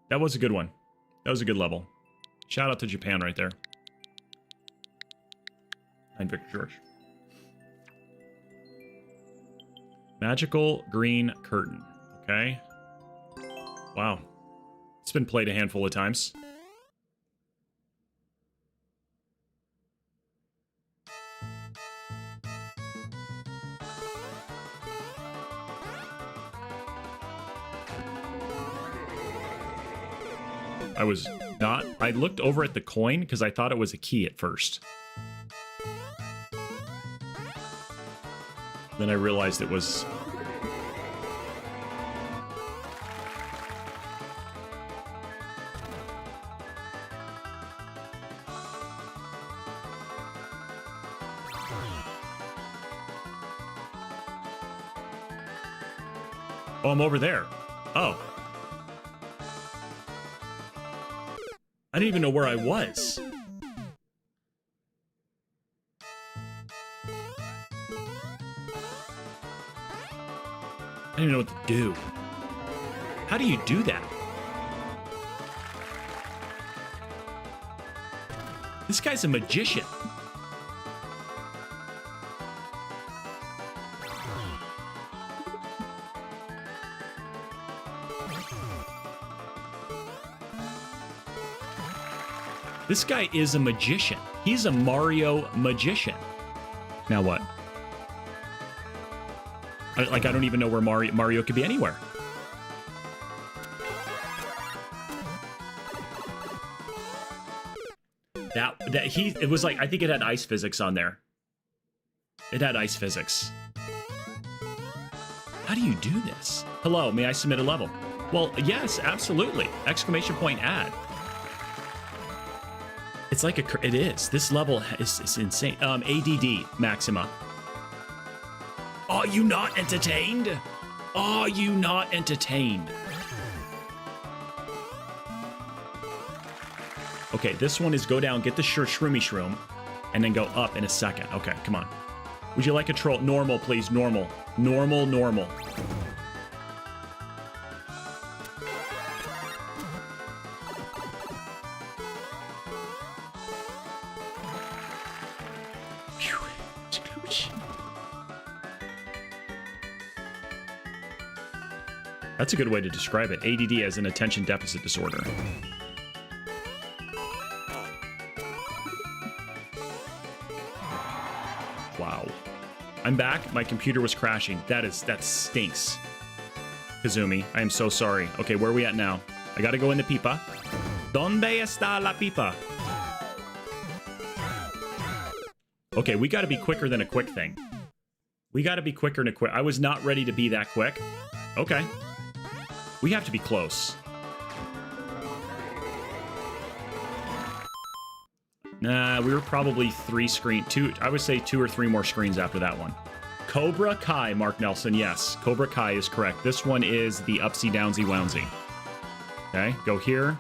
That was a good one. That was a good level. Shout out to Japan right there. And Victor George. Magical Green Curtain. Okay. Wow. It's been played a handful of times. I looked over at the coin because I thought it was a key at first. Then I realized it was... Oh, I'm over there. Oh. I didn't even know where I was. I didn't know what to do. How do you do that? This guy's a magician. This guy is a magician. He's a Mario magician. Now what? I don't even know where Mario could be anywhere. It was like, I think it had ice physics on there. It had ice physics. How do you do this? Hello, may I submit a level? Well, yes, absolutely. Exclamation point add. It's like it is. This level is insane. ADD, Maxima. Are you not entertained? Are you not entertained? Okay, this one is go down, get the shroomy shroom, and then go up in a second. Okay, come on. Would you like a troll? Normal, please. Normal. Normal. That's a good way to describe it. ADD as an attention deficit disorder. Wow. I'm back. My computer was crashing. That stinks. Kazumi, I am so sorry. Okay, where are we at now? I gotta go in the pipa. ¿Dónde está la pipa? Okay, we gotta be quicker than a quick thing. We gotta be quicker than a quick. I was not ready to be that quick. Okay. We have to be close. Nah, we were probably I would say 2 or 3 more screens after that one. Cobra Kai, Mark Nelson, yes. Cobra Kai is correct. This one is the upsy downsy wownsy. Okay, go here.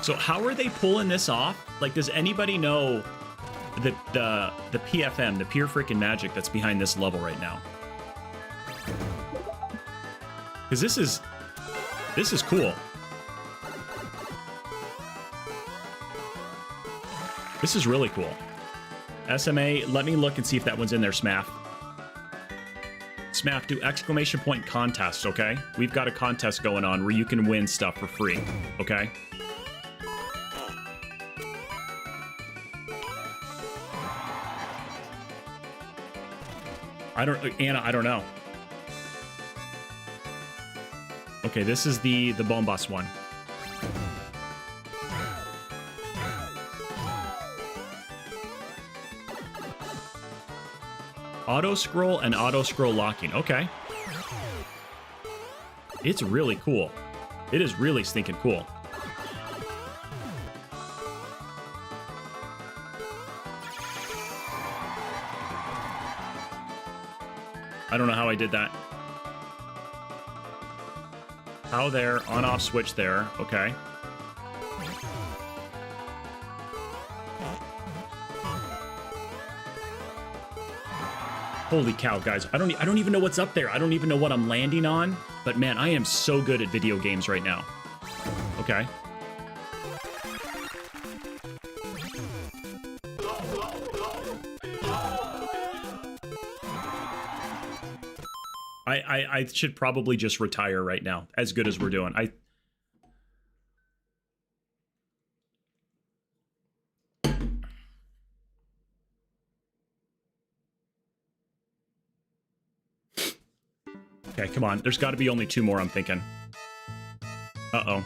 So how are they pulling this off? Like, does anybody know the PFM, the pure freaking magic that's behind this level right now? Because this is cool. This is really cool. SMA, let me look and see if that one's in there, Smaff. Smaff, do exclamation point contests, okay? We've got a contest going on where you can win stuff for free, okay? Anna, I don't know. Okay, this is the Bombas one. Auto scroll and auto scroll locking. Okay. It's really cool. It is really stinking cool. I don't know how I did that. How there, on off switch there. Okay. Holy cow, guys. I don't even know what's up there. I don't even know what I'm landing on. But man, I am so good at video games right now. Okay. I should probably just retire right now, as good as we're doing. Okay, come on. There's got to be only 2 more, I'm thinking. Uh-oh.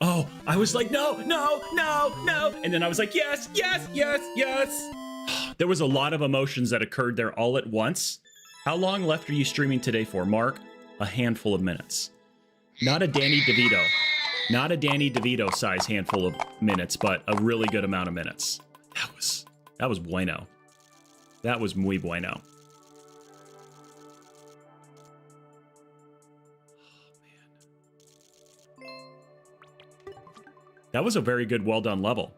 Oh, I was like, no. And then I was like, yes. There was a lot of emotions that occurred there all at once. How long left are you streaming today for, Mark? A handful of minutes. Not a Danny DeVito. Not a Danny DeVito size handful of minutes, but a really good amount of minutes. That was bueno. That was muy bueno. That was a very good, well done level.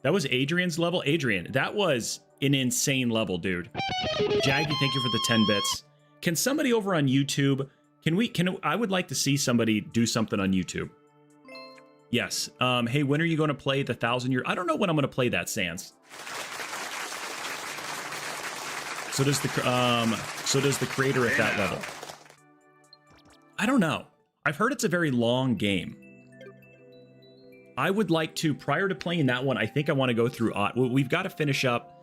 That was Adrian's level. Adrian, that was an insane level, dude. Jaggy, thank you for the 10 bits. Can somebody over on YouTube, I would like to see somebody do something on YouTube. Yes. Hey, when are you going to play the 1,000-year? I don't know when I'm going to play that, Sans. So does the creator at that level. I don't know. I've heard it's a very long game. I would like to, prior to playing that one, I think I want to go through. We've got to finish up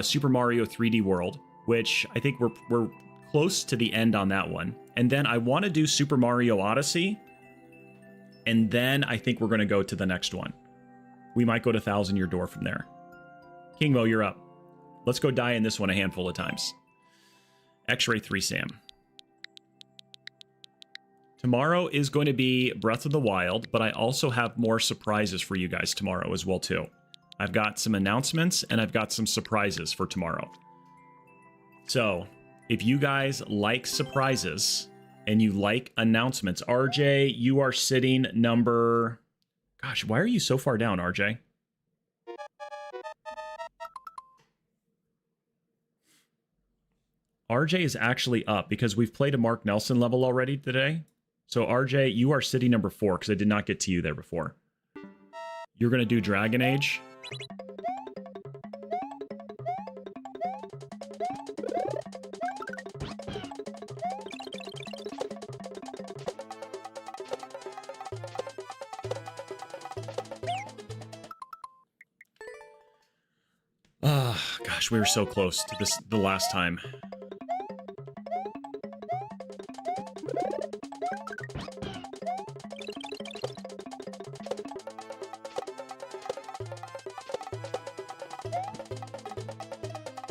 Super Mario 3D World, which I think we're close to the end on that one. And then I want to do Super Mario Odyssey. And then I think we're going to go to the next one. We might go to 1,000-year door from there. Kingmo, you're up. Let's go die in this one a handful of times. X-Ray 3 Sam. Tomorrow is going to be Breath of the Wild, but I also have more surprises for you guys tomorrow as well, too. I've got some announcements, and I've got some surprises for tomorrow. So, if you guys like surprises and you like announcements, RJ, you are sitting number... Gosh, why are you so far down, RJ? RJ is actually up because we've played a Mark Nelson level already today. So RJ, you are sitting number 4 because I did not get to you there before. You're going to do Dragon Age. Gosh, we were so close to this the last time.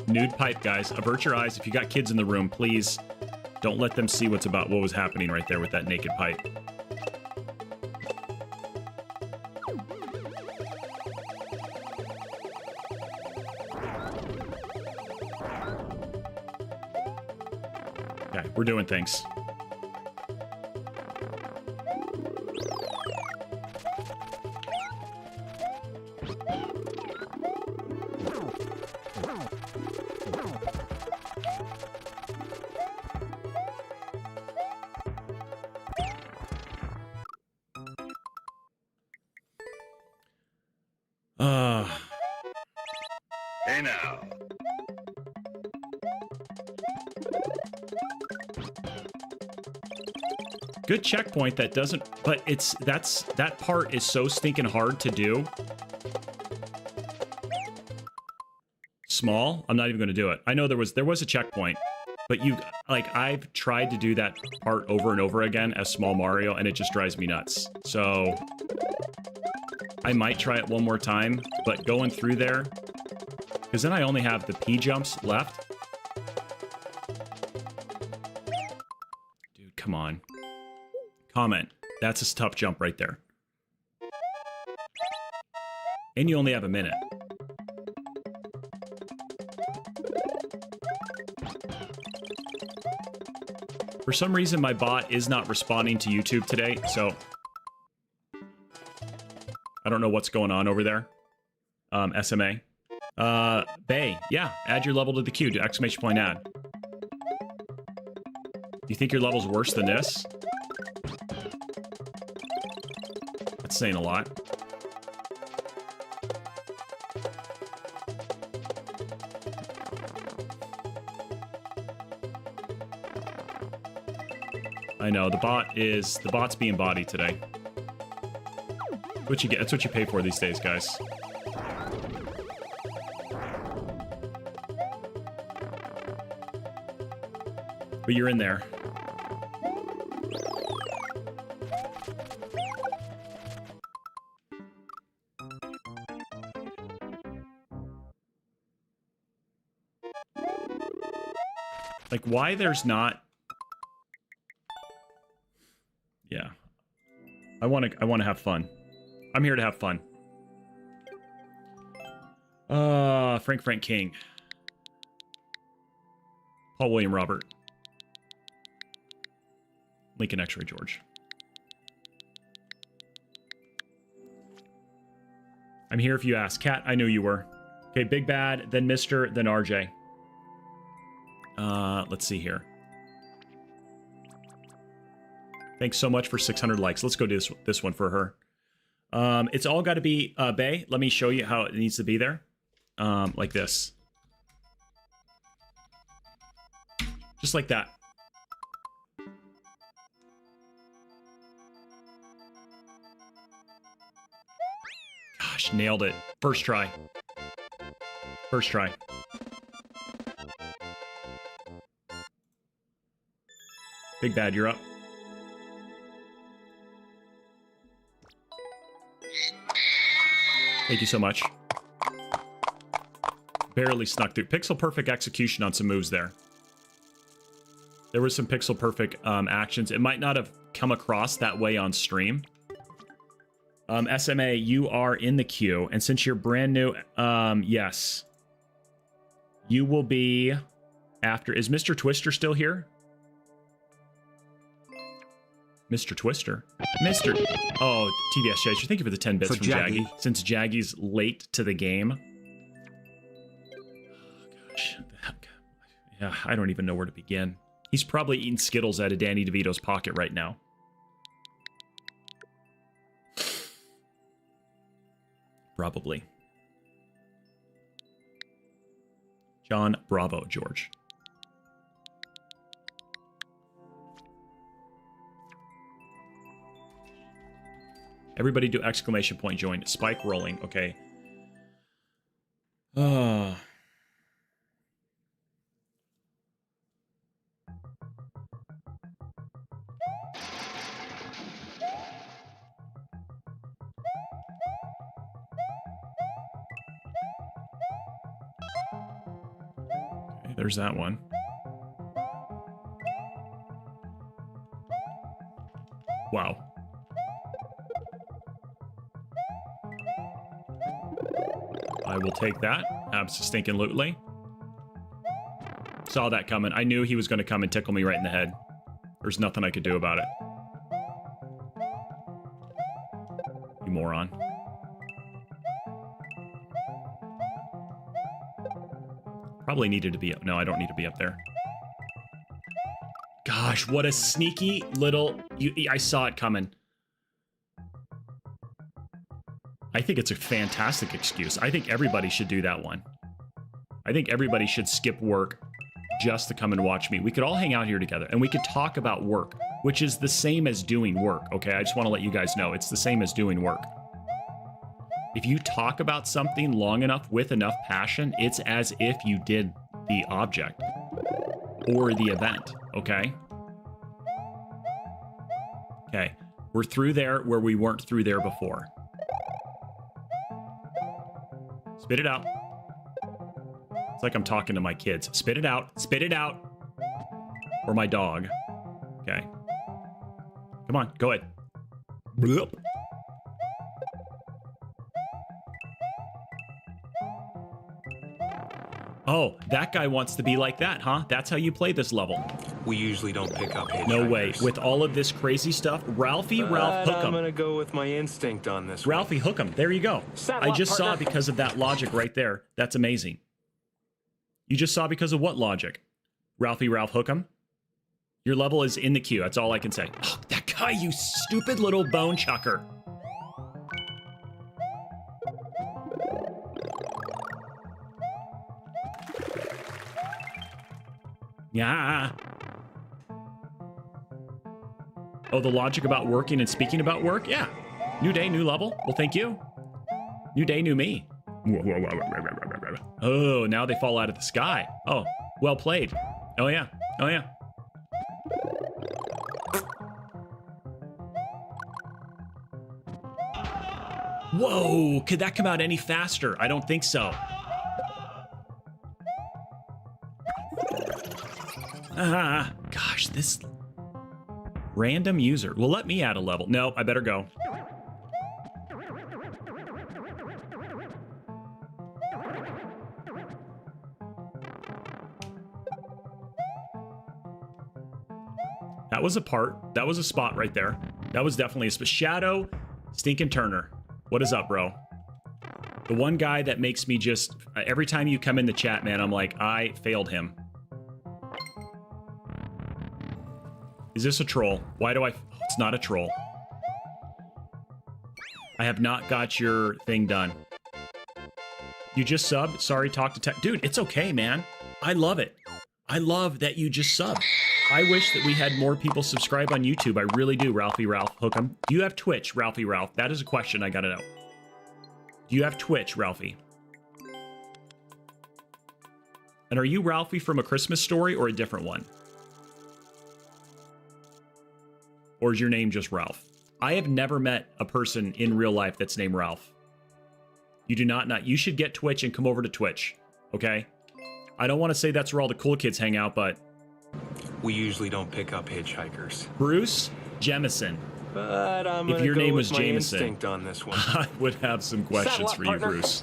Nude pipe, guys. Avert your eyes. If you got kids in the room, please don't let them see what was happening right there with that naked pipe. Okay, we're doing things. Hey now. Good checkpoint that doesn't, but that part is so stinking hard to do. Small, I'm not even going to do it. I know there was a checkpoint, but I've tried to do that part over and over again as Small Mario, and it just drives me nuts. So I might try it one more time, but going through there, because then I only have the P jumps left. Dude, come on. Comment. That's a tough jump right there. And you only have a minute. For some reason, my bot is not responding to YouTube today, so I don't know what's going on over there. SMA. Bay, yeah, add your level to the queue. Do exclamation point add. Do you think your level's worse than this? That's saying a lot. I know, the bot's being bodied today. What you get, that's what you pay for these days, guys. But you're in there. Like, why there's not... Yeah. I want to have fun. I'm here to have fun. Frank King. Paul William Robert. Lincoln X-Ray George. I'm here if you ask. Kat, I knew you were. Okay, Big Bad, then Mr., then RJ. Let's see here. Thanks so much for 600 likes. Let's go do this one for her. It's all got to be Bay. Let me show you how it needs to be there. Like this. Just like that. Gosh, nailed it. First try. First try. Big Bad, you're up. Thank you so much. Barely snuck through. Pixel perfect execution on some moves there. There was some pixel perfect actions. It might not have come across that way on stream. SMA, you are in the queue. And since you're brand new, yes. You will be after. Is Mr. Twister still here? Mr. Twister. Mr. Oh, TBS Chase, thank you for the 10 bits from Jaggy. Since Jaggy's late to the game. Oh, gosh. Yeah, I don't even know where to begin. He's probably eating Skittles out of Danny DeVito's pocket right now. Probably. John, bravo, George. Everybody do exclamation point join. Spike rolling. Okay. Okay, there's that one. Wow. I will take that. Abso-stinkin-lutely. Saw that coming. I knew he was going to come and tickle me right in the head. There's nothing I could do about it. You moron. Probably needed to be up. No, I don't need to be up there. Gosh, what a sneaky little... I saw it coming. I think it's a fantastic excuse. I think everybody should do that one. I think everybody should skip work just to come and watch me. We could all hang out here together and we could talk about work, which is the same as doing work, okay? I just want to let you guys know it's the same as doing work. If you talk about something long enough with enough passion, it's as if you did the object or the event, okay? Okay, we're through there where we weren't through there before. Spit it out. It's like I'm talking to my kids. Spit it out. Spit it out. Or my dog. Okay. Come on, go ahead. Bloop. Oh, that guy wants to be like that, huh? That's how you play this level. We usually don't pick up hitchhikers. No way. With all of this crazy stuff, Ralph, hook 'em. I'm gonna go with my instinct on this one. Ralphie, hook 'em. There you go. I just saw it because of that logic right there. That's amazing. You just saw because of what logic? Ralph, hook 'em. Your level is in the queue. That's all I can say. Oh, that guy, you stupid little bone chucker. Yeah. Oh, the logic about working and speaking about work? Yeah. New day, new level. Well, thank you. New day, new me. Oh, now they fall out of the sky. Oh, well played. Oh, yeah. Oh, yeah. Whoa, could that come out any faster? I don't think so. Gosh, this random user. Well, let me add a level. No, I better go. That was a part. That was a spot right there. That was definitely a spot. Shadow Stinkin' Turner. What is up, bro? The one guy that makes me just... every time you come in the chat, man, I'm like, I failed him. Is this a troll? Why do I... Oh, it's not a troll. I have not got your thing done. You just subbed? Sorry, talk to tech. Dude, it's okay, man. I love it. I love that you just subbed. I wish that we had more people subscribe on YouTube. I really do, Ralphie Ralph Hookem. Do you have Twitch, Ralphie Ralph? That is a question I gotta know. Do you have Twitch, Ralphie? And are you Ralphie from A Christmas Story or a different one? Or is your name just Ralph? I have never met a person in real life that's named Ralph. You do not. You should get Twitch and come over to Twitch, okay? I don't want to say that's where all the cool kids hang out, but... We usually don't pick up hitchhikers. Bruce Jemison. But if your name was my Jameson, instinct on this one. I would have some questions for you, Bruce.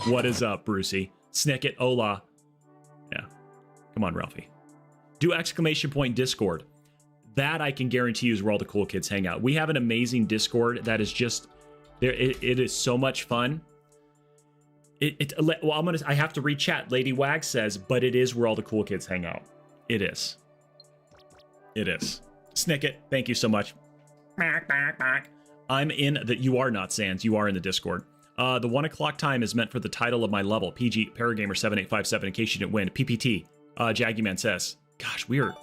What is up, Brucey? Snicket, hola. Yeah. Come on, Ralphie. Do exclamation point Discord. That I can guarantee you is where all the cool kids hang out. We have an amazing Discord that is just... It is so much fun. Well, I have to read chat. Lady Wag says, but it is where all the cool kids hang out. It is. It is. Snicket, thank you so much. I'm in the... You are not Sans. You are in the Discord. The 1 o'clock time is meant for the title of my level. PG Paragamer 7857, in case you didn't win. PPT. Jaggyman says. Gosh, we are...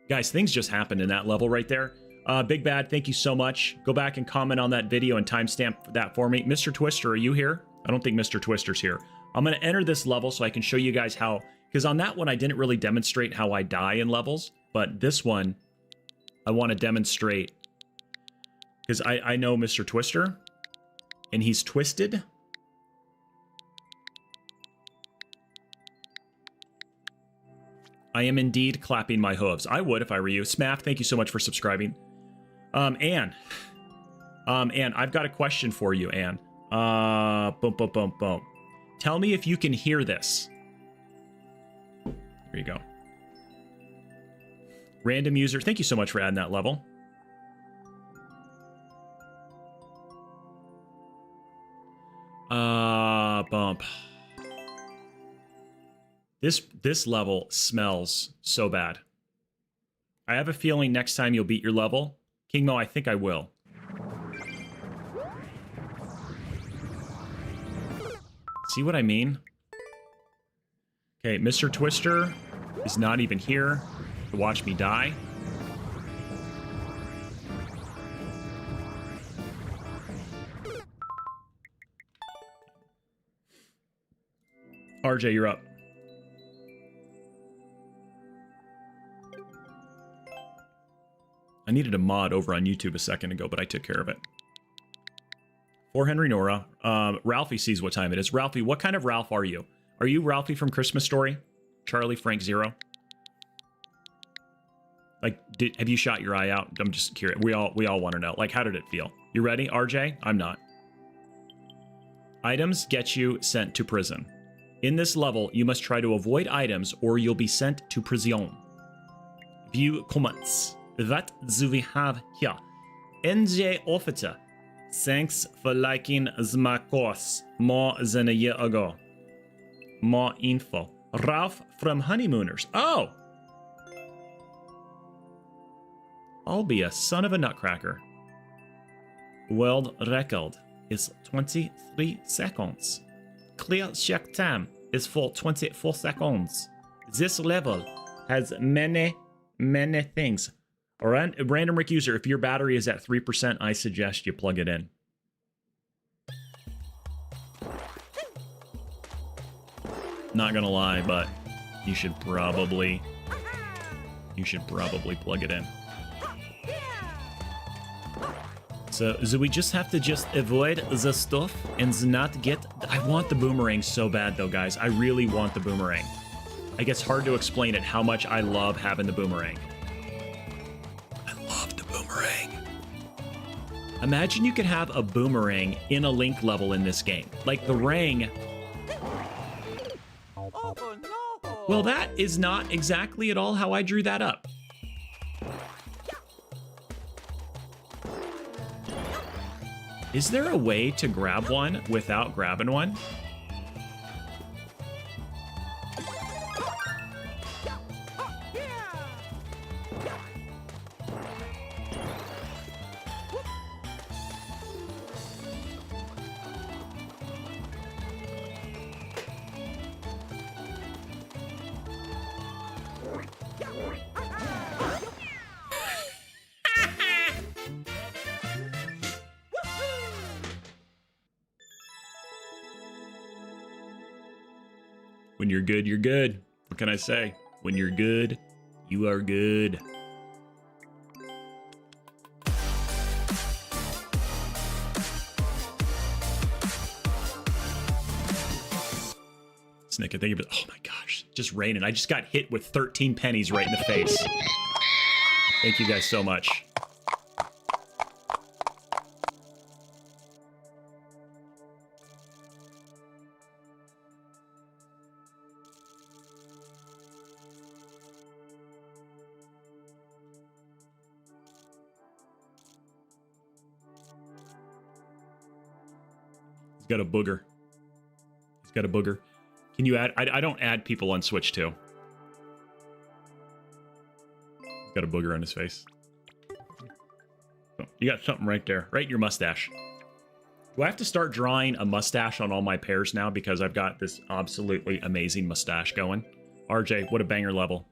Guys, things just happened in that level right there. Big Bad, thank you so much. Go back and comment on that video and timestamp that for me. Mr. Twister, are you here? I don't think Mr. Twister's here. I'm going to enter this level so I can show you guys how... Because on that one, I didn't really demonstrate how I die in levels. But this one, I want to demonstrate. Because I know Mr. Twister. And he's twisted. I am indeed clapping my hooves. I would if I were you. Smaff, thank you so much for subscribing. Anne, I've got a question for you, Anne. Boom, boom, boom, boom. Tell me if you can hear this. There you go. Random user, thank you so much for adding that level. Bump. This level smells so bad. I have a feeling next time you'll beat your level. King Mo, I think I will. See what I mean? Okay, Mr. Twister is not even here to watch me die. RJ, you're up. I needed a mod over on YouTube a second ago, but I took care of it. For Henry Nora, Ralphie sees what time it is. Ralphie, what kind of Ralph are you? Are you Ralphie from Christmas Story? Charlie Frank Zero? Like, have you shot your eye out? I'm just curious. We all want to know. Like, how did it feel? You ready, RJ? I'm not. Items get you sent to prison. In this level, you must try to avoid items or you'll be sent to prison. View comments. What do we have here? NJ Officer. Thanks for liking my course more than a year ago. More info. Ralph from Honeymooners. Oh! I'll be a son of a nutcracker. World record is 23 seconds. Clear check time is for 24 seconds. This level has many things. Random Rick user, if your battery is at 3%, I suggest you plug it in. Not gonna lie, but you should probably plug it in. So we just have to avoid the stuff and not get... I want the boomerang so bad though, guys. I really want the boomerang. I guess hard to explain it how much I love having the boomerang. I love the boomerang. Imagine you could have a boomerang in a Link level in this game. Like the ring... Well, that is not exactly at all how I drew that up. Is there a way to grab one without grabbing one? When you're good, you're good. What can I say? When you're good, you are good. Snicket, thank you for, oh my gosh, just raining. I just got hit with 13 pennies right in the face. Thank you guys so much. He's got a booger. He's got a booger. Can you add? I don't add people on Switch too. He's got a booger on his face. Oh, you got something right there, right in your mustache. Do I have to start drawing a mustache on all my pairs now because I've got this absolutely amazing mustache going? RJ, what a banger level.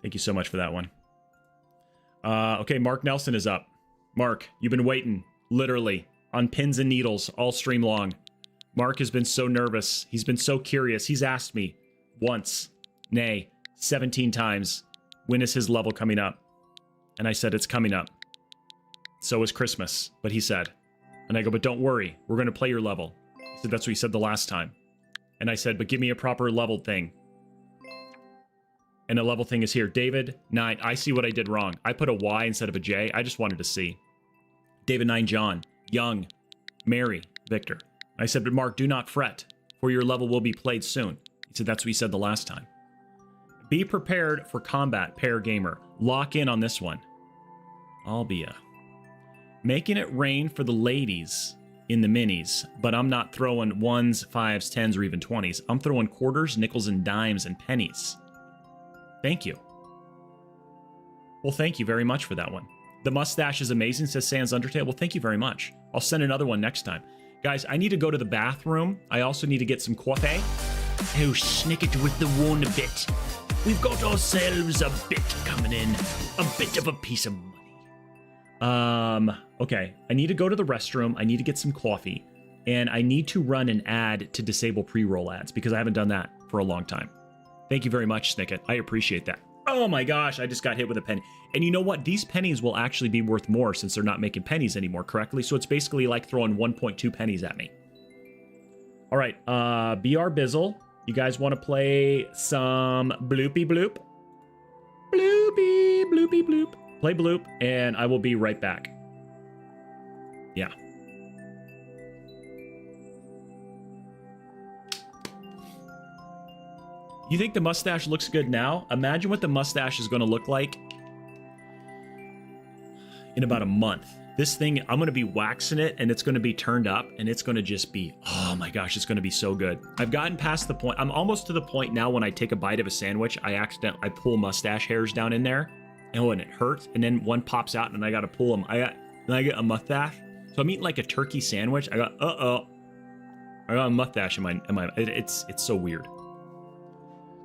Thank you so much for that one. Okay, Mark Nelson is up. Mark, you've been waiting, literally, on pins and needles all stream long. Mark has been so nervous. He's been so curious. He's asked me once, nay, 17 times, when is his level coming up? And I said, it's coming up. So is Christmas, but he said. And I go, but don't worry, we're going to play your level. He said, that's what he said the last time. And I said, but give me a proper level thing. And a level thing is here. David 9, I see what I did wrong. I put a Y instead of a J. I just wanted to see. David 9, John, Young, Mary, Victor. I said, but Mark, do not fret, for your level will be played soon. He said, that's what he said the last time. Be prepared for combat, pair gamer. Lock in on this one. I'll be making it rain for the ladies in the minis, but I'm not throwing ones, fives, tens, or even 20s. I'm throwing quarters, nickels, and dimes, and pennies. Thank you. Well, thank you very much for that one. The mustache is amazing, says Sans Undertale. Well, thank you very much. I'll send another one next time. Guys, I need to go to the bathroom. I also need to get some coffee. Oh, Snicket with the one bit. We've got ourselves a bit coming in. A bit of a piece of money. Okay. I need to go to the restroom. I need to get some coffee. And I need to run an ad to disable pre-roll ads because I haven't done that for a long time. Thank you very much, Snicket. I appreciate that. Oh my gosh, I just got hit with a penny. And you know what? These pennies will actually be worth more since they're not making pennies anymore, correctly? So it's basically like throwing 1.2 pennies at me. All right, BR Bizzle, you guys want to play some Bloopy Bloop? Bloopy, Bloopy Bloop. Play Bloop, and I will be right back. Yeah. You think the mustache looks good now? Imagine what the mustache is going to look like in about a month. This thing, I'm going to be waxing it, and it's going to be turned up, and it's going to just be, oh my gosh, it's going to be so good. I've gotten past the point, I'm almost to the point now when I take a bite of a sandwich, I pull mustache hairs down in there, and it hurts, and then one pops out, and I got to pull them. Then I get a mustache. So I'm eating like a turkey sandwich. I got a mustache in my, it's so weird.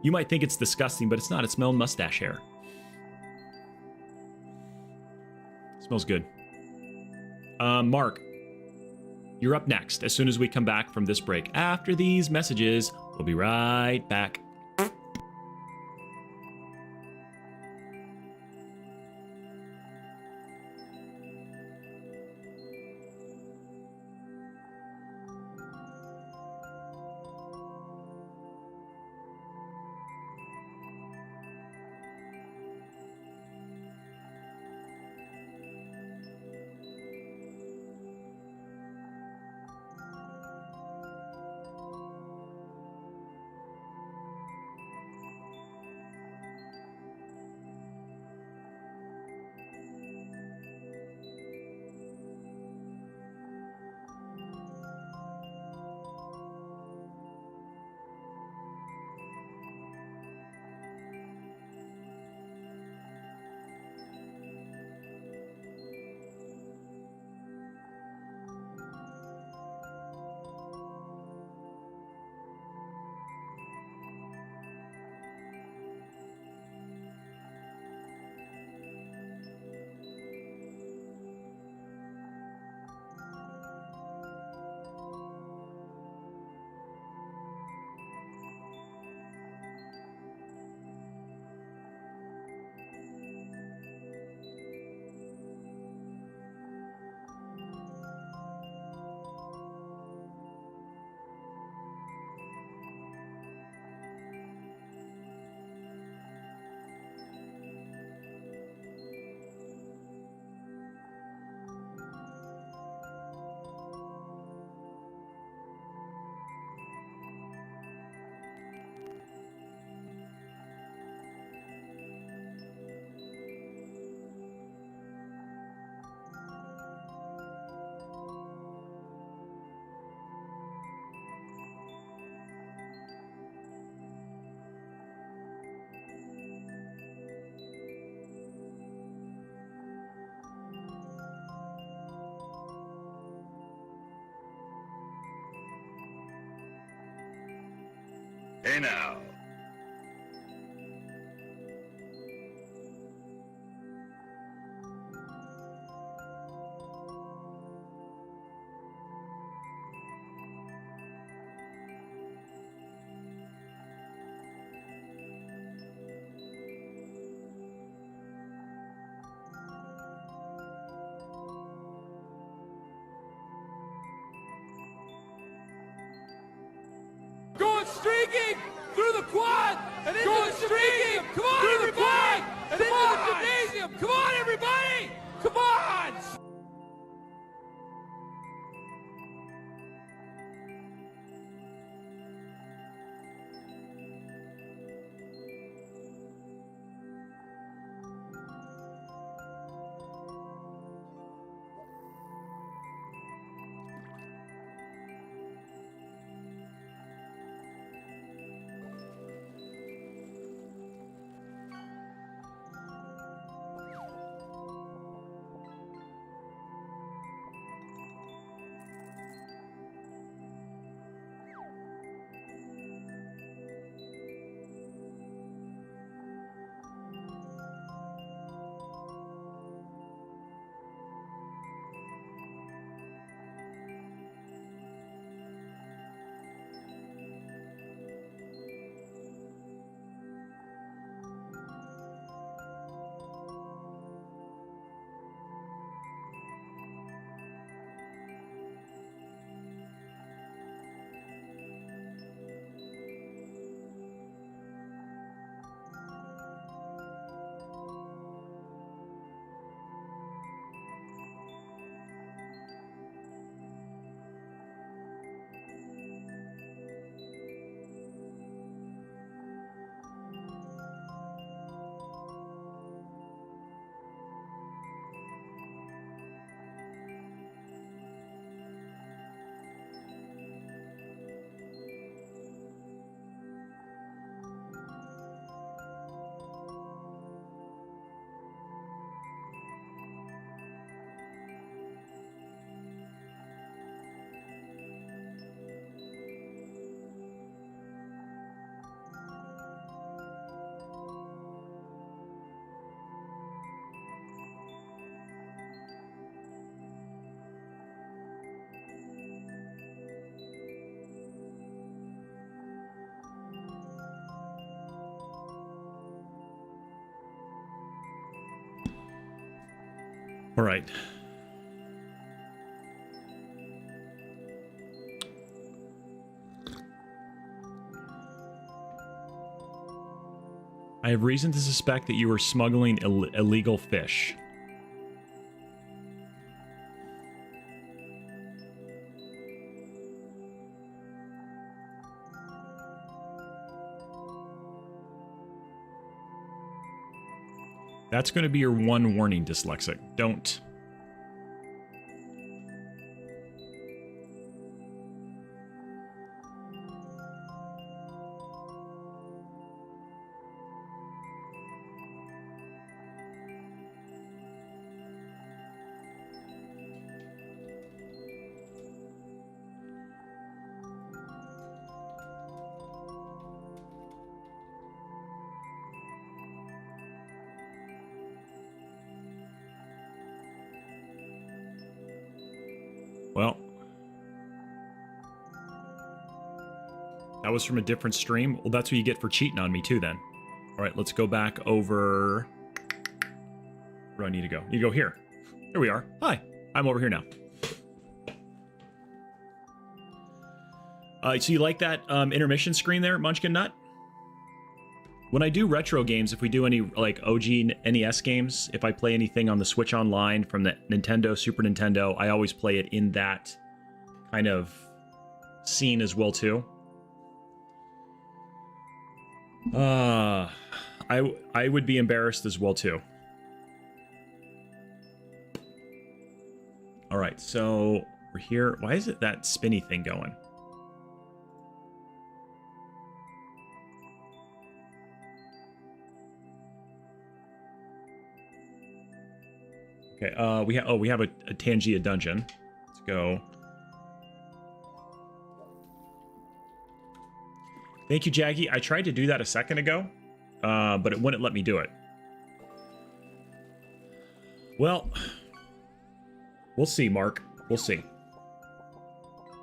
You might think it's disgusting, but it's not. It's my own mustache hair. Smells good. Mark, you're up next as soon as we come back from this break. After these messages, we'll be right back. Hey now. Going streaking through the quad and into the gymnasium. Come on, through everybody! The quad and into the gymnasium. Come on, everybody! Come on! All right. I have reason to suspect that you are smuggling illegal fish. That's going to be your one warning, dyslexic. Don't. Well, that was from a different stream. Well, that's what you get for cheating on me too then. All right, let's go back over. Where do I need to go? You go here. Here we are. Hi, I'm over here now. So you like that intermission screen there, Munchkin Nut? When I do retro games, if we do any like OG NES games, if I play anything on the Switch Online from the Nintendo, Super Nintendo, I always play it in that kind of scene as well too. I would be embarrassed as well too. All right, so we're here. Why is it that spinny thing going? Okay, we have a Tangia dungeon. Let's go. Thank you, Jaggy. I tried to do that a second ago, but it wouldn't let me do it. Well, we'll see, Mark. We'll see.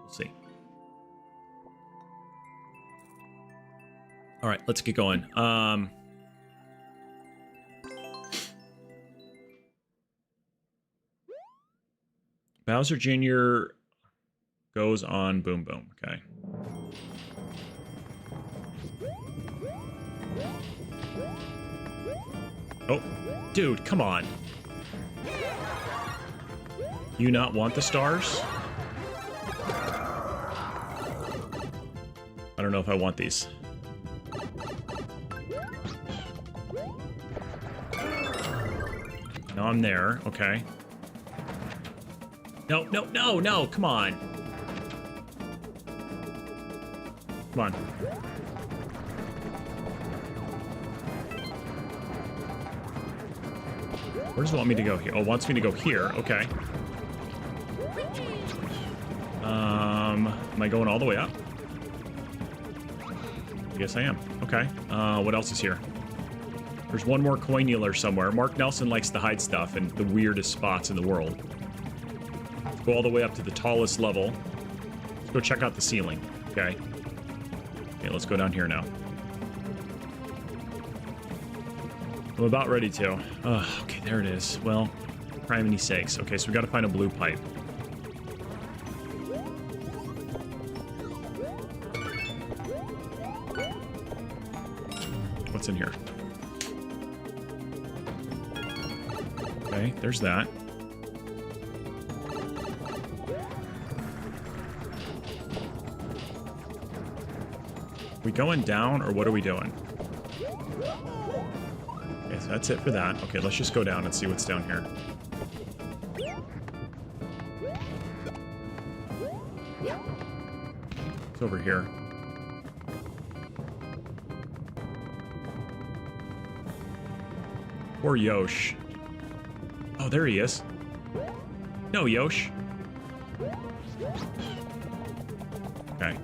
We'll see. All right, let's get going. Bowser Jr. goes on Boom Boom. Okay. Oh, dude, come on. You not want the stars? I don't know if I want these. Now I'm there. Okay. No, no, no, no, come on. Come on. Where does it want me to go here? Oh, it wants me to go here. Okay. Am I going all the way up? I guess I am. Okay. What else is here? There's one more coinular somewhere. Mark Nelson likes to hide stuff in the weirdest spots in the world. Let's go all the way up to the tallest level. Let's go check out the ceiling. Okay. Okay, let's go down here now. I'm about ready to. Okay, there it is. Well, criminy sakes. Okay, so we got to find a blue pipe. What's in here? Okay, there's that. We going down, or what are we doing? Okay, so that's it for that. Okay, let's just go down and see what's down here. It's over here. Poor Yosh. Oh, there he is. No, Yosh. Okay.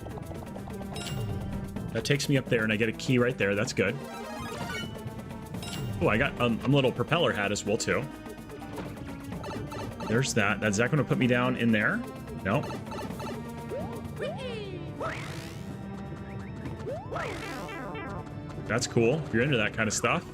That takes me up there, and I get a key right there. That's good. Oh, I got a little propeller hat as well, too. There's that. Is that going to put me down in there? No. That's cool, if you're into that kind of stuff.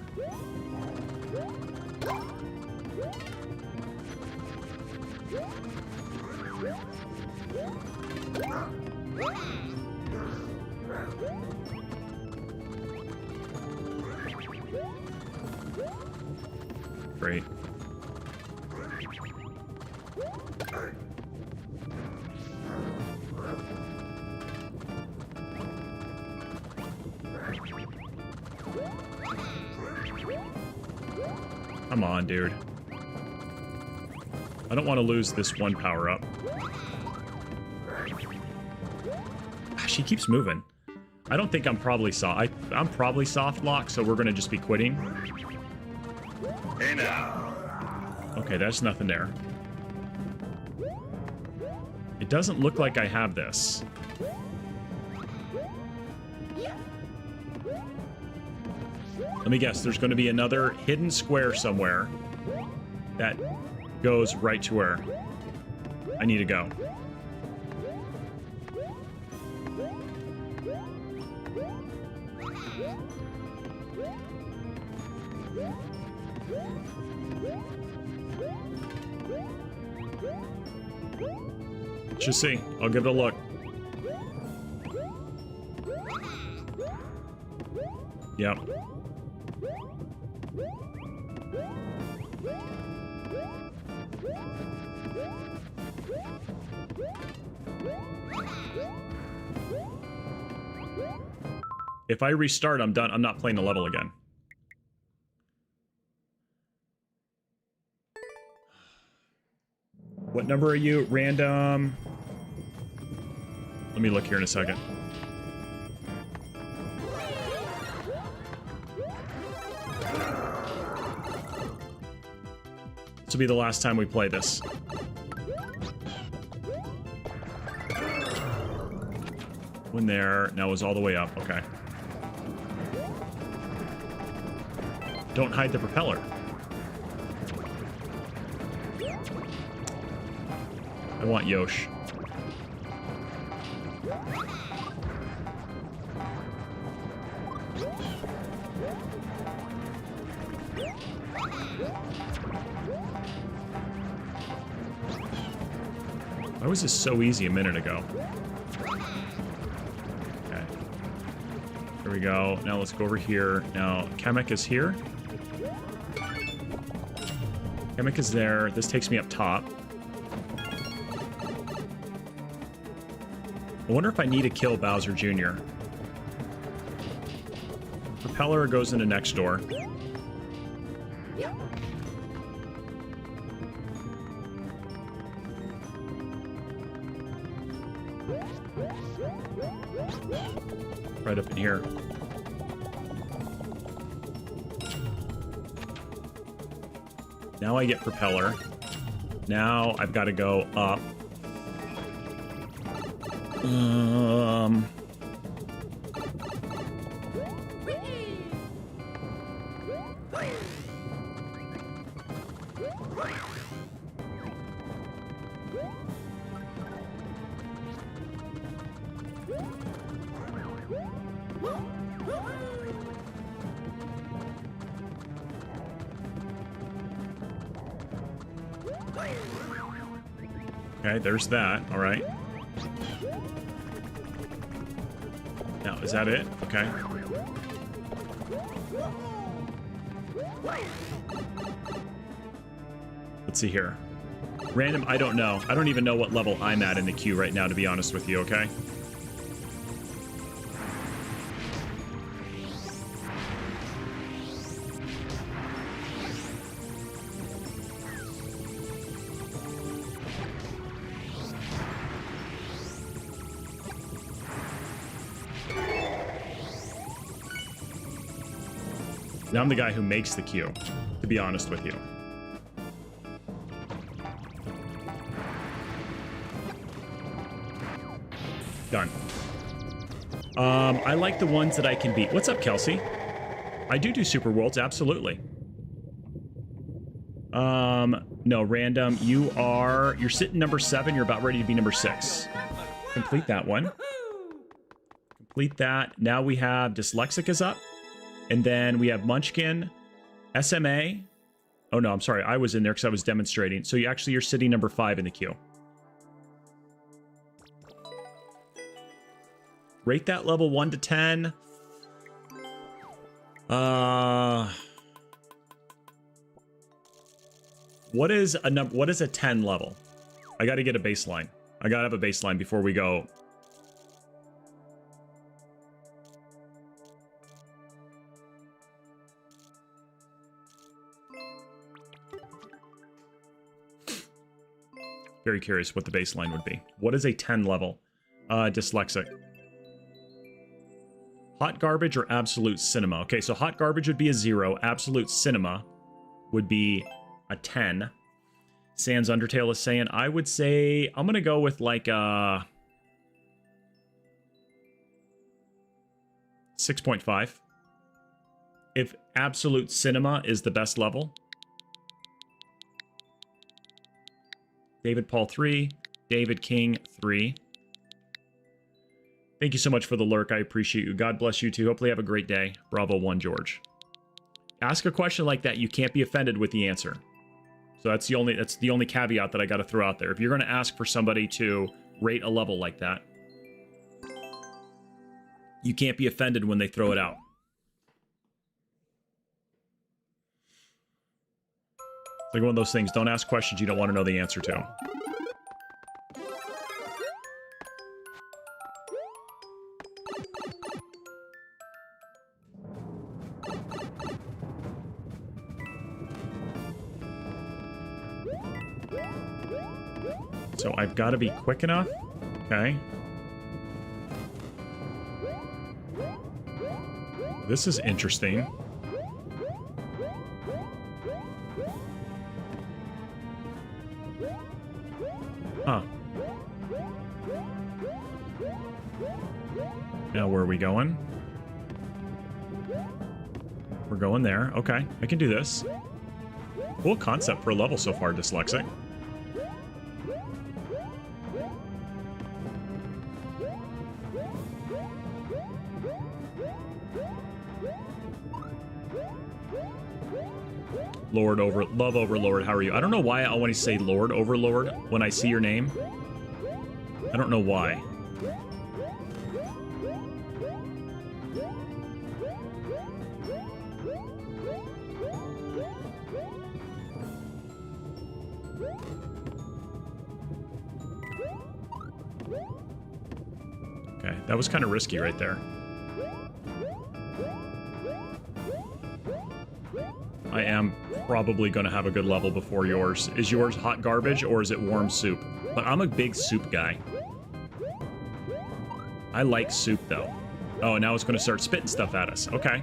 Great. Come on, dude. I don't want to lose this one power-up. She keeps moving. I don't think I'm probably soft. I'm probably soft lock, so we're going to just be quitting. Hey now. Okay, that's nothing there. It doesn't look like I have this. Let me guess, there's going to be another hidden square somewhere that goes right to where I need to go. Let's just see. I'll give it a look. Yep. If I restart, I'm done. I'm not playing the level again. What number are you? Random. Let me look here in a second. This will be the last time we play this. When there, now it was all the way up. Okay. Don't hide the propeller. I want Yosh. Why was this so easy a minute ago? Okay. Here we go. Now let's go over here. Now, Kamek is here. Kamek is there. This takes me up top. I wonder if I need to kill Bowser Jr. Propeller goes into next door. Right up in here. Now I get propeller. Now I've got to go up. Okay, there's that. All right. Now, is that it? Okay. Let's see here. Random, I don't know. I don't even know what level I'm at in the queue right now, to be honest with you, okay? Now I'm the guy who makes the queue, to be honest with you. Done. I like the ones that I can beat. What's up, Kelsey? I do Super Worlds, absolutely. No, random. You're sitting number 7. You're about ready to be number 6. Complete that one. Complete that. Now we have Dyslexic is up. And then we have Munchkin, SMA. Oh, no, I'm sorry. I was in there because I was demonstrating. So you're sitting number 5 in the queue. Rate that level 1 to 10. What is a 10 level? I got to get a baseline. I got to have a baseline before we go. Very curious what the baseline would be. What is a 10 level? Dyslexic. Hot garbage or absolute cinema? Okay, so hot garbage would be a 0. Absolute cinema would be a 10. Sans Undertale is saying, I would say, I'm going to go with like a 6.5. If absolute cinema is the best level. David Paul 3. David King 3. Thank you so much for the lurk. I appreciate you. God bless you too. Hopefully have a great day. Bravo 1, George. Ask a question like that. You can't be offended with the answer. So that's the only caveat that I got to throw out there. If you're going to ask for somebody to rate a level like that, you can't be offended when they throw it out. It's like one of those things. Don't ask questions you don't want to know the answer to. So I've got to be quick enough. Okay. This is interesting. Huh. Now where are we going? We're going there. Okay, I can do this. Cool concept for a level so far, Dyslexic. Love Overlord, how are you? I don't know why I want to say Lord Overlord when I see your name. I don't know why. Okay, that was kind of risky right there. I am probably going to have a good level before yours. Is yours hot garbage or is it warm soup? But I'm a big soup guy. I like soup though. Oh, now it's going to start spitting stuff at us. Okay.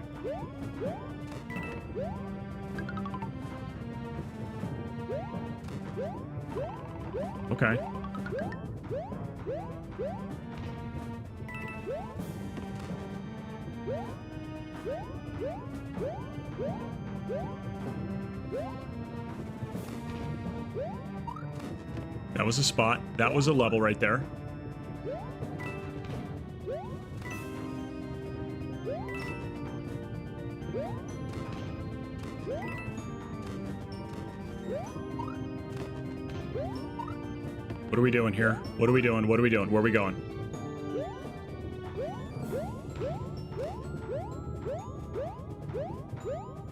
Okay. That was a spot. That was a level right there. What are we doing here? What are we doing? What are we doing? Where are we going?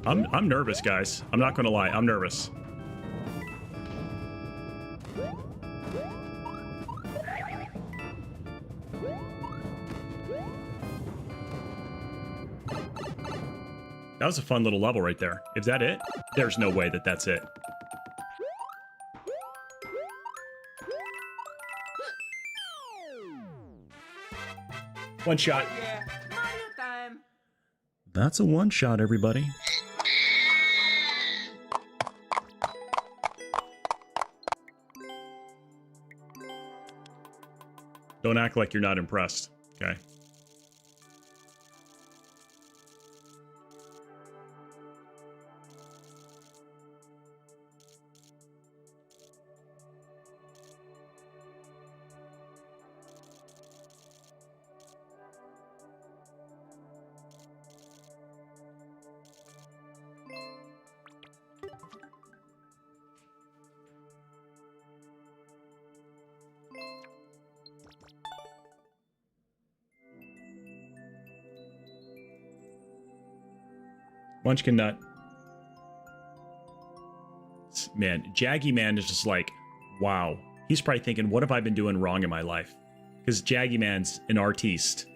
I'm nervous, guys. I'm not gonna lie. I'm nervous. That was a fun little level right there. Is that it? There's no way that that's it. One shot. That's a one shot, everybody. Don't act like you're not impressed, okay? Munchkin Nut. Man, Jaggy Man is just like, wow. He's probably thinking, what have I been doing wrong in my life? Because Jaggy Man's an artiste.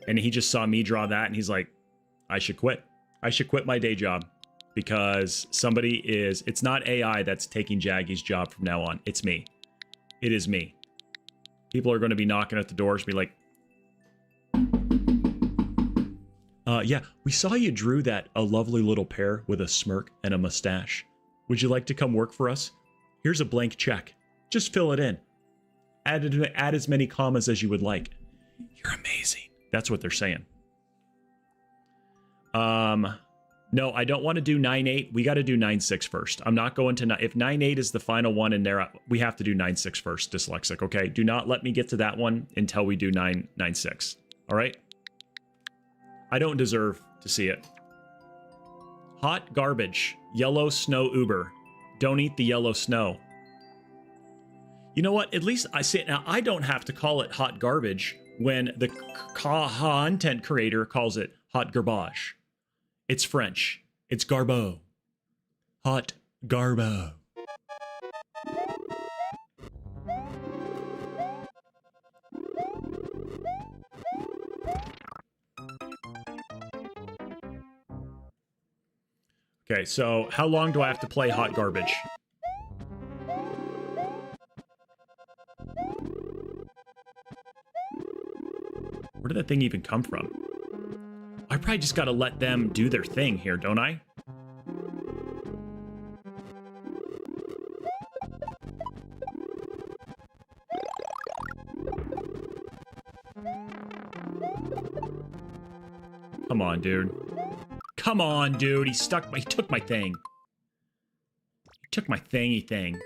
And he just saw me draw that and he's like, I should quit. I should quit my day job. Because somebody is... It's not AI that's taking Jaggy's job from now on. It's me. It is me. People are going to be knocking at the doors and be like, yeah, we saw you drew that a lovely little pair with a smirk and a mustache. Would you like to come work for us? Here's a blank check. Just fill it in. Add as many commas as you would like. You're amazing. That's what they're saying. No, I don't want to do 9-8. We got to do 9-6 first. I'm not going to... If 9-8 is the final one in there, we have to do 9-6 first, Dyslexic, okay? Do not let me get to that one until we do 9-6. All right? I don't deserve to see it. Hot garbage. Yellow snow Uber. Don't eat the yellow snow. You know what? At least I say it now. I don't have to call it hot garbage when the content creator calls it hot garbage. It's French. It's garbo. Hot garbo. Okay, so how long do I have to play hot garbage? Where did that thing even come from? I probably just gotta let them do their thing here, don't I? Come on, dude. come on, dude. He took my thing. He took my thingy thing.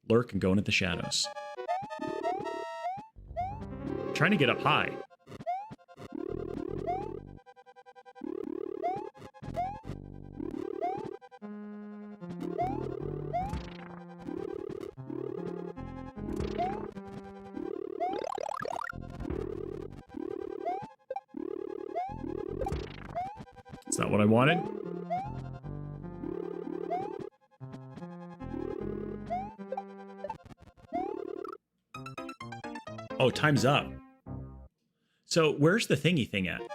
Lurk and go into the shadows. I'm trying to get up high. Is that what I wanted? Oh, time's up. So where's the thingy thing at? I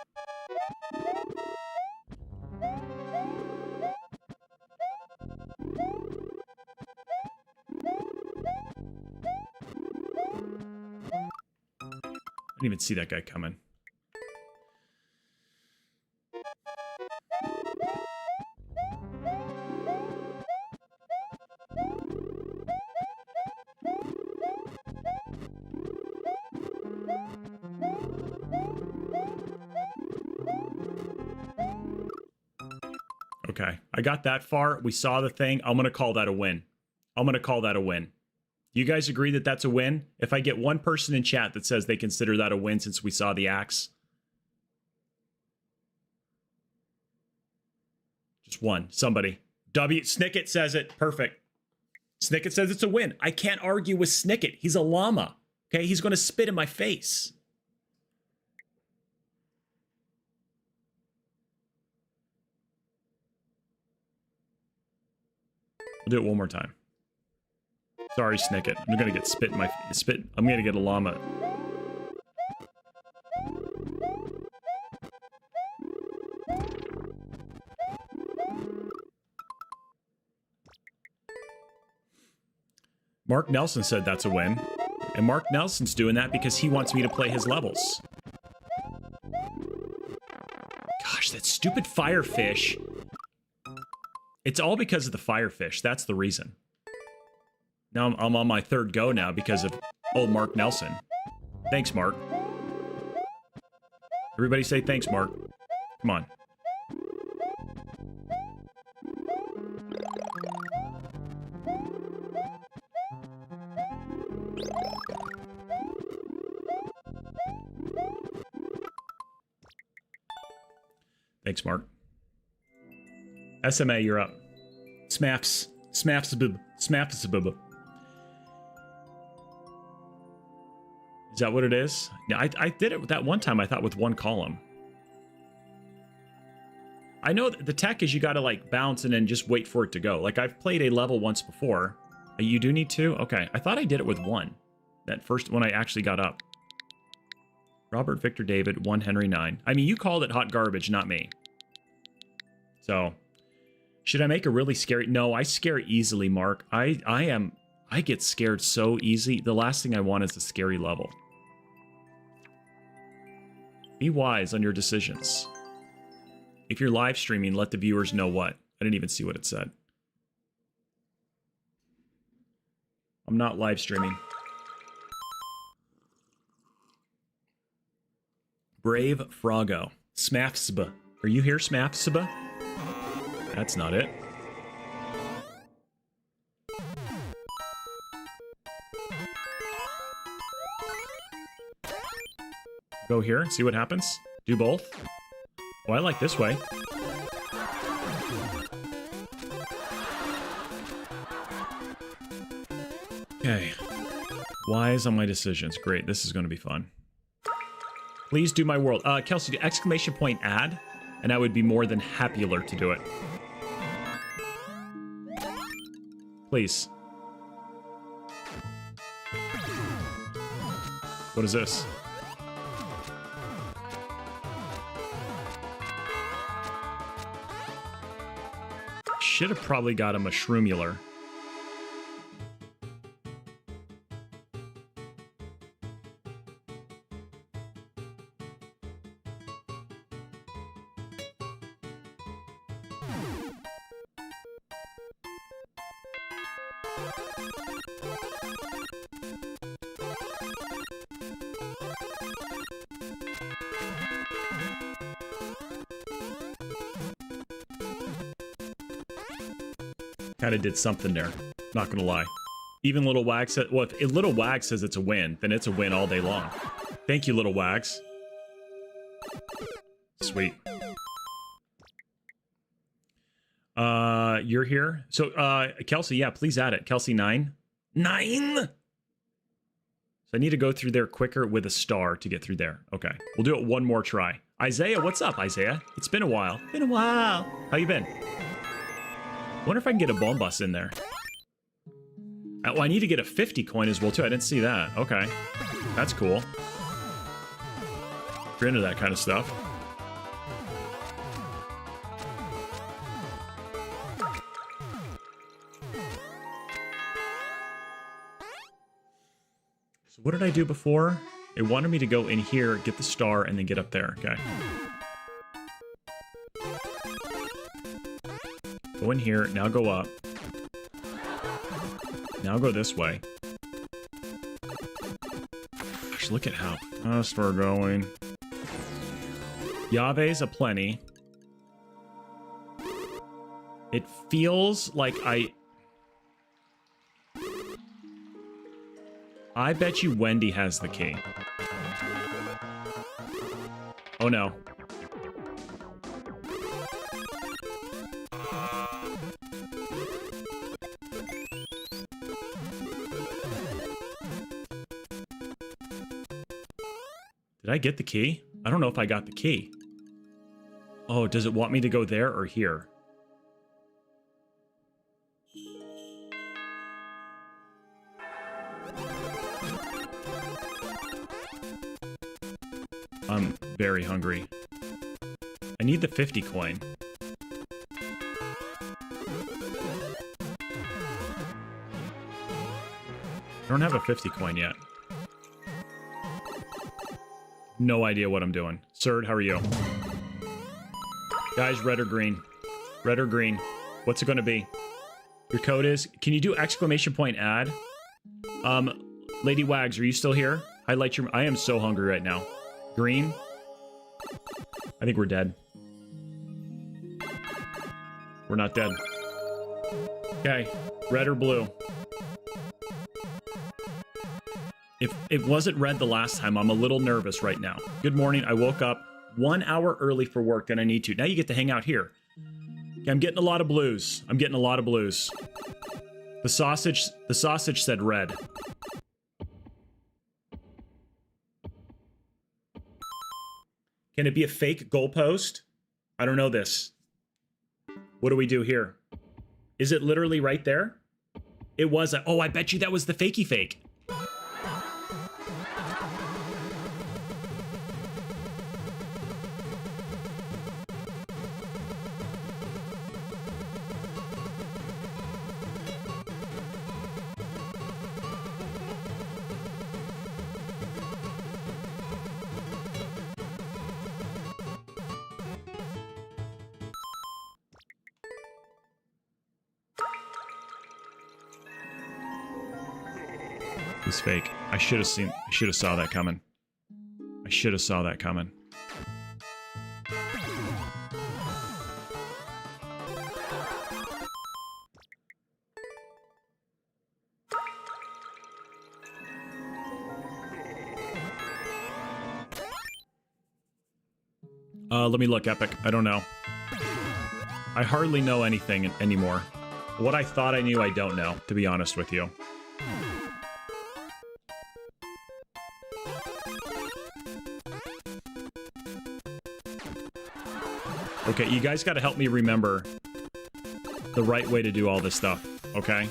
didn't even see that guy coming. Okay, I got that far. We saw the thing. I'm going to call that a win. I'm going to call that a win. You guys agree that that's a win? If I get one person in chat that says they consider that a win since we saw the axe. Just one. Somebody. Snicket says it. Perfect. Snicket says it's a win. I can't argue with Snicket. He's a llama. Okay, he's going to spit in my face. I'll do it one more time. Sorry, Snicket. I'm gonna get spit in my spit. I'm gonna get a llama. Mark Nelson said that's a win. And Mark Nelson's doing that because he wants me to play his levels. Gosh, that stupid firefish. It's all because of the firefish. That's the reason. Now I'm on my third go now because of old Mark Nelson. Thanks, Mark. Everybody say thanks, Mark. Come on. Thanks, Mark. SMA, you're up. Smafs. Smafs-a-bib. Smafs-a-bib. Is that what it is? Yeah, I did it that one time, I thought, with one column. I know that the tech is you gotta, like, bounce and then just wait for it to go. Like, I've played a level once before. You do need two? Okay. I thought I did it with one. That first one I actually got up. Robert Victor David, 1 Henry 9. I mean, you called it hot garbage, not me. So, should I make a really scary... No, I scare easily, Mark. I get scared so easy. The last thing I want is a scary level. Be wise on your decisions. If you're live streaming, let the viewers know what. I didn't even see what it said. I'm not live streaming. Brave Froggo. Smafsba. Are you here, Smafsba? That's not it. Go here, see what happens. Do both. Oh, I like this way. Okay. Wise on my decisions. Great, this is going to be fun. Please do my world. Kelsey, exclamation point add, and I would be more than happier to do it. Please. What is this? Should have probably got a mushroomular. Kind of did something there. Not gonna lie. Even Little Wag said, well, if Little Wag says it's a win, then it's a win all day long. Thank you, Little Wags. Sweet. You're here. So, Kelsey, yeah, please add it. Kelsey 9. 9? So I need to go through there quicker with a star to get through there. Okay. We'll do it one more try. Isaiah, what's up, Isaiah? It's been a while. Been a while. How you been? Wonder if I can get a bomb bus in there. Oh, I need to get a 50 coin as well, too. I didn't see that. Okay. That's cool. If you're into that kind of stuff. So what did I do before? It wanted me to go in here, get the star, and then get up there. Okay. Go in here. Now go up. Now go this way. Gosh, look at how fast we're going. Yave's aplenty. It feels like I bet you Wendy has the key. Oh no. Did I get the key? I don't know if I got the key. Oh, does it want me to go there or here? I'm very hungry. I need the 50 coin. I don't have a 50 coin yet. No idea what I'm doing. Sir, how are you? Guys, red or green? Red or green? What's it going to be? Your code is... Can you do exclamation point add? Lady Wags, are you still here? Highlight your... I am so hungry right now. Green? I think we're dead. We're not dead. Okay. Red or blue? If it wasn't red the last time, I'm a little nervous right now. Good morning. I woke up 1 hour early for work than I need to. Now you get to hang out here. Okay, I'm getting a lot of blues. I'm getting a lot of blues. The sausage said red. Can it be a fake goalpost? I don't know this. What do we do here? Is it literally right there? It was a... Oh, I bet you that was the fakey fake. It's fake. I should have saw that coming. I should have saw that coming. Let me look, Epic. I don't know. I hardly know anything anymore. What I thought I knew, I don't know, to be honest with you. Okay, you guys got to help me remember the right way to do all this stuff, okay?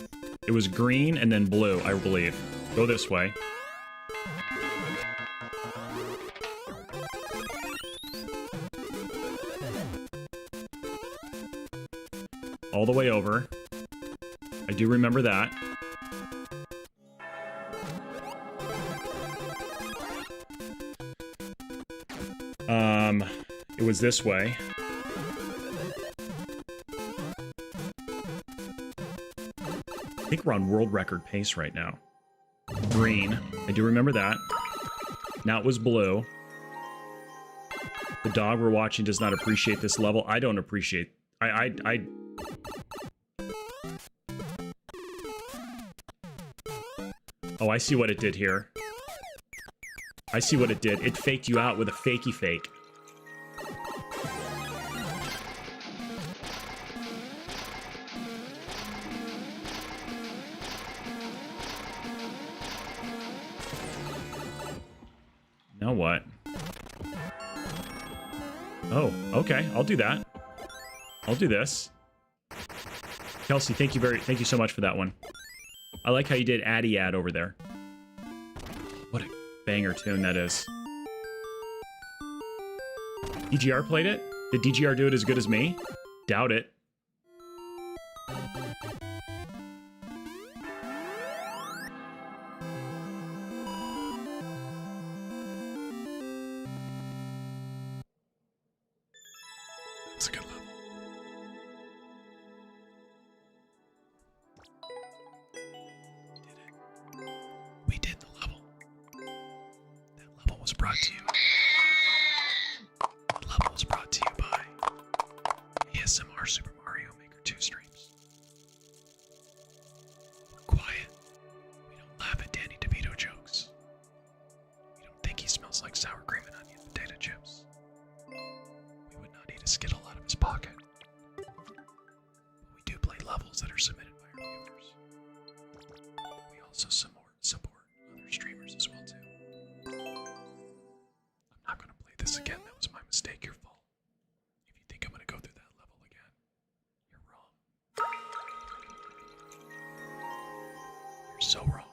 It was green and then blue, I believe. Go this way. All the way over. I do remember that. It was this way. I think we're on world record pace right now. Green. I do remember that. Now it was blue. The dog we're watching does not appreciate this level. I don't appreciate... Oh, I see what it did here. I see what it did. It faked you out with a fakey fake. Now what? Oh, okay. I'll do that. I'll do this. Kelsey, thank you so much for that one. I like how you did Addy Ad over there. What a banger tune that is. DGR played it? Did DGR do it as good as me? Doubt it. That's a good level. We did the level. That level was brought to you. The level was brought to you by ASMR Super Mario Maker 2 streams. We're quiet. We don't laugh at Danny DeVito jokes. We don't think he smells like sour cream and onion potato chips. We would not eat a Skittle out of his pocket. But we do play levels that are submitted by our viewers. We also support other streamers as well too. I'm not going to play this again. That was my mistake. Your fault. If you think I'm going to go through that level again, you're wrong. You're so wrong.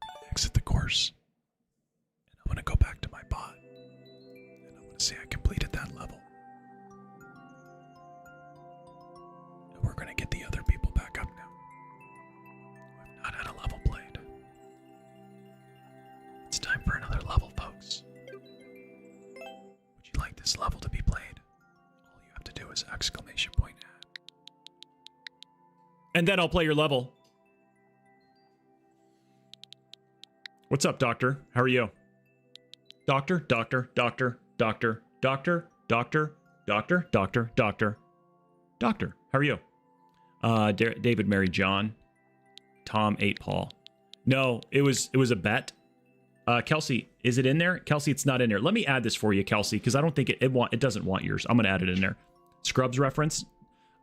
We're going to exit the course. And I'm going to go back to my bot. And I'm going to say I completed that level. And we're going to get the other people back up now. Who have not had a level played. It's time for another level, folks. Would you like this level to be played? All you have to do is exclamation point add. And then I'll play your level. What's up, Doctor? How are you? Doctor, doctor, doctor, doctor, doctor, doctor, doctor, doctor, doctor, doctor. How are you? David married John. Tom ate Paul. No, it was a bet. Kelsey, is it in there? Kelsey, it's not in there. Let me add this for you, Kelsey, because I don't think it doesn't want yours. I'm gonna add it in there. Scrubs reference.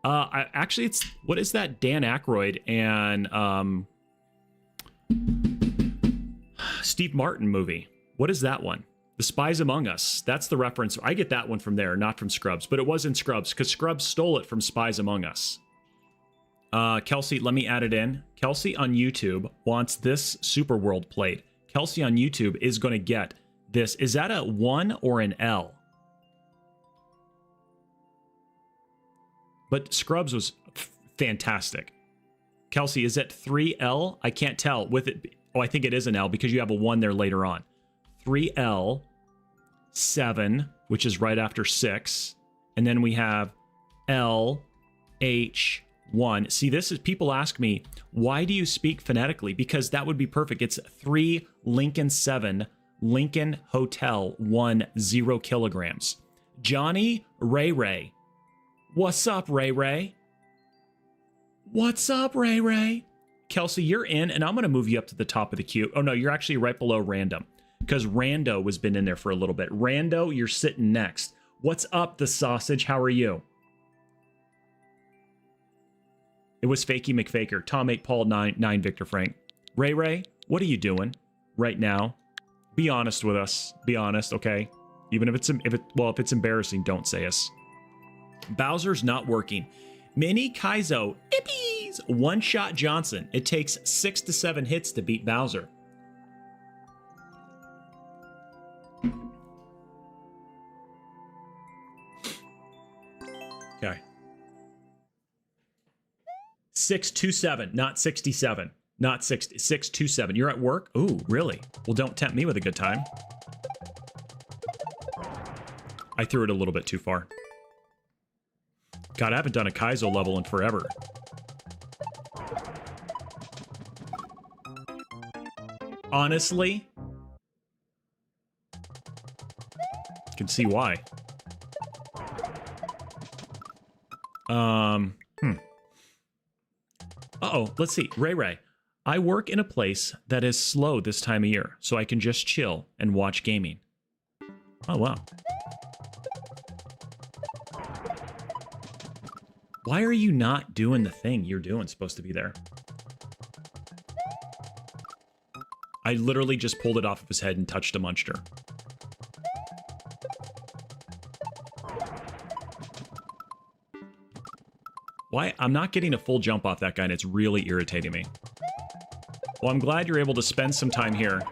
Actually, it's what is that? Dan Aykroyd and Steve Martin movie. What is that one? The Spies Among Us. That's the reference. I get that one from there, not from Scrubs, but it was in Scrubs because Scrubs stole it from Spies Among Us. Kelsey, let me add it in. Kelsey on YouTube wants this Super World played. Kelsey on YouTube is going to get this. Is that a 1 or an L? But Scrubs was fantastic. Kelsey, is it 3L? I can't tell with it. Oh, I think it is an L because you have a 1 there later on. 3L, 7, which is right after 6. And then we have LH1. See, this is, people ask me, why do you speak phonetically? Because that would be perfect. It's 3 Lincoln 7, Lincoln Hotel 1, 0 kilograms. Johnny Ray Ray. What's up, Ray Ray? What's up, Ray Ray? Kelsey, you're in, and I'm going to move you up to the top of the queue. Oh, no, you're actually right below Random, because Rando has been in there for a little bit. Rando, you're sitting next. What's up, the sausage? How are you? It was Fakey McFaker. Tom 8 Paul 9 Victor Frank. Ray Ray, what are you doing right now? Be honest with us. Be honest, okay? Even if it's embarrassing, don't say us. Bowser's not working. Mini Kaizo, ippies! One-shot Johnson. It takes 6 to 7 hits to beat Bowser. Okay. 627, not 67. Not 60. 627. You're at work? Ooh, really? Well, don't tempt me with a good time. I threw it a little bit too far. God, I haven't done a Kaizo level in forever. Honestly, you can see why. Uh-oh, let's see. Ray. I work in a place that is slow this time of year, so I can just chill and watch gaming. Oh, wow. Why are you not doing the thing you're doing supposed to be there? I literally just pulled it off of his head and touched a muncher. Why? I'm not getting a full jump off that guy, and it's really irritating me. Well, I'm glad you're able to spend some time here.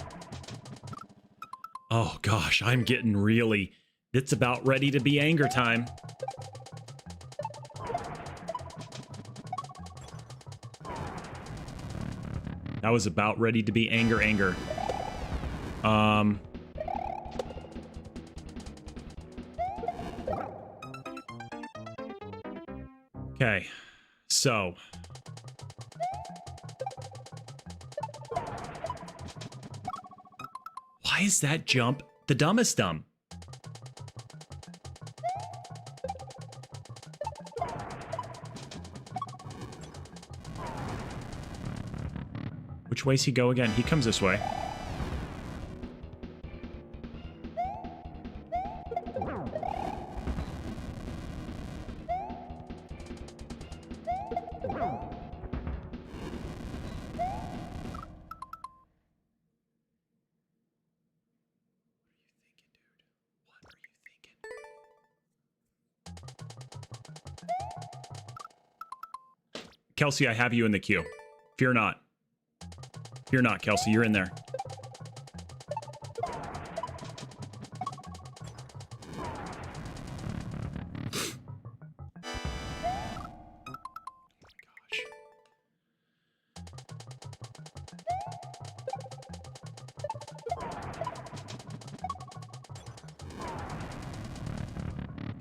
Oh, gosh, I'm getting really... It's about ready to be anger time. That was about ready to be anger. Okay, so... Why is that jump the dumbest dumb? Which way's he go again? He comes this way. Kelsey, I have you in the queue. Fear not. Fear not, Kelsey. You're in there.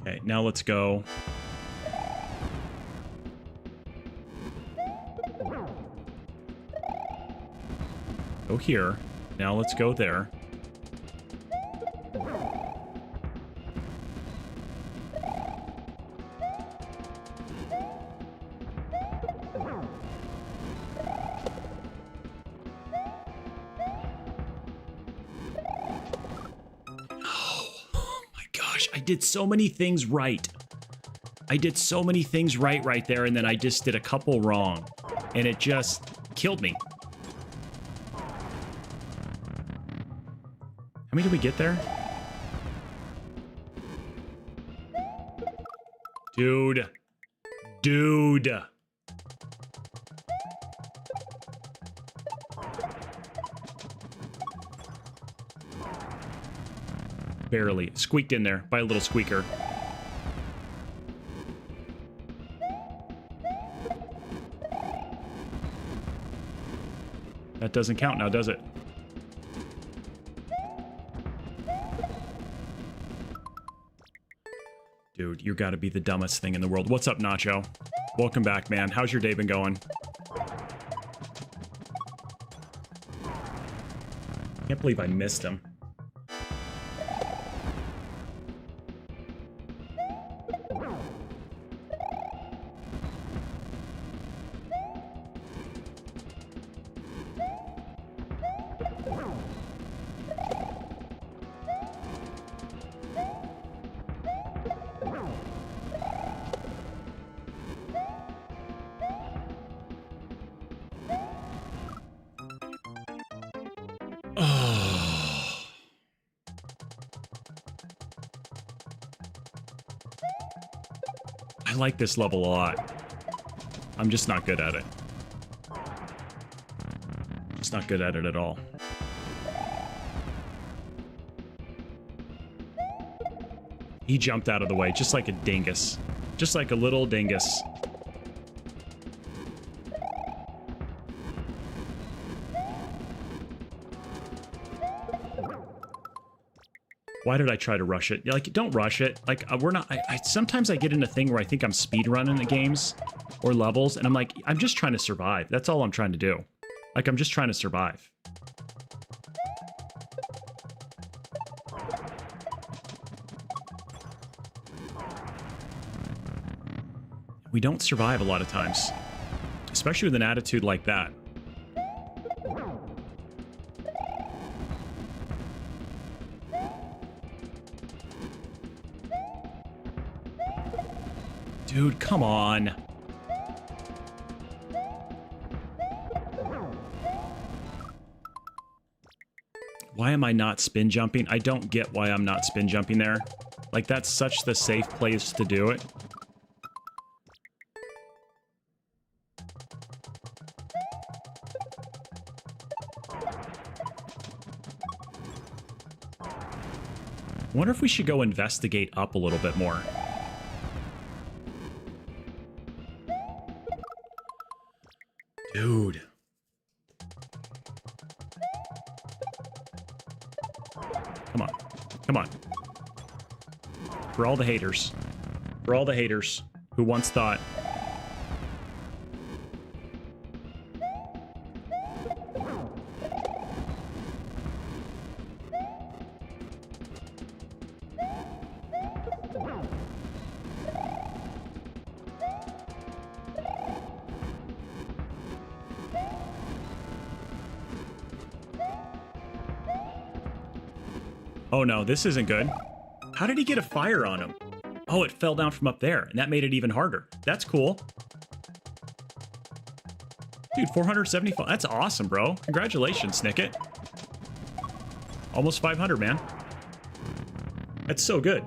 Okay, now let's go. Go here. Now let's go there. Oh my gosh, I did so many things right. I did so many things right there, and then I just did a couple wrong. And it just killed me. How many did we get there? Dude. Barely. Squeaked in there by a little squeaker. That doesn't count now, does it? Dude, you gotta be the dumbest thing in the world. What's up, Nacho? Welcome back, man. How's your day been going? Can't believe I missed him. I like this level a lot. I'm just not good at it. Just not good at it at all. He jumped out of the way just like a dingus. Just like a little dingus. Why did I try to rush it? Like, don't rush it. Like, we're not... sometimes I get in a thing where I think I'm speedrunning the games or levels, and I'm like, I'm just trying to survive. That's all I'm trying to do. Like, I'm just trying to survive. We don't survive a lot of times. especially with an attitude like that. Dude, come on. Why am I not spin jumping? I don't get why I'm not spin jumping there. Like, that's such the safe place to do it. I wonder if we should go investigate up a little bit more. Dude. Come on. Come on. For all the haters. For all the haters who once thought... Oh no, this isn't good. How did he get a fire on him? Oh, it fell down from up there, and that made it even harder. That's cool. Dude, 475. That's awesome, bro. Congratulations, Snicket. Almost 500, man. That's so good.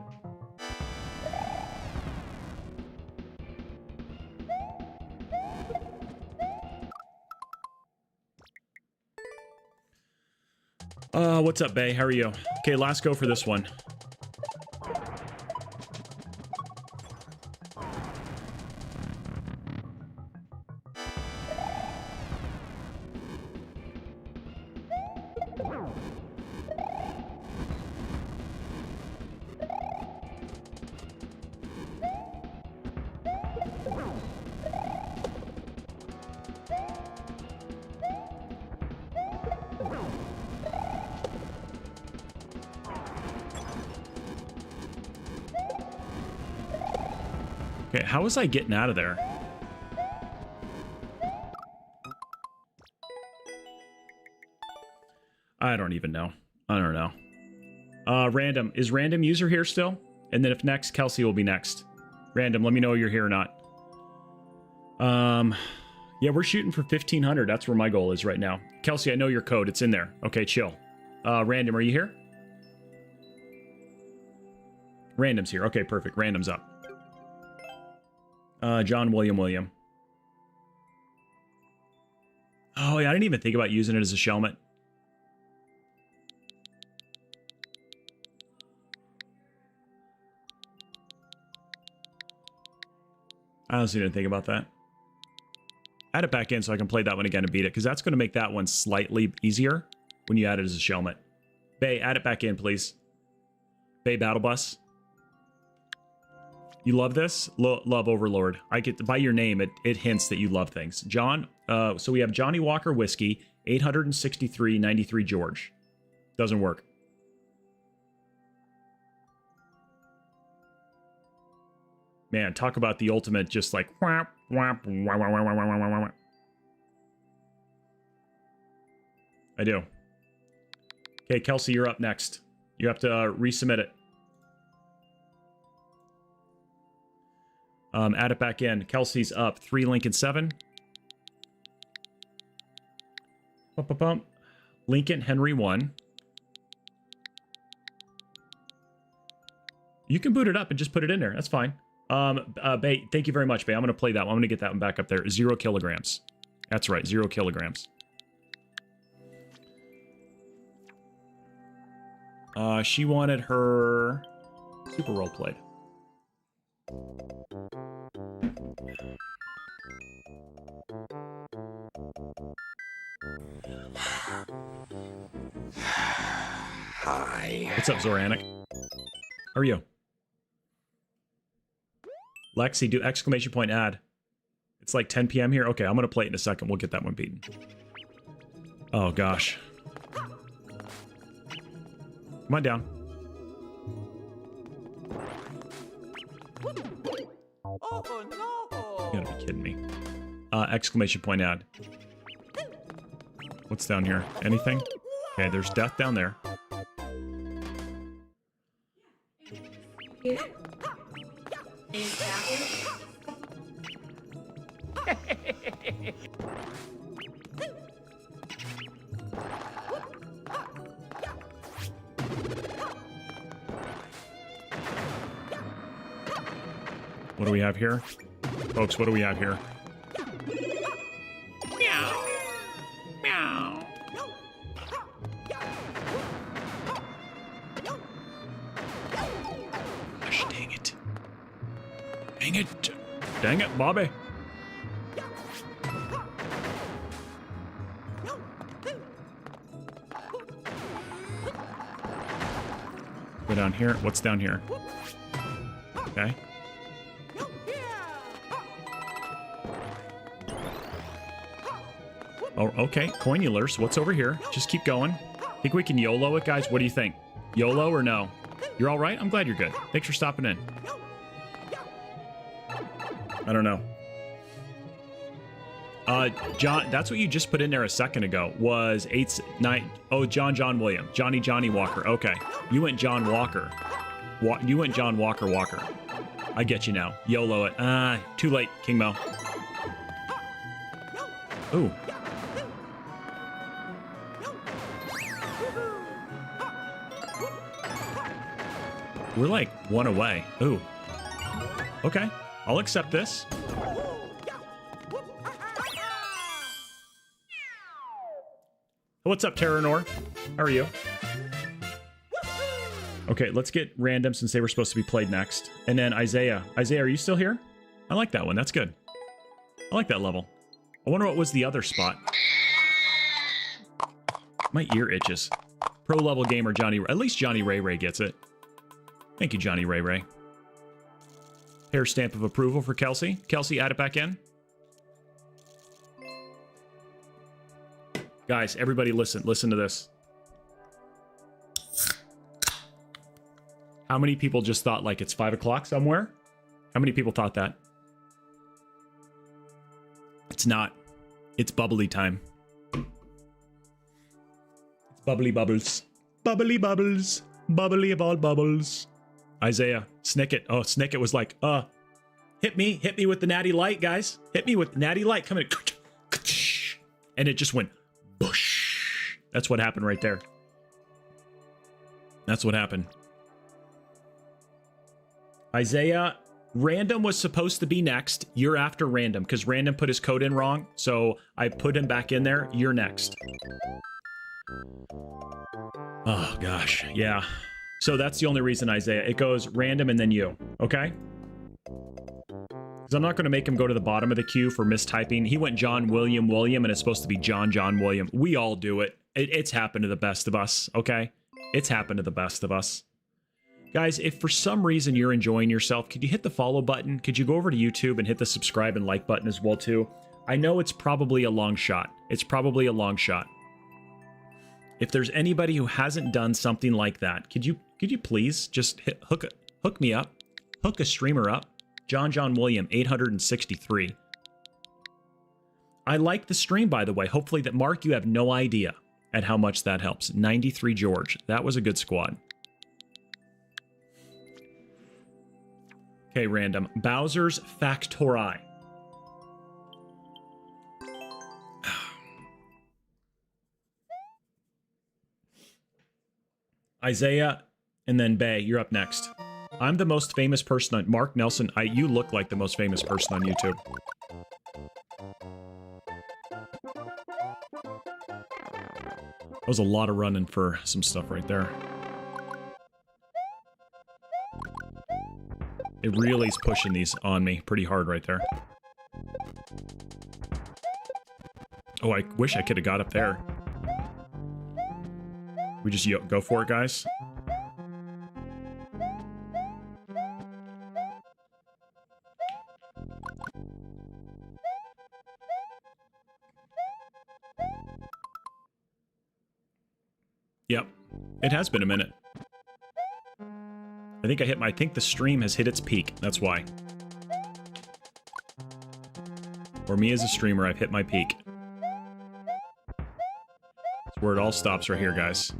What's up, Bay? How are you? Okay, last go for this one. Okay, how was I getting out of there? I don't even know. I don't know. Random. Is random user here still? And then if next, Kelsey will be next. Random, let me know you're here or not. Yeah, we're shooting for 1,500. That's where my goal is right now. Kelsey, I know your code. It's in there. Okay, chill. Random, are you here? Random's here. Okay, perfect. Random's up. John William. Oh, yeah, I didn't even think about using it as a shelmet. I honestly didn't think about that. Add it back in so I can play that one again and beat it, because that's going to make that one slightly easier when you add it as a shelmet. Bay, add it back in, please. Bay Battle Bus. You love this? Love Overlord. I get by your name, it hints that you love things. John, so we have Johnny Walker Whiskey, 863.93 George. Doesn't work. Man, talk about the ultimate, just like... I do. Okay, Kelsey, you're up next. You have to resubmit it. Add it back in. Kelsey's up. 3 Lincoln 7. Lincoln Henry 1. You can boot it up and just put it in there. That's fine. Bay, thank you very much, Bay. I'm going to play that one. I'm going to get that one back up there. 0 kilograms. That's right. 0 kilograms. She wanted her super role played. Hi. What's up, Zoranic? How are you? Lexi, do exclamation point add. It's like 10 p.m. here. Okay, I'm going to play it in a second. We'll get that one beaten. Oh, gosh. Come on down. Oh, no! You gotta be kidding me. exclamation point ad. What's down here? Anything? Okay, there's death down there. What do we have here? Folks, what do we have here? Meow. Meow. Gosh, dang it. Dang it. Dang it, Bobby. Go down here. What's down here? Okay. Oh, okay. Coinulars. What's over here? Just keep going. Think we can YOLO it, guys? What do you think? YOLO or no? You're all right? I'm glad you're good. Thanks for stopping in. I don't know. John, that's what you just put in there a second ago. Was 8-9. Oh, John William. Johnny Walker. Okay. You went John Walker. You went John Walker. I get you now. YOLO it. Too late, King Mo. Ooh. We're like one away. Ooh. Okay. I'll accept this. What's up, Terranor? How are you? Okay, let's get random since they were supposed to be played next. And then Isaiah. Isaiah, are you still here? I like that one. That's good. I like that level. I wonder what was the other spot. My ear itches. Pro level gamer Johnny. At least Johnny Ray gets it. Thank you, Johnny Ray. Hair stamp of approval for Kelsey. Kelsey, add it back in. Guys, everybody listen. Listen to this. How many people just thought like it's 5 o'clock somewhere? How many people thought that? It's not. It's bubbly time. It's bubbly bubbles. Bubbly bubbles. Bubbly of all bubbles. Isaiah, Snicket. Oh, Snicket was like, hit me with the natty light, guys. Hit me with the natty light. Come in. And it just went bush. That's what happened right there. That's what happened. Isaiah, random was supposed to be next. You're after random because random put his code in wrong. So I put him back in there. You're next. Oh, gosh. Yeah. So that's the only reason, Isaiah. It goes random and then you. Okay? Because I'm not going to make him go to the bottom of the queue for mistyping. He went John William, and it's supposed to be John William. We all do it. It's happened to the best of us, okay? It's happened to the best of us. Guys, if for some reason you're enjoying yourself, could you hit the follow button? Could you go over to YouTube and hit the subscribe and like button as well, too? I know it's probably a long shot. It's probably a long shot. If there's anybody who hasn't done something like that, could you please just hook me up? Hook a streamer up? John William, 863. I like the stream, by the way. Hopefully that, Mark, you have no idea at how much that helps. 93 George. That was a good squad. Okay, random. Bowser's Factori. Isaiah, and then Bay, you're up next. I'm the most famous person on... Mark Nelson, you look like the most famous person on YouTube. That was a lot of running for some stuff right there. It really is pushing these on me pretty hard right there. Oh, I wish I could have got up there. We just go for it, guys. Yep. It has been a minute. I think the stream has hit its peak. That's why. Or me as a streamer, I've hit my peak. That's where it all stops right here, guys.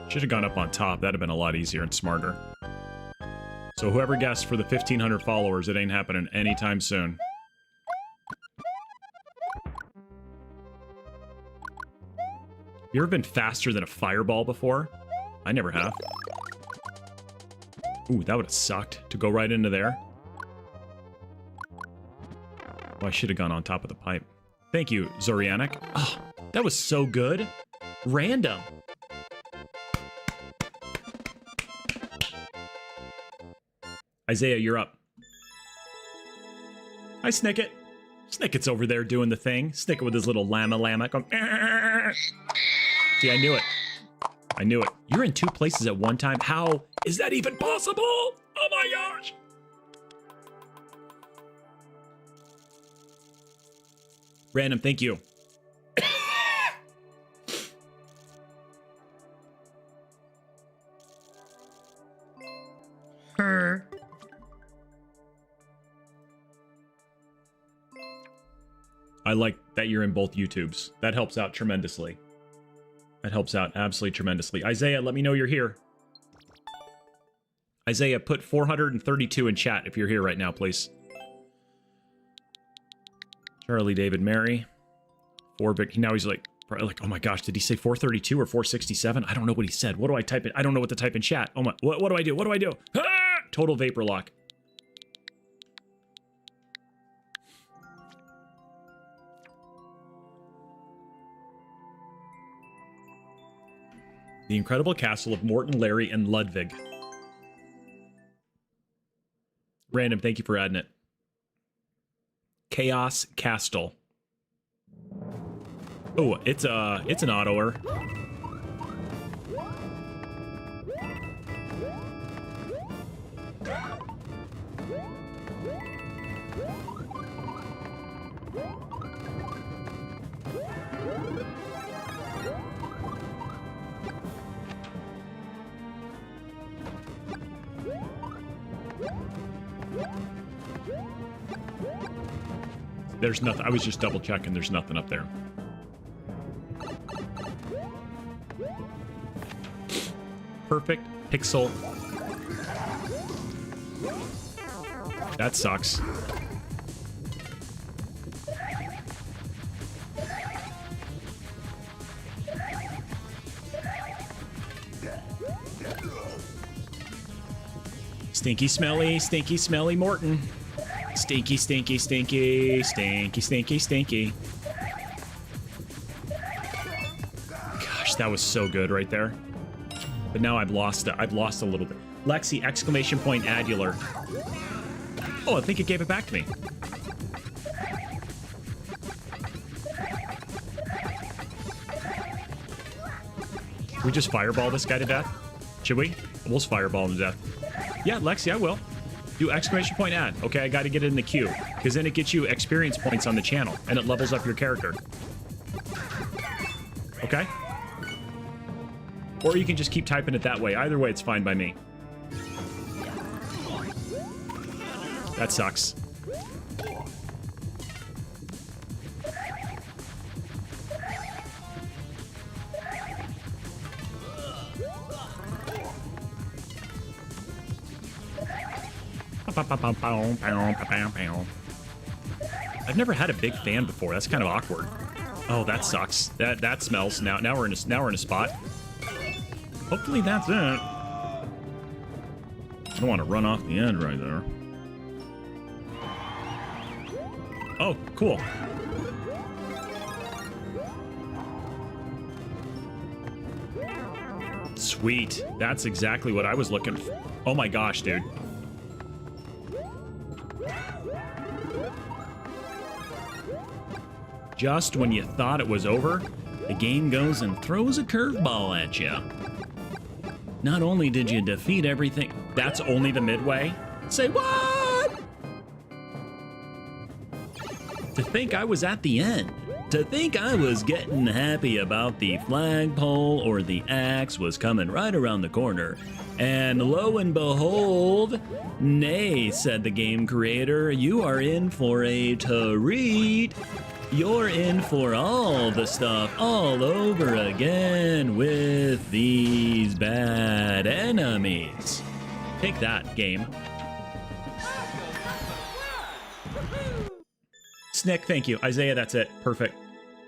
Should have gone up on top. That'd have been a lot easier and smarter. So whoever guessed for the 1,500 followers, it ain't happening anytime soon. You ever been faster than a fireball before? I never have. Ooh, that would have sucked to go right into there. Oh, I should have gone on top of the pipe. Thank you, Zorianic. Oh, that was so good. Random. Isaiah, you're up. Hi, Snicket. Snicket's over there doing the thing. Snicket with his little llama going... See, I knew it. I knew it. You're in 2 places at one time? How is that even possible? Oh my gosh! Random, thank you. I like that you're in both YouTubes. That helps out tremendously. That helps out absolutely tremendously. Isaiah, let me know you're here. Isaiah, put 432 in chat if you're here right now, please. Charlie, David, Mary. Now he's like, oh my gosh, did he say 432 or 467? I don't know what he said. What do I type in? I don't know what to type in chat. Oh my, what do I do? What do I do? Ah! Total vapor lock. The Incredible Castle of Morton, Larry, and Ludwig. Random, thank you for adding it. Chaos Castle. Oh, it's an autoer. There's nothing. I was just double checking. There's nothing up there. Perfect pixel. That sucks. Stinky, smelly Morton. Stinky, stinky, stinky, stinky, stinky, stinky. Gosh, that was so good right there. But now I've lost it. I've lost a little bit. Lexi, exclamation point, adular. Oh, I think it gave it back to me. Should we just fireball this guy to death? Should we? We'll just fireball him to death. Yeah, Lexi, I will. Do exclamation point add. Okay, I got to get it in the queue. Because then it gets you experience points on the channel. And it levels up your character. Okay? Or you can just keep typing it that way. Either way, it's fine by me. That sucks. I've never had a big fan before. That's kind of awkward. Oh, that sucks. That smells. Now we're in a spot. Hopefully that's it. I don't want to run off the end right there. Oh, cool. Sweet. That's exactly what I was looking for. Oh my gosh, dude. Just when you thought it was over, the game goes and throws a curveball at you. Not only did you defeat everything... That's only the midway? Say what? To think I was at the end. To think I was getting happy about the flagpole or the axe was coming right around the corner. And lo and behold, nay, said the game creator, you are in for a treat. You're in for all the stuff all over again with these bad enemies. Take that, game. Snick, thank you. Isaiah, that's it. Perfect.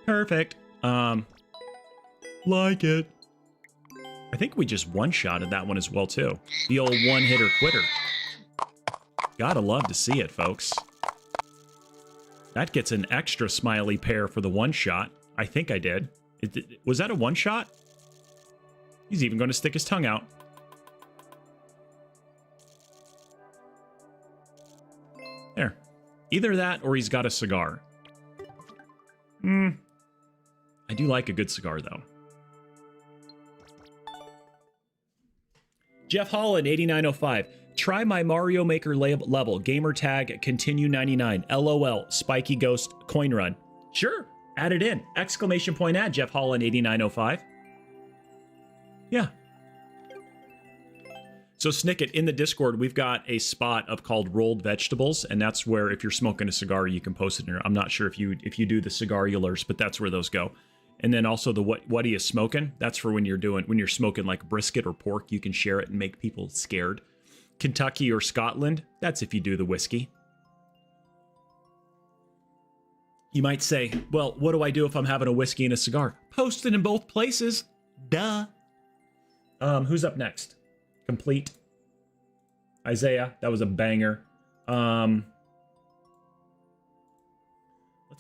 Perfect. Like it. I think we just one-shotted that one as well, too. The old one-hitter quitter. Gotta love to see it, folks. That gets an extra smiley pair for the one-shot. I think I did. Was that a one-shot? He's even going to stick his tongue out. There. Either that or he's got a cigar. I do like a good cigar, though. Jeff Holland, 8905. Try my Mario Maker level. Gamer tag, continue 99. LOL, spiky ghost, coin run. Sure, add it in. Exclamation point ad, Jeff Holland, 8905. Yeah. So Snicket, in the Discord, we've got a spot of called rolled vegetables, and that's where if you're smoking a cigar, you can post it in there. I'm not sure if you do the cigarulars, but that's where those go. And then also the what are you smoking? That's for when you're smoking like brisket or pork, you can share it and make people scared. Kentucky or Scotland, that's if you do the whiskey. You might say, well, what do I do if I'm having a whiskey and a cigar? Post it in both places. Duh. Who's up next? Complete. Isaiah, that was a banger. Let's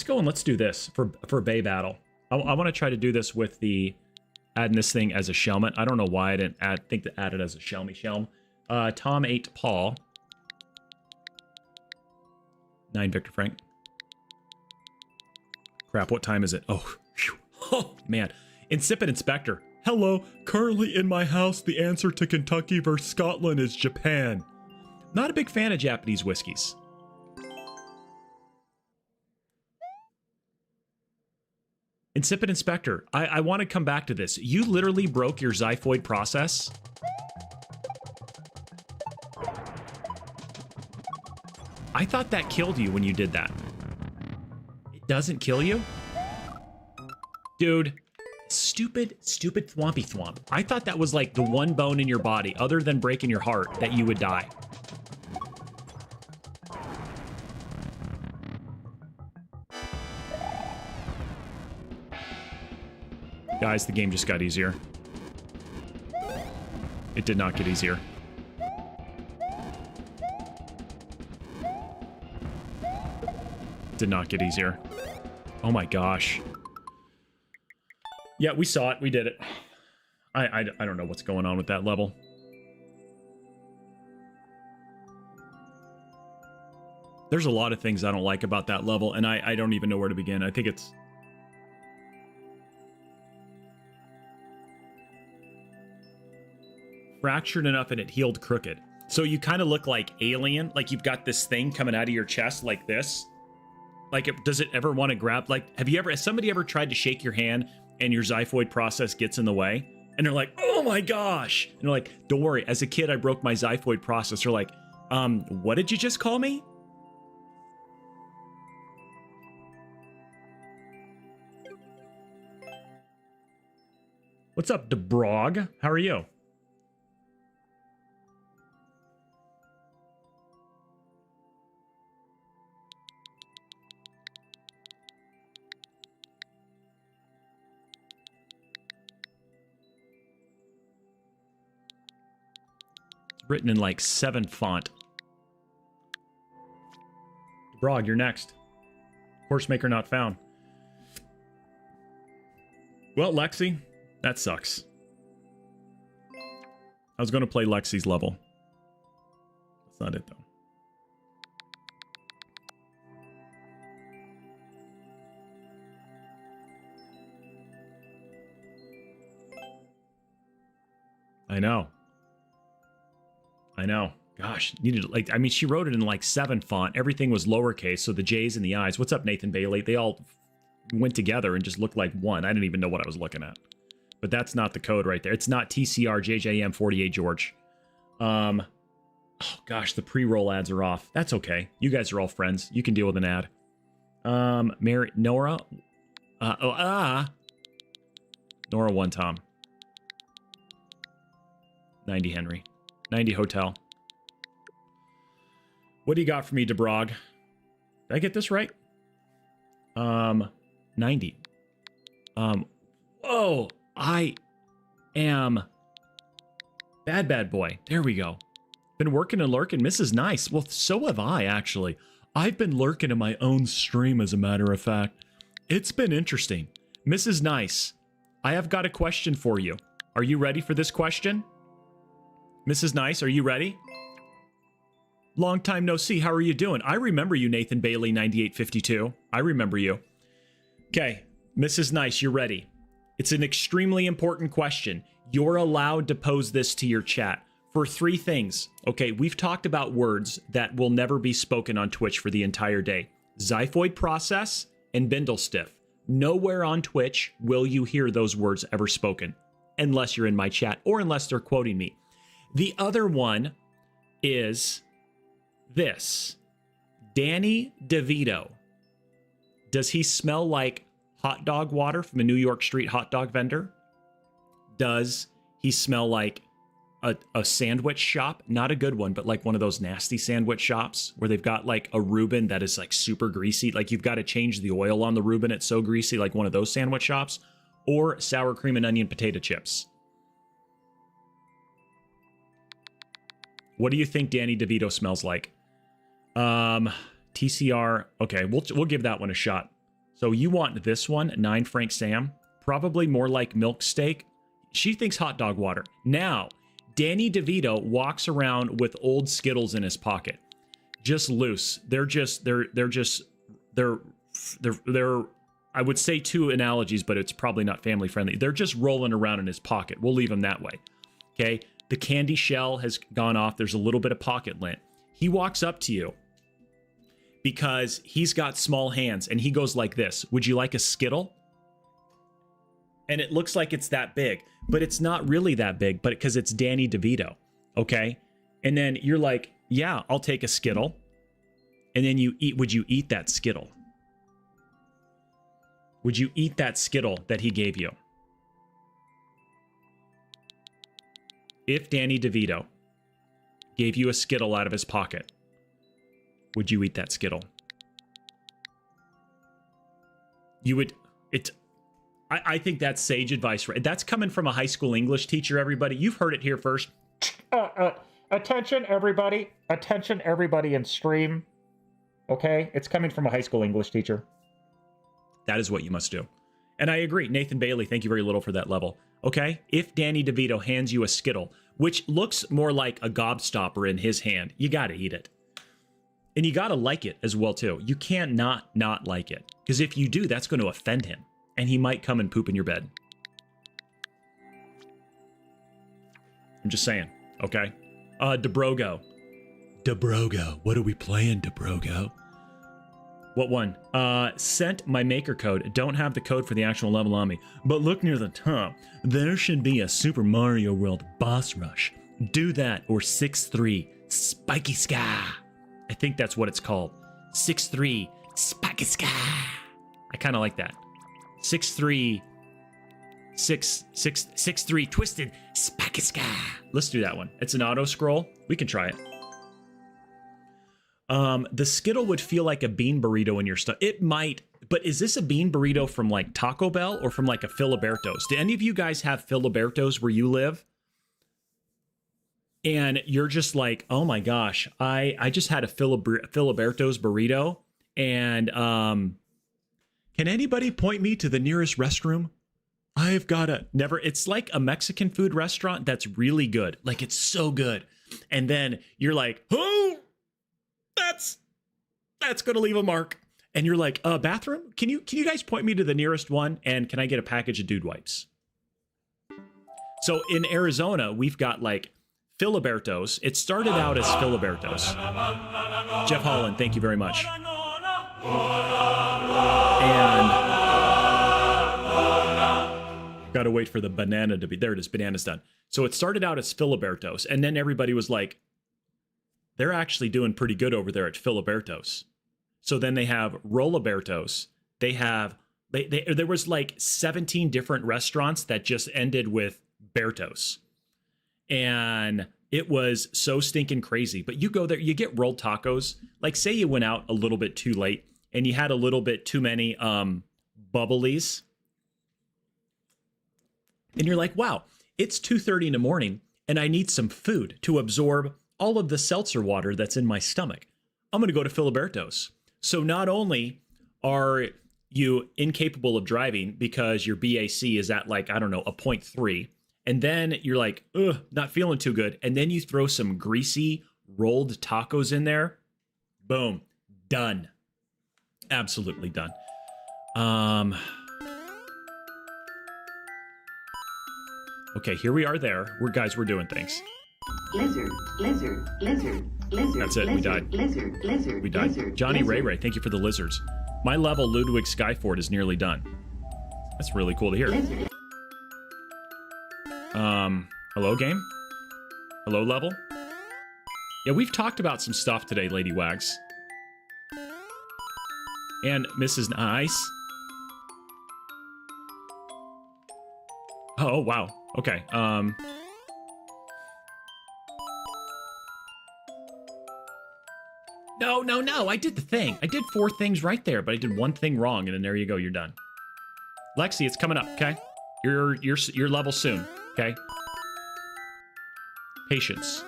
go and let's do this for Bay Battle. I want to try to do this with the adding this thing as a shelmet. I don't know why I didn't think to add it as a shelm. Tom 8 Paul. 9 Victor Frank. Crap, what time is it? Oh, phew. Oh man. Insipid Inspector. Hello, currently in my house, the answer to Kentucky versus Scotland is Japan. Not a big fan of Japanese whiskeys. Insipid Inspector, I want to come back to this. You literally broke your xiphoid process. I thought that killed you when you did that. It doesn't kill you? Dude. Stupid thwompy thwomp. I thought that was like the one bone in your body, other than breaking your heart, that you would die. Guys, the game just got easier. It did not get easier. It did not get easier. Oh my gosh. Yeah, we saw it. We did it. I don't know what's going on with that level. There's a lot of things I don't like about that level, and I don't even know where to begin. I think it's... fractured enough and it healed crooked. So you kind of look like Alien, like you've got this thing coming out of your chest like this. Like, does it ever want to grab? Like, has somebody ever tried to shake your hand and your xiphoid process gets in the way? And they're like, oh my gosh. And they're like, don't worry. As a kid, I broke my xiphoid process. They're like, what did you just call me? What's up, DeBrog? How are you? Written in like 7 font. Brog, you're next. Horsemaker not found. Well, Lexi, that sucks. I was going to play Lexi's level. That's not it, though. I know. Gosh, needed like, I mean, she wrote it in like 7 font. Everything was lowercase, so the J's and the I's. What's up, Nathan Bailey? They all went together and just looked like one. I didn't even know what I was looking at. But that's not the code right there. It's not TCRJJM48 George. Oh gosh, the pre-roll ads are off. That's okay. You guys are all friends. You can deal with an ad. Mary Nora. Nora 1 Tom. 90 Henry. 90 Hotel. What do you got for me, DeBrog? Did I get this right? 90. Oh, I am bad boy. There we go. Been working and lurking. Mrs. Nice. Well, so have I, actually. I've been lurking in my own stream, as a matter of fact. It's been interesting. Mrs. Nice, I have got a question for you. Are you ready for this question? Mrs. Nice, are you ready? Long time no see. How are you doing? I remember you, Nathan Bailey, 9852. I remember you. Okay, Mrs. Nice, you're ready. It's an extremely important question. You're allowed to pose this to your chat for 3 things. Okay, we've talked about words that will never be spoken on Twitch for the entire day. Xiphoid process and Bindlestiff. Nowhere on Twitch will you hear those words ever spoken, unless you're in my chat or unless they're quoting me. The other one is this. Danny DeVito. Does he smell like hot dog water from a New York street hot dog vendor? Does he smell like a sandwich shop? Not a good one, but like one of those nasty sandwich shops where they've got like a Reuben that is like super greasy. Like you've got to change the oil on the Reuben. It's so greasy, like one of those sandwich shops. Or sour cream and onion potato chips. What do you think Danny DeVito smells like? TCR. Okay, we'll give that one a shot. So you want this one, 9 Frank Sam? Probably more like milk steak. She thinks hot dog water. Now, Danny DeVito walks around with old Skittles in his pocket. Just loose. They're I would say 2 analogies, but it's probably not family friendly. They're just rolling around in his pocket. We'll leave them that way. Okay? The candy shell has gone off. There's a little bit of pocket lint. He walks up to you because he's got small hands and he goes like this. Would you like a Skittle? And it looks like it's that big, but it's not really that big, but because it's Danny DeVito. Okay. And then you're like, yeah, I'll take a Skittle. And then would you eat that Skittle? Would you eat that Skittle that he gave you? If Danny DeVito gave you a Skittle out of his pocket, would you eat that Skittle? You would. I think that's sage advice. That's coming from a high school English teacher, everybody. You've heard it here first. Attention, everybody. Attention, everybody in stream. Okay? It's coming from a high school English teacher. That is what you must do. And I agree. Nathan Bailey, thank you very little for that level. Okay? If Danny DeVito hands you a Skittle, which looks more like a gobstopper in his hand, you got to eat it. And you got to like it as well, too. You can't not like it. Because if you do, that's going to offend him. And he might come and poop in your bed. I'm just saying. Okay? DeBrogo. DeBrogo. What are we playing, DeBrogo? What one? Sent my maker code. Don't have the code for the actual level on me. But look near the top. There should be a Super Mario World boss rush. Do that or 6-3 Spiky Sky. I think that's what it's called. 6-3 Spiky Sky. I kind of like that. 6-3 6-3 Twisted Spiky Sky. Let's do that one. It's an auto scroll. We can try it. The Skittle would feel like a bean burrito in your stomach. It might, but is this a bean burrito from like Taco Bell or from like a Filiberto's? Do any of you guys have Filiberto's where you live? And you're just like, oh my gosh, I just had a Filiberto's burrito. And can anybody point me to the nearest restroom? I've got a never. It's like a Mexican food restaurant that's really good. Like it's so good. And then you're like, oh, that's going to leave a mark. And you're like, bathroom? Can you guys point me to the nearest one? And can I get a package of dude wipes? So in Arizona, we've got like Filiberto's. It started out as Filiberto's. Jeff Holland, thank you very much. And Gotta wait for the banana to be, there it is, banana's done. So it started out as Filibertos, and then everybody was like, they're actually doing pretty good over there at Filibertos. So then they have Rolabertos. They have, there was like 17 different restaurants that just ended with Bertos. And it was so stinking crazy. But you go there, you get rolled tacos. Like, say you went out a little bit too late and you had a little bit too many bubblies. And you're like, wow, it's 2:30 in the morning and I need some food to absorb all of the seltzer water that's in my stomach. I'm going to go to Filibertos. So not only are you incapable of driving because your BAC is at like, I don't know, a 0.3, and then you're like, ugh, not feeling too good. And then you throw some greasy rolled tacos in there. Boom. Done. Absolutely done. Okay, here we are there. We're doing things. Lizard, lizard, lizard, lizard. That's it, we died. Lizard, lizard, We died. lizard, Johnny lizard. Ray, thank you for the lizards. My level, Ludwig Skyford, is nearly done. That's really cool to hear. Lizard. Hello, game? Hello, level? Yeah, we've talked about some stuff today, Lady Wags. And Mrs. Nice. Oh, wow. Okay, No, I did the thing. I did 4 things right there, but I did 1 thing wrong, and then there you go, you're done. Lexi, it's coming up, okay? Your level soon, okay? Patience.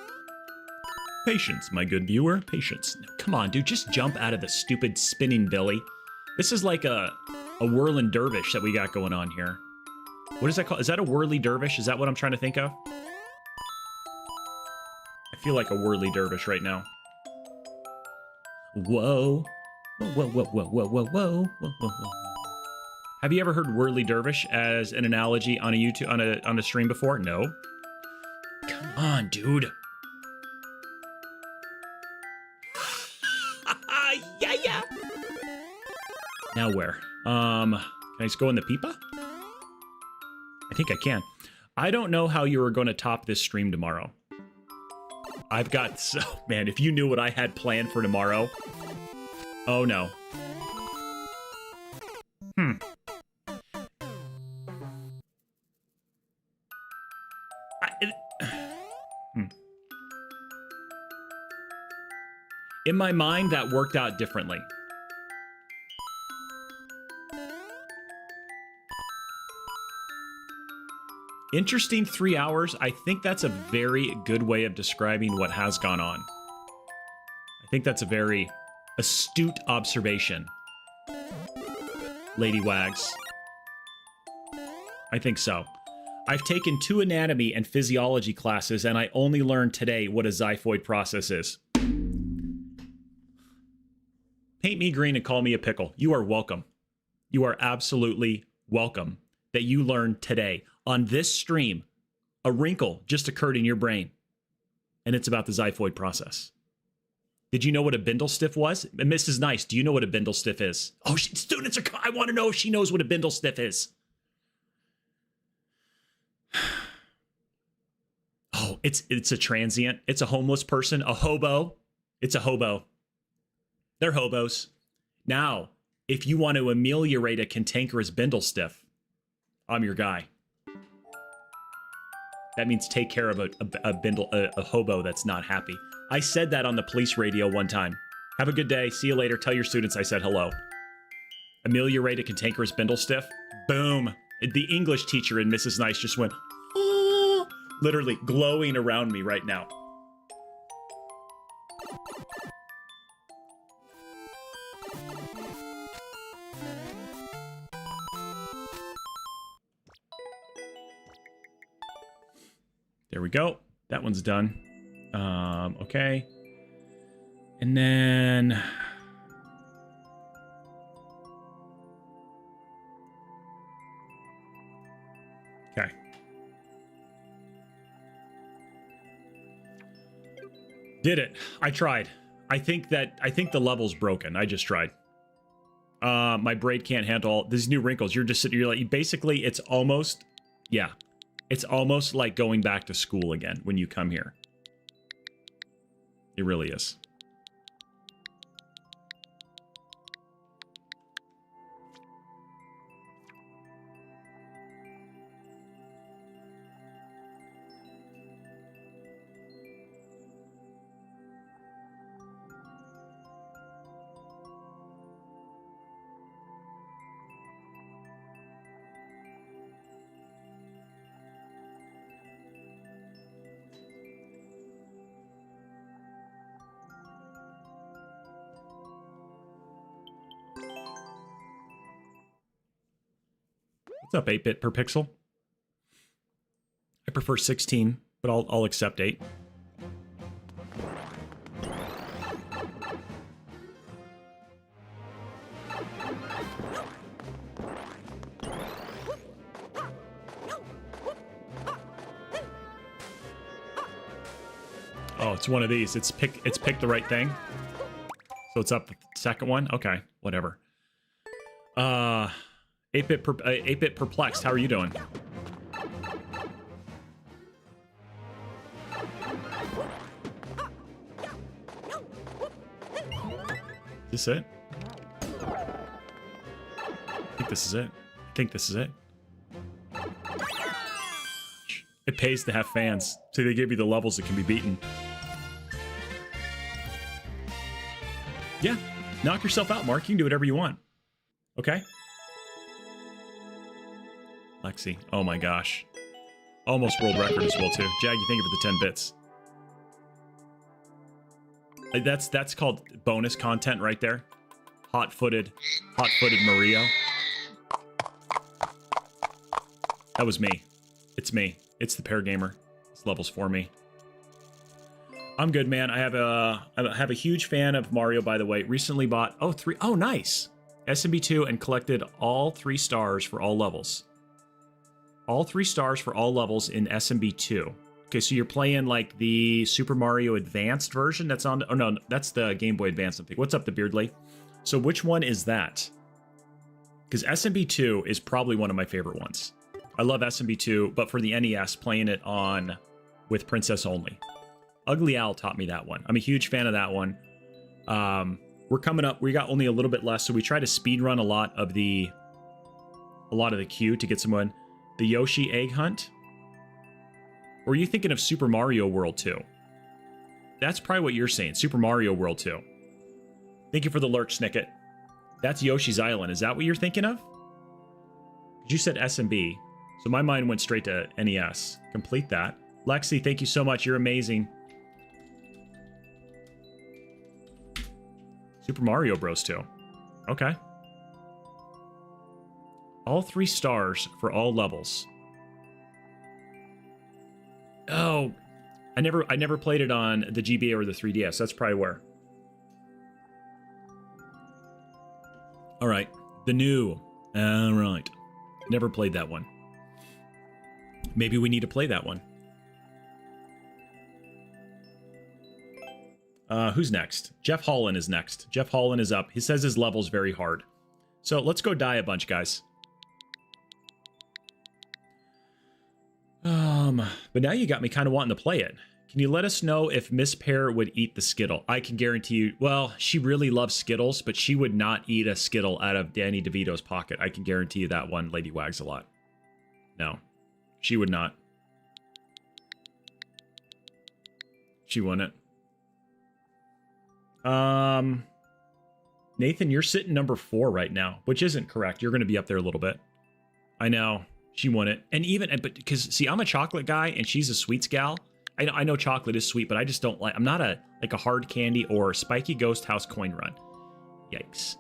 Patience, my good viewer. Patience. No, come on, dude, just jump out of the stupid spinning billy. This is like a whirling dervish that we got going on here. What is that called? Is that a whirly dervish? Is that what I'm trying to think of? I feel like a whirly dervish right now. Whoa. Whoa, whoa, whoa, whoa, whoa, whoa, whoa, whoa. Have you ever heard whirly dervish as an analogy on a YouTube on a stream before? No. Come on, dude. Yeah. Now where? Can I just go in the pipa? I think I can. I don't know how you are going to top this stream tomorrow. I've got so... Man, if you knew what I had planned for tomorrow... Oh, no. In my mind, that worked out differently. Interesting 3 hours. I think that's a very good way of describing what has gone on. I think that's a very astute observation, Lady Wags. I think so. I've taken 2 anatomy and physiology classes, and I only learned today what a xiphoid process is. Paint me green and call me a pickle. You are welcome. You are absolutely welcome that you learned today. On this stream, a wrinkle just occurred in your brain, and it's about the xiphoid process. Did you know what a bindle stiff was? And Mrs. Nice, do you know what a bindle stiff is? Oh, students are... I want to know if she knows what a bindle stiff is. Oh, it's a transient. It's a homeless person, a hobo. It's a hobo. They're hobos. Now, if you want to ameliorate a cantankerous bindle stiff, I'm your guy. That means take care of a hobo that's not happy. I said that on the police radio one time. Have a good day. See you later. Tell your students I said hello. Ameliorate a cantankerous bindle stiff. Boom. The English teacher in Mrs. Nice just went, oh, literally glowing around me right now. There we go. That one's done. Okay. And then... Okay. Did it. I tried. I think the level's broken. I just tried. My braid can't handle all these new wrinkles. You're just sitting, you're like, basically it's almost Yeah. It's almost like going back to school again when you come here. It really is. What's up, 8-bit per pixel? I prefer 16, but I'll accept 8. Oh, it's one of these. It's pick the right thing. So it's up the second one? Okay, whatever. 8-bit perplexed. How are you doing? Is this it? I think this is it. I think this is it. It pays to have fans. So they give you the levels that can be beaten. Yeah. Knock yourself out, Mark. You can do whatever you want. Okay? Lexi. Oh my gosh. Almost world record as well, too. Jag, you think of it the 10 bits. That's called bonus content right there. Hot-footed Mario. That was me. It's me. It's the pair gamer. This level's for me. I'm good, man. I have a huge fan of Mario, by the way. Recently bought oh nice. SMB2 and collected all 3 stars for all levels. All 3 stars for all levels in SMB2. Okay, so you're playing like the Super Mario Advanced version that's on... Oh, no, that's the Game Boy Advance. What's up, the Beardly? So which one is that? Because SMB2 is probably one of my favorite ones. I love SMB2, but for the NES, playing it on with Princess only. Ugly Owl taught me that one. I'm a huge fan of that one. We're coming up. We got only a little bit less, so we try to speed run a lot of the queue to get someone. The Yoshi Egg Hunt? Or are you thinking of Super Mario World 2? That's probably what you're saying. Super Mario World 2. Thank you for the lurk, Snicket. That's Yoshi's Island. Is that what you're thinking of? You said SMB, so my mind went straight to NES. Complete that. Lexi, thank you so much. You're amazing. Super Mario Bros. 2. Okay. All 3 stars for all levels. Oh, I never played it on the GBA or the 3DS. That's probably where. All right, the new. All right, never played that one. Maybe we need to play that one. Who's next? Jeff Holland is next. Jeff Holland is up. He says his level's very hard. So let's go die a bunch, guys. But now you got me kind of wanting to play it. Can you let us know if Miss Pear would eat the Skittle? I can guarantee you, well, she really loves Skittles, but she would not eat a Skittle out of Danny DeVito's pocket. I can guarantee you that one, Lady Wags a lot. No, she would not. She wouldn't. Nathan, you're sitting number 4 right now, which isn't correct. You're going to be up there a little bit. I know. She wouldn't. And even, but because, see, I'm a chocolate guy and she's a sweets gal. I know chocolate is sweet, but I just don't like, I'm not a hard candy or spiky ghost house coin run. Yikes.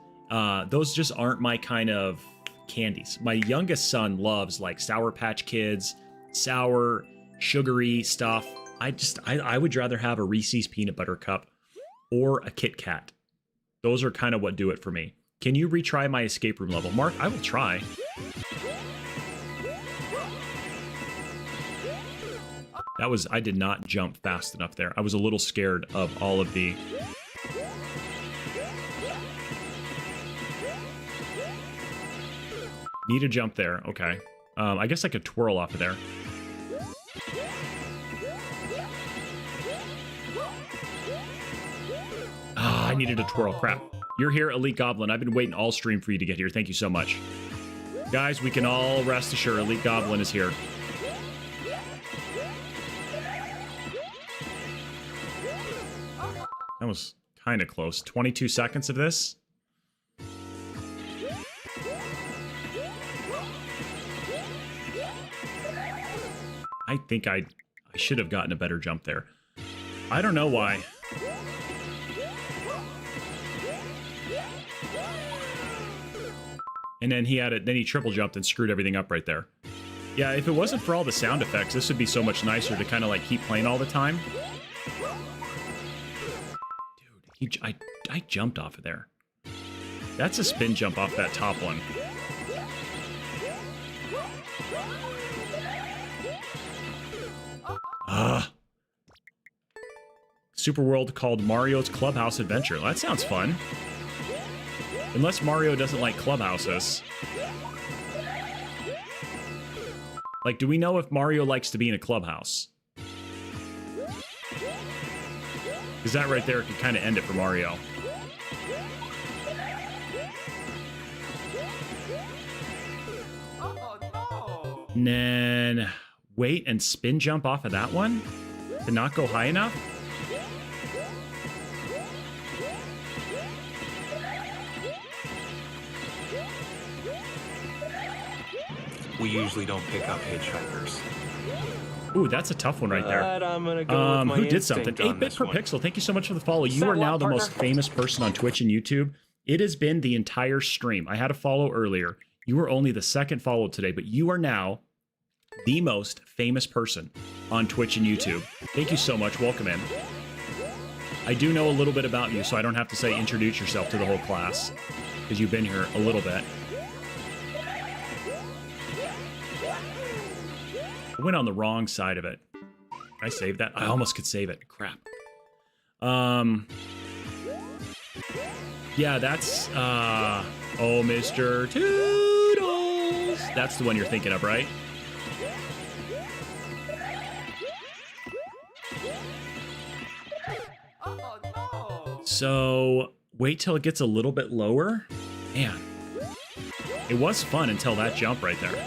Those just aren't my kind of candies. My youngest son loves like Sour Patch Kids, sour, sugary stuff. I would rather have a Reese's peanut butter cup or a Kit Kat. Those are kind of what do it for me. Can you retry my escape room level? Mark, I will try. I did not jump fast enough there. I was a little scared of all of the... Need a jump there. Okay. I guess I could twirl off of there. Ah, I needed a twirl. Crap. You're here, Elite Goblin. I've been waiting all stream for you to get here. Thank you so much. Guys, we can all rest assured Elite Goblin is here. That was kind of close. 22 seconds of this. I think I should have gotten a better jump there. I don't know why. And then he triple jumped and screwed everything up right there. Yeah, if it wasn't for all the sound effects, this would be so much nicer to kind of like keep playing all the time. Dude, I jumped off of there. That's a spin jump off that top one. Super World called Mario's Clubhouse Adventure. Well, that sounds fun. Unless Mario doesn't like clubhouses. Like, do we know if Mario likes to be in a clubhouse? Because that right there could kind of end it for Mario. And then wait and spin jump off of that one to not go high enough. We usually don't pick up hitchhikers. Ooh, that's a tough one right there. But I'm gonna go with my who did something? instinct on 8-bit this per one. pixel. Thank you so much for the follow. You Settle are now up, the partner. most famous person on Twitch and YouTube. It has been the entire stream. I had a follow earlier. You were only the second follow today, but you are now the most famous person on Twitch and YouTube. Thank you so much. Welcome in. I do know a little bit about you, so I don't have to say introduce yourself to the whole class, because you've been here a little bit. I went on the wrong side of it. Can I save that? I almost could save it. Crap. Yeah, that's, oh, Mr. Toodles. That's the one you're thinking of, right? So, wait till it gets a little bit lower. Man, it was fun until that jump right there.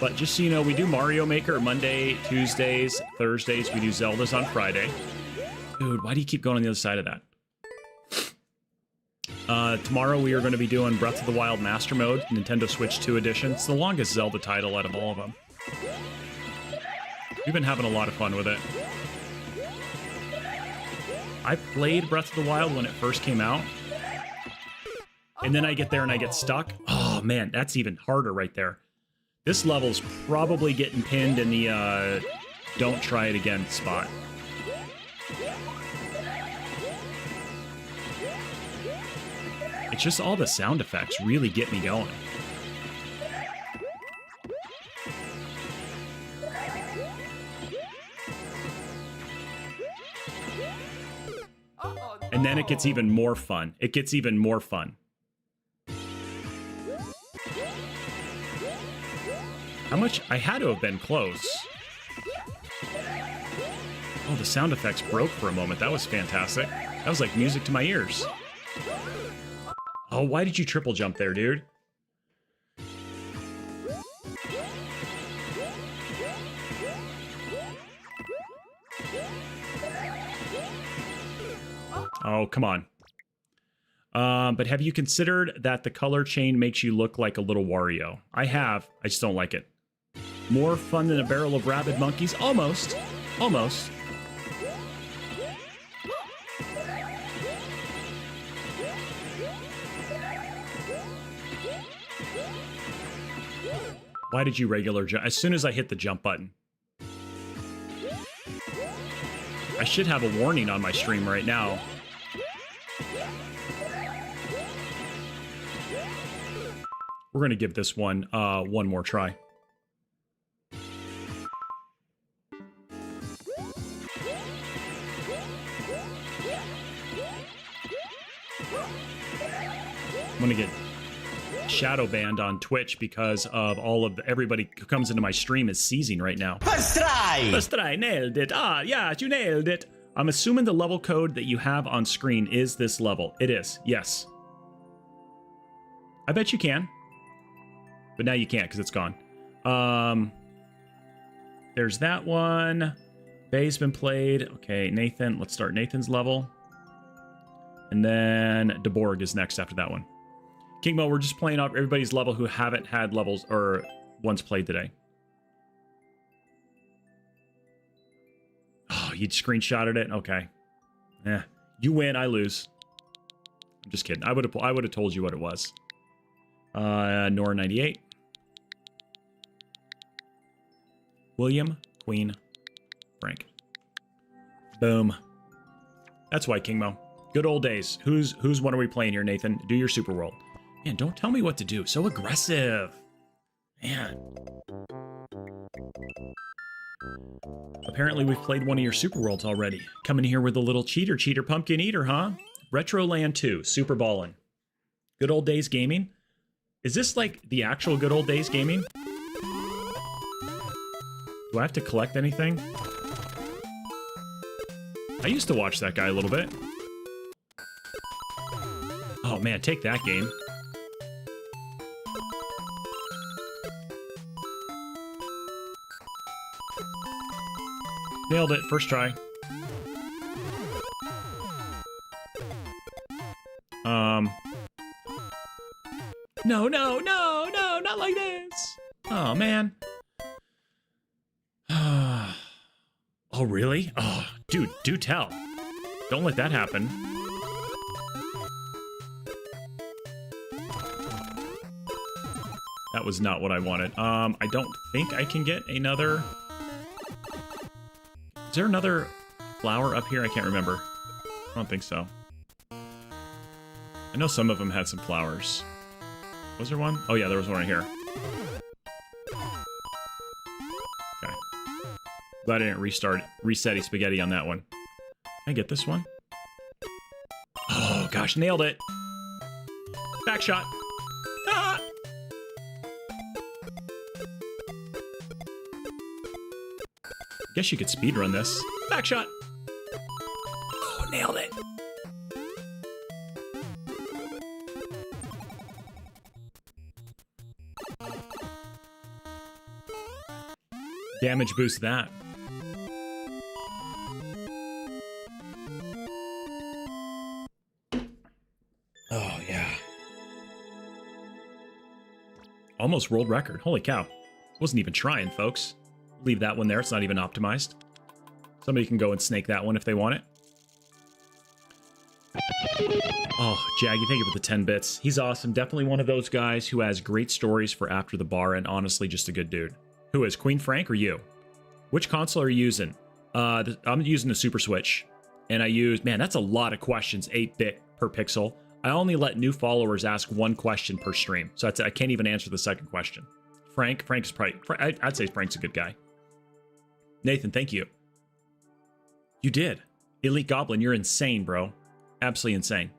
But just so you know, we do Mario Maker Monday, Tuesdays, Thursdays. We do Zeldas on Friday. Dude, why do you keep going on the other side of that? Tomorrow we are going to be doing Breath of the Wild Master Mode, Nintendo Switch 2 Edition. It's the longest Zelda title out of all of them. We've been having a lot of fun with it. I played Breath of the Wild when it first came out. And then I get there and I get stuck. Oh man, that's even harder right there. This level's probably getting pinned in the don't try it again spot. It's just all the sound effects really get me going. And then it gets even more fun. It gets even more fun. How much? I had to have been close. Oh, the sound effects broke for a moment. That was fantastic. That was like music to my ears. Oh, why did you triple jump there, dude? Oh, come on. But have you considered that the color chain makes you look like a little Wario? I have. I just don't like it. More fun than a barrel of rabid monkeys? Almost. Almost. Why did you regular jump? As soon as I hit the jump button. I should have a warning on my stream right now. We're going to give this one one more try. I'm going to get shadow banned on Twitch because of all of everybody who comes into my stream is seizing right now. First try! First try, nailed it. Ah, yeah, you nailed it. I'm assuming the level code that you have on screen is this level. It is, yes. I bet you can. But now you can't because it's gone. There's that one. Bay's been played. Okay, Nathan. Let's start Nathan's level. And then DeBorg is next after that one. Kingmo, we're just playing off everybody's level who haven't had levels or ones played today. Oh, you screenshotted it? Okay. Yeah. You win, I lose. I'm just kidding. I would have told you what it was. Nora 98. William, Queen, Frank. Boom. That's why, Kingmo. Good old days. Whose one are we playing here, Nathan? Do your Super World. Man, don't tell me what to do. So aggressive. Man. Apparently we've played one of your Super Worlds already. Coming here with a little cheater pumpkin eater, huh? Retroland 2, Super Ballin'. Good old days gaming. Is this like the actual good old days gaming? Do I have to collect anything? I used to watch that guy a little bit. Oh man, take that game. Nailed it, first try. No, not like this. Oh man. Oh really? Oh, dude, do tell. Don't let that happen. That was not what I wanted. I don't think I can get another... Is there another flower up here? I can't remember. I don't think so. I know some of them had some flowers. Was there one? Oh yeah, there was one right here. Okay. Glad I didn't reset spaghetti on that one. Can I get this one? Oh gosh, nailed it. Back shot. Ah! Guess you could speedrun this. Back shot. Oh, nailed it. Damage boost that. Oh, yeah. Almost world record. Holy cow. Wasn't even trying, folks. Leave that one there. It's not even optimized. Somebody can go and snake that one if they want it. Oh, Jaggy, thank you for the 10 bits. He's awesome. Definitely one of those guys who has great stories for after the bar and honestly just a good dude. Who is, Queen Frank or you? Which console are you using? I'm using the Super Switch. And I use, man, that's a lot of questions, 8-bit per pixel. I only let new followers ask one question per stream. So I can't even answer the second question. Frank's probably, I'd say Frank's a good guy. Nathan, thank you. You did. Elite Goblin, you're insane, bro. Absolutely insane.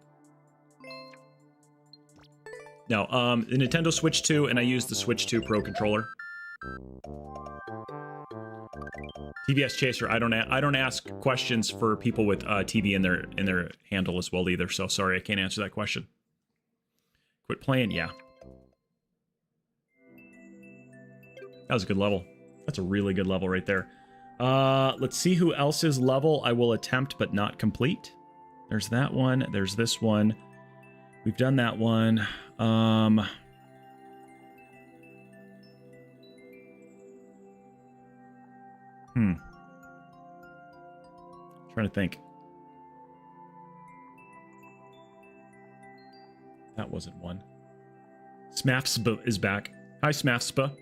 No, the Nintendo Switch 2, and I use the Switch 2 Pro controller. TBS Chaser, I don't ask questions for people with TV in their handle as well either, so sorry, I can't answer that question. Quit playing, yeah. That was a good level. That's a really good level right there. Let's see who else's level I will attempt but not complete. There's that one. There's this one. We've done that one. Trying to think. That wasn't one. Smafspa is back. Hi, Smafspa.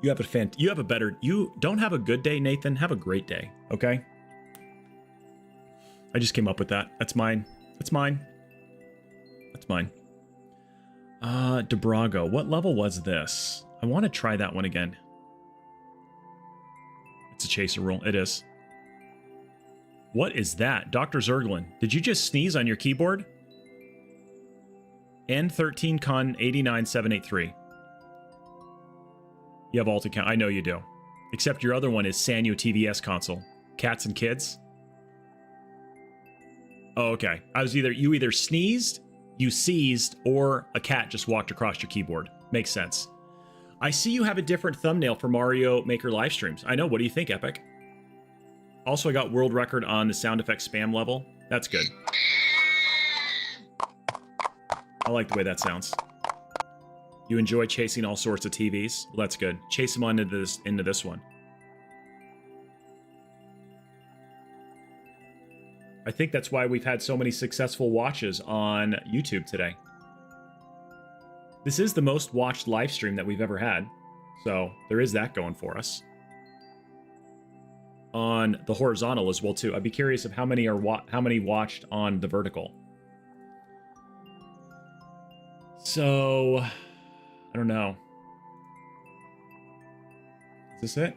You don't have a good day, Nathan. Have a great day, okay? I just came up with that. That's mine. That's mine. That's mine. DeBrago. What level was this? I want to try that one again. It's a chaser roll. It is. What is that? Dr. Zerglin, did you just sneeze on your keyboard? N13Con 89783. You have alt account. I know you do. Except your other one is Sanyo TVS console. Cats and kids? Oh, okay. You either sneezed, you seized, or a cat just walked across your keyboard. Makes sense. I see you have a different thumbnail for Mario Maker live streams. I know. What do you think, Epic? Also, I got world record on the sound effect spam level. That's good. I like the way that sounds. You enjoy chasing all sorts of TVs? Well, that's good. Chase them into this one. I think that's why we've had so many successful watches on YouTube today. This is the most watched live stream that we've ever had. So there is that going for us. On the horizontal as well too. I'd be curious of how many watched on the vertical. So I don't know. Is this it?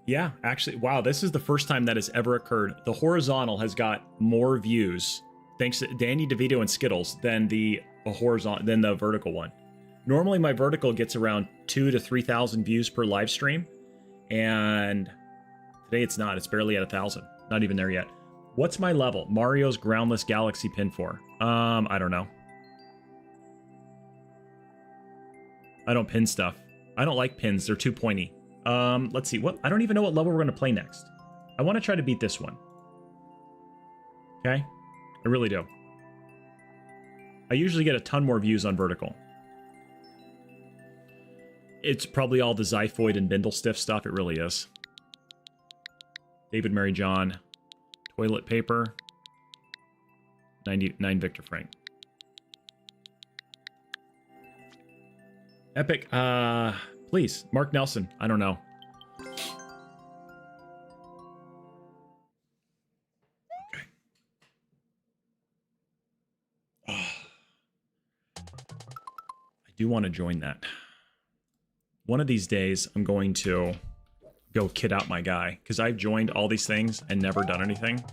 Yeah, actually, wow, this is the first time that has ever occurred. The horizontal has got more views, thanks to Danny DeVito and Skittles, than the vertical one. Normally, my vertical gets around 2,000 to 3,000 views per live stream, and today it's not. It's barely at 1,000. Not even there yet. What's my level? Mario's Groundless Galaxy pin for? I don't know. I don't pin stuff. I don't like pins. They're too pointy. Let's see. I don't even know what level we're going to play next. I want to try to beat this one. Okay? I really do. I usually get a ton more views on vertical. It's probably all the Xiphoid and Bindlestiff stuff. It really is. David Mary John. Toilet paper. 99 Victor Frank. Epic. Please. Mark Nelson. I don't know. Okay. I do want to join that. One of these days, I'm going to go kid out my guy, because I've joined all these things and never done anything.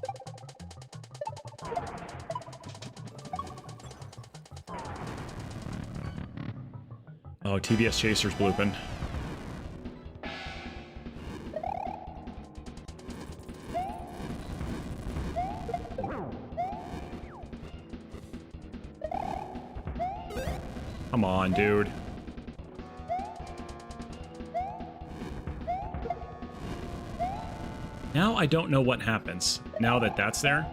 Oh, TBS Chaser's blooping. Come on, dude. Now I don't know what happens, now that that's there.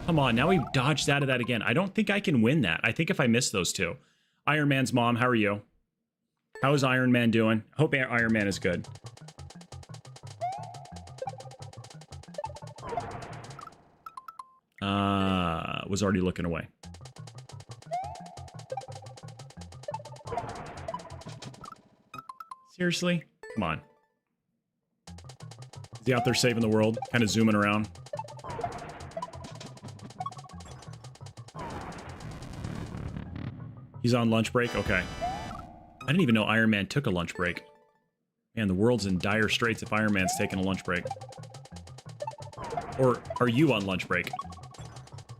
Come on, now we dodged out of that again. I don't think I can win that. I think if I miss those two. Iron Man's mom, how are you? How is Iron Man doing? Hope Iron Man is good. Was already looking away. Seriously? Come on. Is he out there saving the world? Kind of zooming around. He's on lunch break? Okay. I didn't even know Iron Man took a lunch break. Man, the world's in dire straits if Iron Man's taking a lunch break. Or are you on lunch break?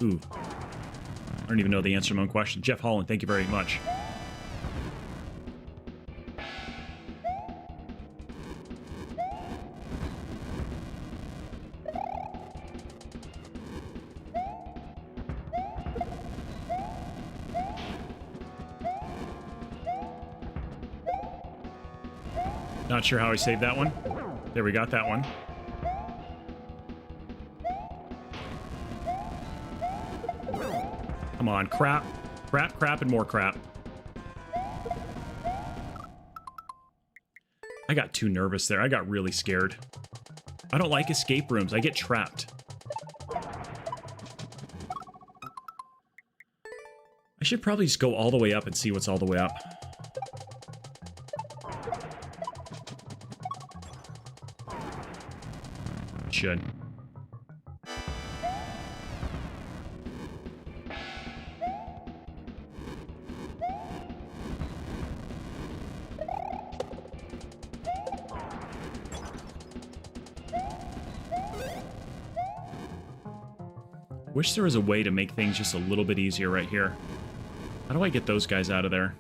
Ooh. I don't even know the answer to my own question. Jeff Holland, thank you very much. Not sure how I saved that one. There, we got that one. Come on, crap. Crap, crap, and more crap. I got too nervous there. I got really scared. I don't like escape rooms. I get trapped. I should probably just go all the way up and see what's all the way up. Wish there was a way to make things just a little bit easier right here. How do I get those guys out of there?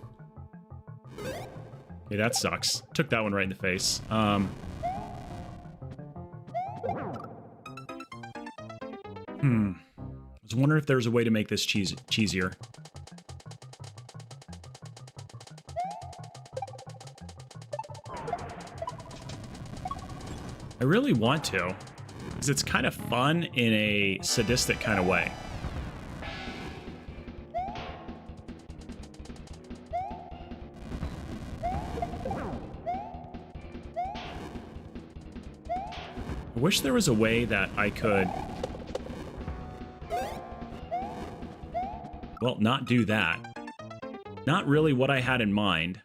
Okay, that sucks. Took that one right in the face. I was wondering if there was a way to make this cheesier. I really want to, because it's kind of fun in a sadistic kind of way. I wish there was a way that I could, well, not do that. Not really what I had in mind.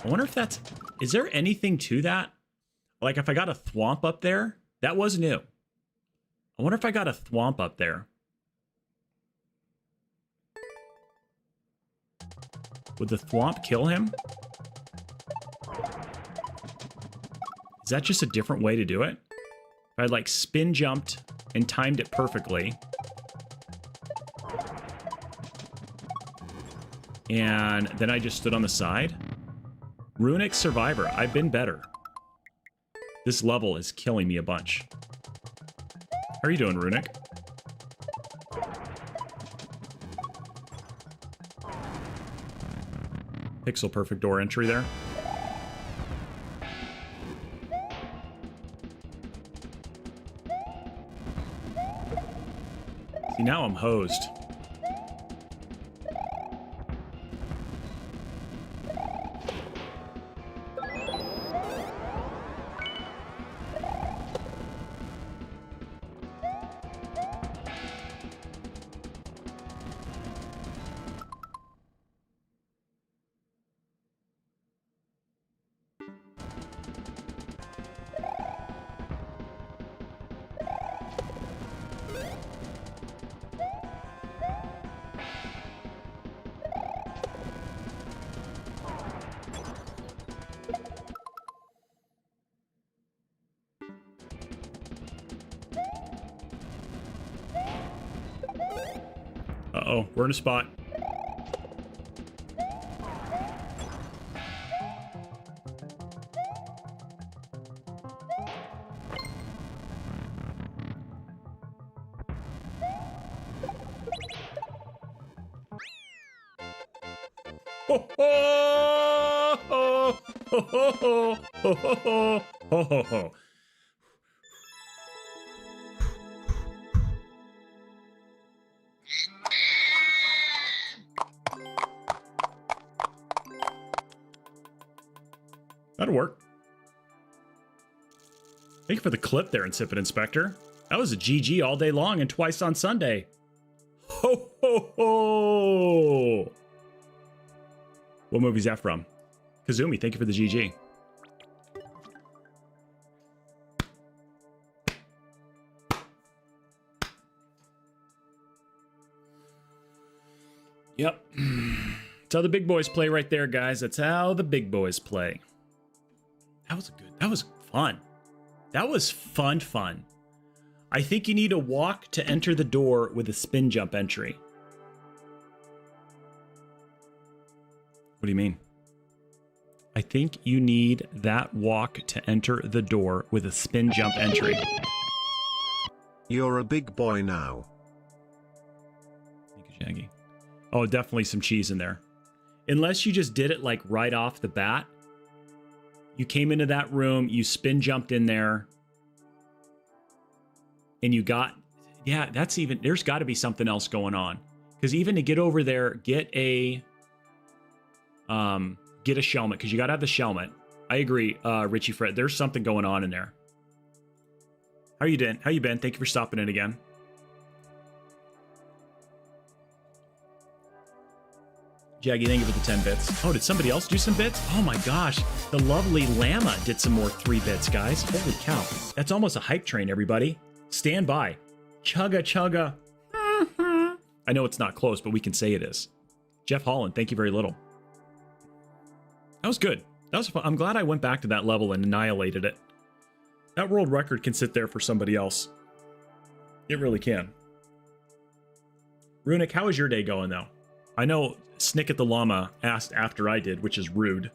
I wonder if that's, is there anything to that? Like if I got a thwomp up there, that was new. I wonder if I got a thwomp up there. Would the thwomp kill him? Is that just a different way to do it? If I like spin jumped and timed it perfectly. And then I just stood on the side. Runic Survivor, I've been better. This level is killing me a bunch. How are you doing, Runic? Pixel perfect door entry there. See, now I'm hosed. Uh-oh, we're in a spot. Ho ho ho ho ho ho ho ho ho ho. That'll work. Thank you for the clip there, Insipid Inspector. That was a GG all day long and twice on Sunday. Ho ho ho! What movie's that from? Kazumi, thank you for the GG. Yep. That's how the big boys play right there, guys. That's how the big boys play. That was fun. That was fun. I think you need a walk to enter the door with a spin jump entry. What do you mean? I think you need that walk to enter the door with a spin jump entry. You're a big boy now. Thank you, Shaggy. Oh, definitely some cheese in there. Unless you just did it like right off the bat. You came into that room, you spin jumped in there, and you got, yeah, that's even, there's got to be something else going on. Because even to get over there, get a shellmet, because you got to have the shellmet. I agree, Richie Fred, there's something going on in there. How you doing? How you been? Thank you for stopping in again. Jaggy, thank you for the 10 bits. Oh, did somebody else do some bits? Oh my gosh, the lovely Llama did some more 3 bits, guys. Holy cow. That's almost a hype train, everybody. Stand by. Chugga chugga. I know it's not close, but we can say it is. Jeff Holland, thank you very little. That was good. That was fun. I'm glad I went back to that level and annihilated it. That world record can sit there for somebody else. It really can. Runic, how is your day going, though? I know Snicket the Llama asked after I did, which is rude.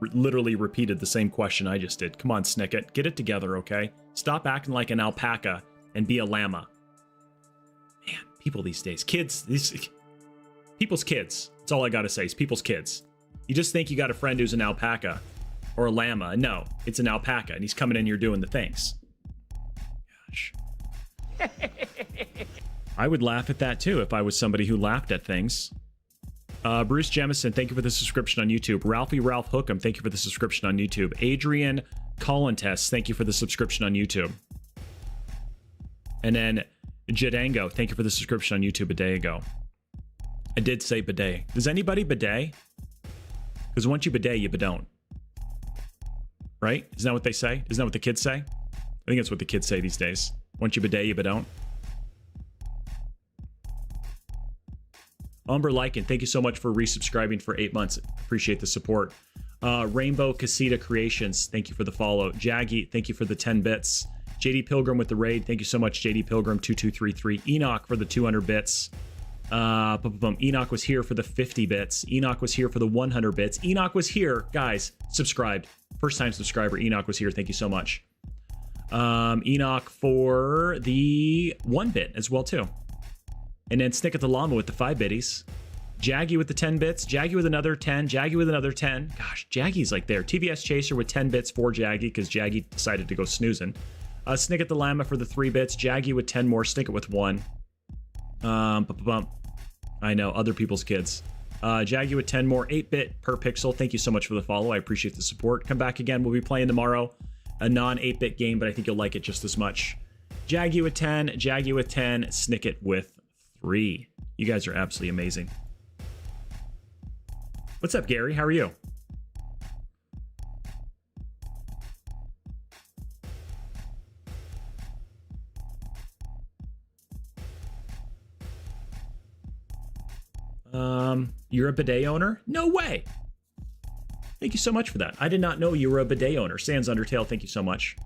Literally repeated the same question I just did. Come on, Snicket. Get it together, okay? Stop acting like an alpaca and be a llama. Man, people these days. Kids. People's kids. That's all I gotta say is people's kids. You just think you got a friend who's an alpaca or a llama. No, it's an alpaca, and he's coming in here doing the things. Gosh. I would laugh at that, too, if I was somebody who laughed at things. Bruce Jemison, thank you for the subscription on YouTube. Ralph Hookham, thank you for the subscription on YouTube. Adrian Collintess, thank you for the subscription on YouTube. And then Jadango, thank you for the subscription on YouTube a day ago. I did say bidet. Does anybody bidet? Because once you bidet, you bidon't. Right? Isn't that what they say? Isn't that what the kids say? I think that's what the kids say these days. Once you bidet, you bidon't. Umber Lycan, thank you so much for resubscribing for 8 months. Appreciate the support. Rainbow Casita Creations, thank you for the follow. Jaggy, thank you for the 10 bits. JD Pilgrim with the raid, thank you so much, JD Pilgrim 2233. Enoch for the 200 bits. Enoch was here for the 50 bits. Enoch was here for the 100 bits. Enoch was here, guys, subscribed. First time subscriber, Enoch was here, thank you so much. Enoch for the 1 bit as well, too. And then Snicket the Llama with the 5 bitties. Jaggy with the 10 bits. Jaggy with another 10. Jaggy with another 10. Gosh, Jaggy's like there. TVS Chaser with 10 bits for Jaggy because Jaggy decided to go snoozing. Snicket the Llama for the 3 bits. Jaggy with 10 more. Snicket with 1. I know, other people's kids. Jaggy with 10 more. 8-bit per pixel. Thank you so much for the follow. I appreciate the support. Come back again. We'll be playing tomorrow. A non-8-bit game, but I think you'll like it just as much. Jaggy with 10. Jaggy with 10. Snicket with 3. You guys are absolutely amazing. What's up, Gary? How are you? You're a bidet owner? No way. Thank you so much for that. I did not know you were a bidet owner. Sans Undertale, thank you so much.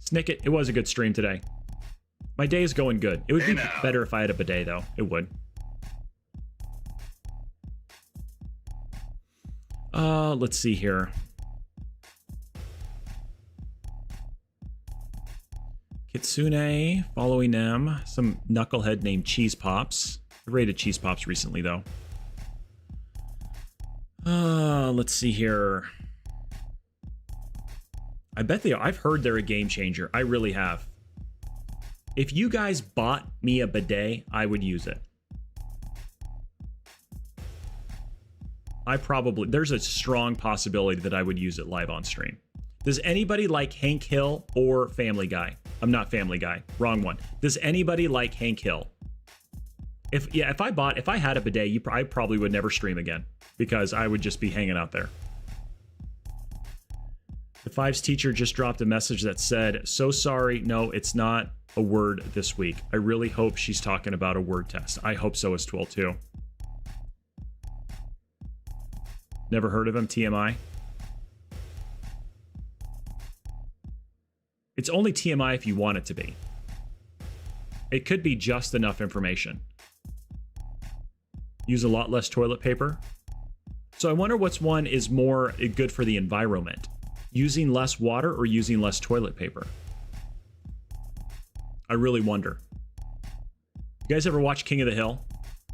Snicket, it was a good stream today. My day is going good. It would be better if I had a bidet, though. It would. Let's see here. Kitsune, following them. Some knucklehead named Cheese Pops. I rated Cheese Pops recently, though. Let's see here. I bet they are. I've heard they're a game changer. I really have. If you guys bought me a bidet, I would use it. There's a strong possibility that I would use it live on stream. Does anybody like Hank Hill or Family Guy? I'm not Family Guy. Wrong one. Does anybody like Hank Hill? If I had a bidet, I probably would never stream again because I would just be hanging out there. The Fives teacher just dropped a message that said, "So sorry, no, it's not a word this week." I really hope she's talking about a word test. I hope so as 12 too. Never heard of him, TMI? It's only TMI if you want it to be. It could be just enough information. Use a lot less toilet paper. So I wonder which one is more good for the environment. Using less water or using less toilet paper? I really wonder. You guys ever watch King of the Hill?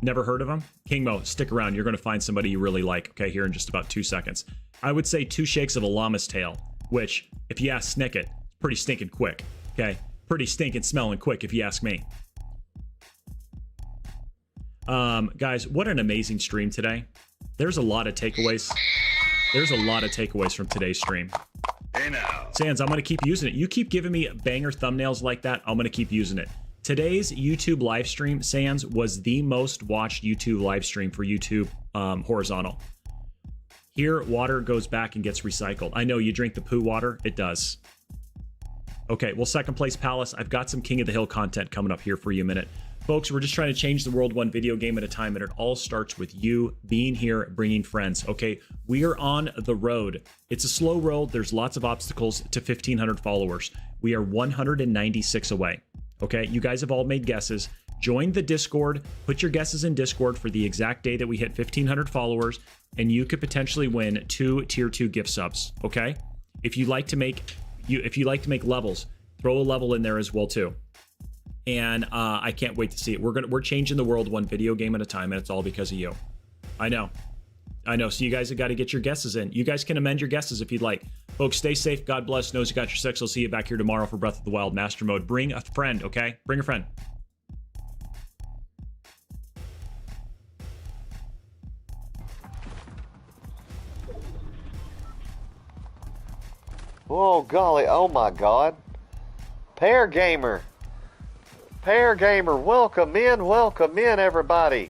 Never heard of him? King Mo, stick around. You're going to find somebody you really like, okay, here in just about 2 seconds. I would say 2 shakes of a llama's tail, which, if you ask Snicket, pretty stinking quick, okay? Pretty stinking smelling quick, if you ask me. Guys, what an amazing stream today. There's a lot of takeaways. There's a lot of takeaways from today's stream. Hey now. Sans, I'm going to keep using it. You keep giving me banger thumbnails like that, I'm going to keep using it. Today's YouTube live stream, Sans, was the most watched YouTube live stream for YouTube horizontal. Here, water goes back and gets recycled. I know you drink the poo water. It does. Okay, well, second place Palace. I've got some King of the Hill content coming up here for you in a minute. Folks, we're just trying to change the world one video game at a time, and it all starts with you being here, bringing friends, okay? We are on the road. It's a slow road. There's lots of obstacles to 1,500 followers. We are 196 away, okay? You guys have all made guesses. Join the Discord. Put your guesses in Discord for the exact day that we hit 1,500 followers, and you could potentially win 2 tier 2 gift subs, okay? If you like to make levels, throw a level in there as well too. And I can't wait to see it. We're changing the world one video game at a time, and it's all because of you. I know. So you guys have got to get your guesses in. You guys can amend your guesses if you'd like. Folks, stay safe. God bless. Knows you got your six. I'll see you back here tomorrow for Breath of the Wild Master Mode. Bring a friend, okay? Bring a friend. Oh golly, oh my God. Pair Gamer, welcome in everybody.